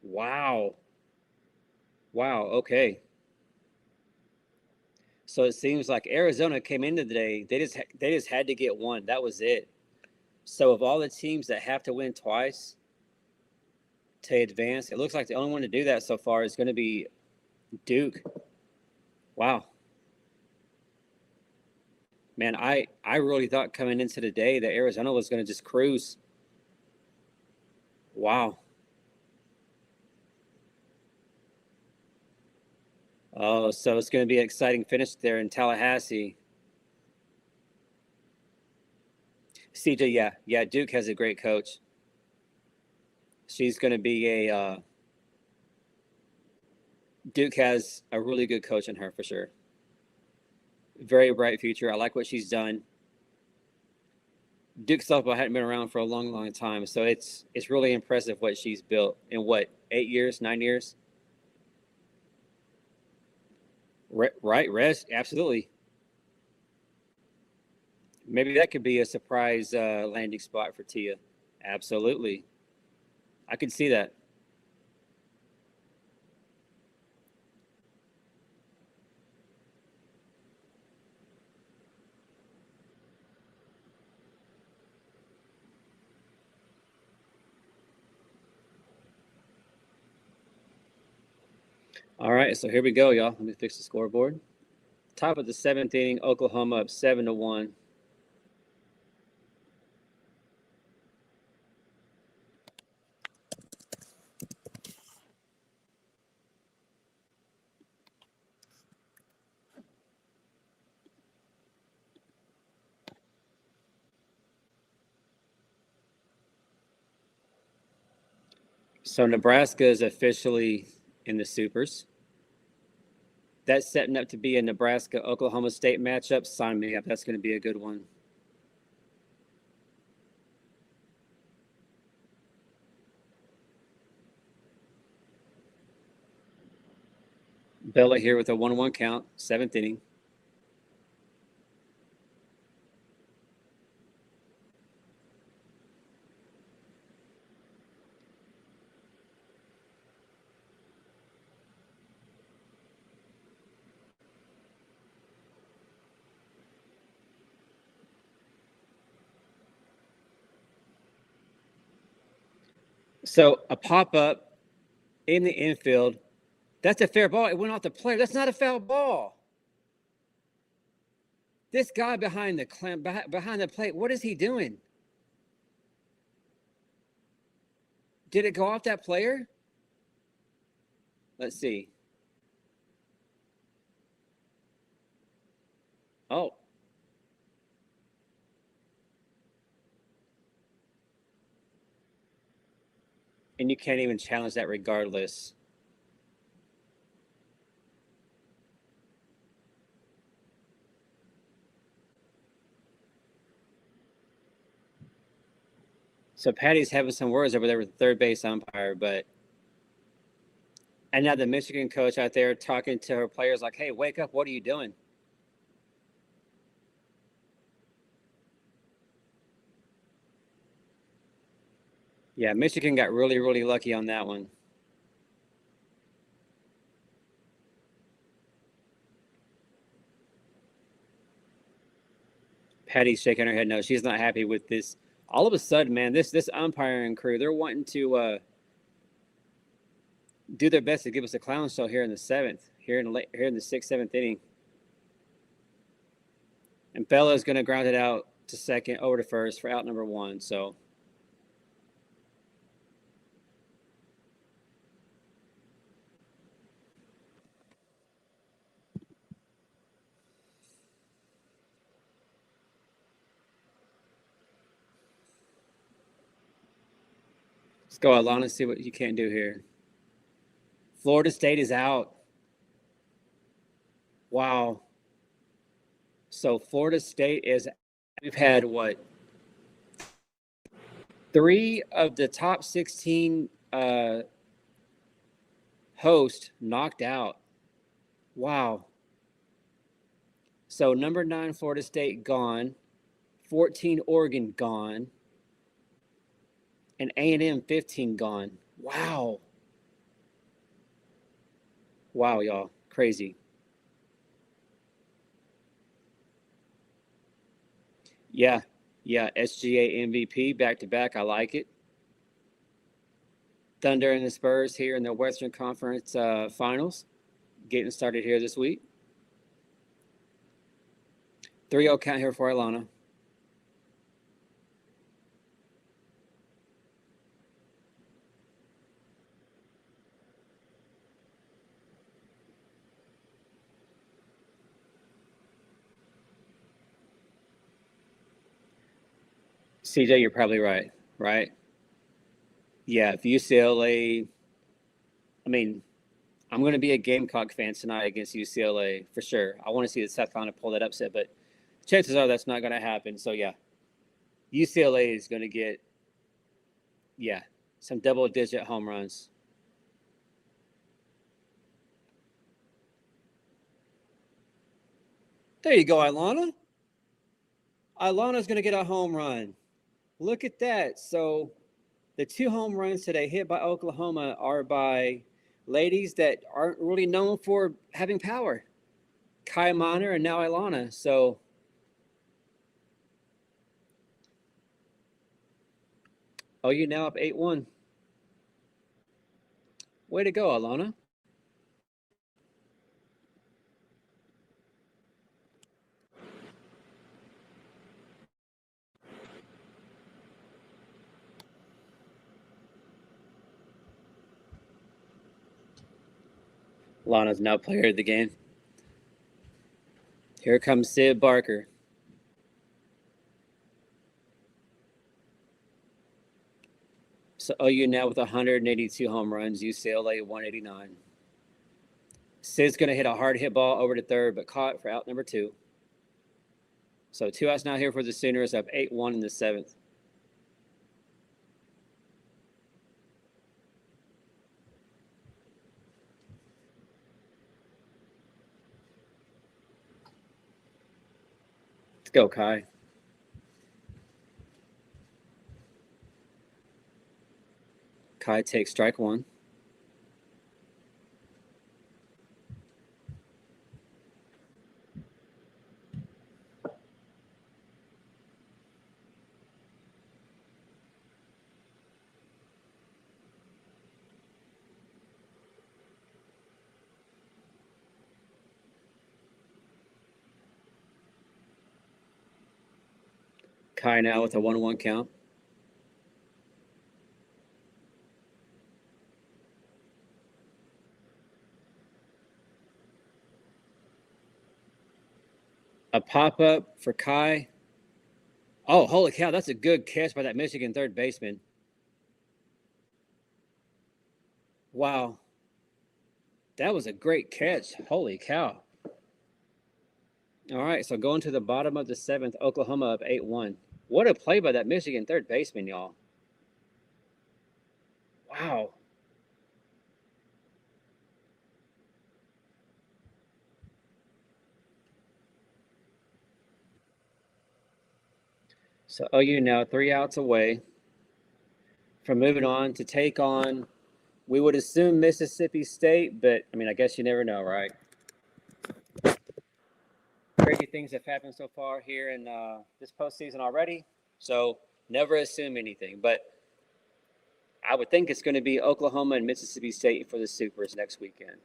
Wow. Wow. Okay. So it seems like Arizona came into the day. They just had to get one. That was it. So of all the teams that have to win twice to advance, it looks like the only one to do that so far is going to be Duke. Wow. Man, I really thought coming into the day that Arizona was going to just cruise. Wow. Oh, so it's going to be an exciting finish there in Tallahassee. CJ, yeah, Duke has a great coach. She's going to be a Duke has a really good coach in her for sure. Very bright future. I like what she's done. Duke softball hadn't been around for a long, long time, so it's really impressive what she's built in what 8 years, 9 years. Right, Res, absolutely. Maybe that could be a surprise landing spot for Tia. Absolutely, I could see that. All right, so here we go, y'all. Let me fix the scoreboard. Top of the 7th inning, Oklahoma up 7-1. So Nebraska is officially in the supers. That's setting up to be a Nebraska-Oklahoma State matchup. Sign me up. That's going to be a good one. Bella here with a 1-1 count, 7th inning. So a pop-up in the infield. That's a fair ball. It went off the player. That's not a foul ball. This guy behind the plate, what is he doing? Did it go off that player? Let's see. Oh. And you can't even challenge that regardless. So Patty's having some words over there with the third base umpire, but and now the Michigan coach out there talking to her players like, hey, wake up, what are you doing? Yeah, Michigan got really, really lucky on that one. Patty's shaking her head. No, she's not happy with this. All of a sudden, man, this umpiring crew, they're wanting to do their best to give us a clown show here in the 7th, here in the 6th, 7th inning. And Bella's going to ground it out to second, over to first for out number 1. So let's go, Alana, and see what you can't do here. Florida State is out. Wow. So Florida State is, we've had what? 3 of the top 16 hosts knocked out. Wow. So number 9, Florida State gone. 14, Oregon gone. And A&M 15 gone. Wow. Wow, y'all. Crazy. Yeah, yeah. SGA MVP back to back. I like it. Thunder and the Spurs here in the Western Conference Finals, getting started here this week. 3-0 count here for Alana. CJ, you're probably right. Right? Yeah. If UCLA, I mean, I'm going to be a Gamecock fan tonight against UCLA for sure. I want to see the South Carolina pull that upset, but chances are that's not going to happen. So yeah, UCLA is going to get some double-digit home runs. There you go, Ilana. Ilana's going to get a home run. Look at that. So the 2 home runs today hit by Oklahoma are by ladies that aren't really known for having power. Kai Miner and now Ilana. So you now up 8-1. Way to go, Ilana. Ilana's now player of the game. Here comes Sid Barker. So OU now with 182 home runs, UCLA 189. Sid's going to hit a hard hit ball over to third, but caught for out number 2. So 2 outs now here for the Sooners, up 8-1 in the 7th. Let's go, Kai. Kai takes strike 1. Kai now with a 1-1 count. A pop up for Kai. Oh, holy cow. That's a good catch by that Michigan third baseman. Wow. That was a great catch. Holy cow. All right. So going to the bottom of the 7th, Oklahoma up 8-1. What a play by that Michigan third baseman, y'all. Wow. So OU now 3 outs away from moving on to take on, we would assume Mississippi State, but I mean, I guess you never know, right? Crazy things have happened so far here in this postseason already. So never assume anything. But I would think it's going to be Oklahoma and Mississippi State for the Supers next weekend.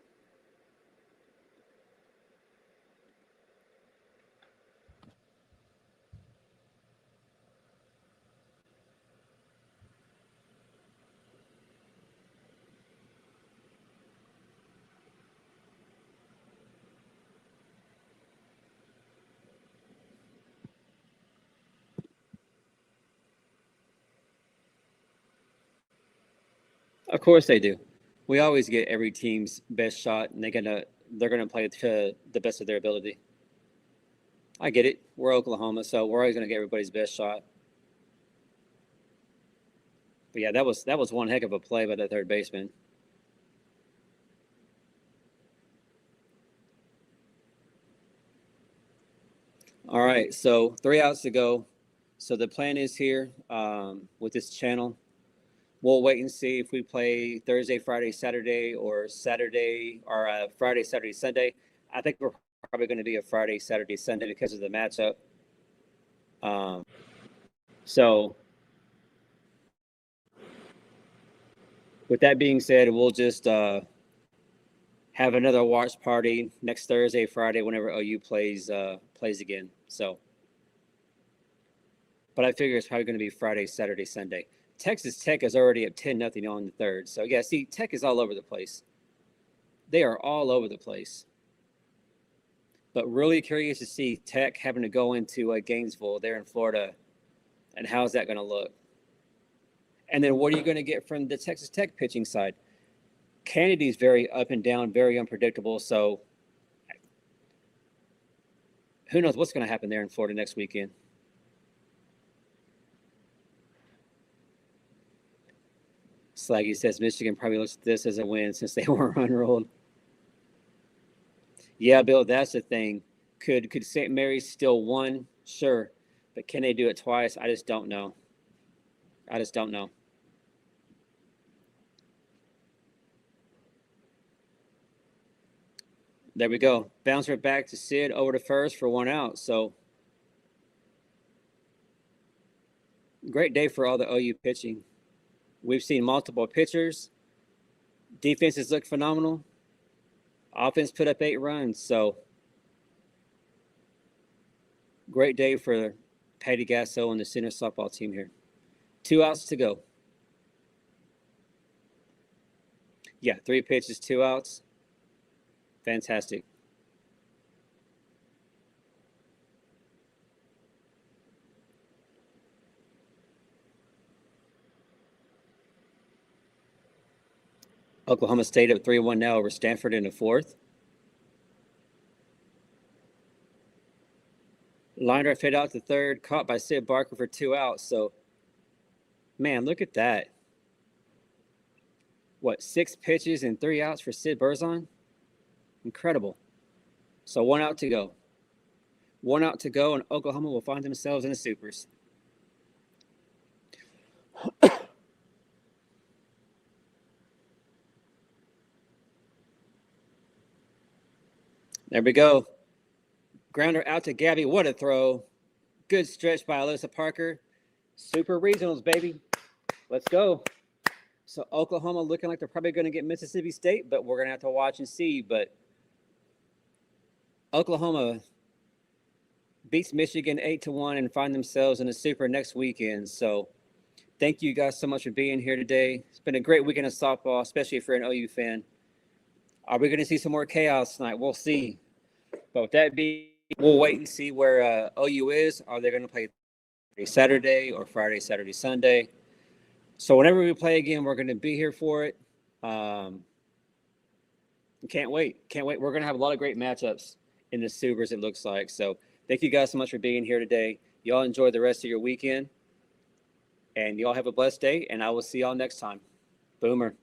Of course they do. We always get every team's best shot, and they're gonna play to the best of their ability. I get it. We're Oklahoma, so we're always gonna get everybody's best shot. But yeah, that was one heck of a play by that third baseman. All right, so 3 outs to go. So the plan is here with this channel. We'll wait and see if we play Thursday, Friday, Saturday, or Saturday, or Friday, Saturday, Sunday. I think we're probably going to be a Friday, Saturday, Sunday because of the matchup. So with that being said, we'll just have another watch party next Thursday, Friday, whenever OU plays again. So, but I figure it's probably going to be Friday, Saturday, Sunday. Texas Tech is already up 10-0 on the third. So yeah, see, Tech is all over the place. They are all over the place. But really curious to see Tech having to go into Gainesville there in Florida, and how's that going to look? And then what are you going to get from the Texas Tech pitching side? Kennedy's very up and down, very unpredictable. So who knows what's going to happen there in Florida next weekend? Slaggy says Michigan probably looks at this as a win since they weren't unrolled. Yeah, Bill, that's the thing. Could St. Mary's still win? Sure. But can they do it twice? I just don't know. There we go. Bouncer back to Sid over to first for 1 out. So great day for all the OU pitching. We've seen multiple pitchers. Defenses look phenomenal. Offense put up 8 runs. So great day for Patty Gasso and the center softball team here. 2 outs to go. Yeah, 3 pitches, 2 outs. Fantastic. Oklahoma State up 3-1 now over Stanford in the 4th. Liner fade out to third, caught by Sid Barker for 2 outs. So, man, look at that. What, 6 pitches and 3 outs for Sid Burzon? Incredible. So 1 out to go. 1 out to go, and Oklahoma will find themselves in the Supers. There we go. Grounder out to Gabby. What a throw. Good stretch by Alyssa Parker. Super regionals, baby. Let's go. So Oklahoma looking like they're probably going to get Mississippi State, but we're going to have to watch and see. But Oklahoma beats Michigan 8-1 and find themselves in the Super next weekend. So thank you guys so much for being here today. It's been a great weekend of softball, especially if you're an OU fan. Are we going to see some more chaos tonight? We'll see. But with that being, we'll wait and see where OU is. Are they going to play Saturday or Friday, Saturday, Sunday? So whenever we play again, we're going to be here for it. Can't wait. We're going to have a lot of great matchups in the Supers, it looks like. So thank you guys so much for being here today. Y'all enjoy the rest of your weekend. And y'all have a blessed day, and I will see y'all next time. Boomer.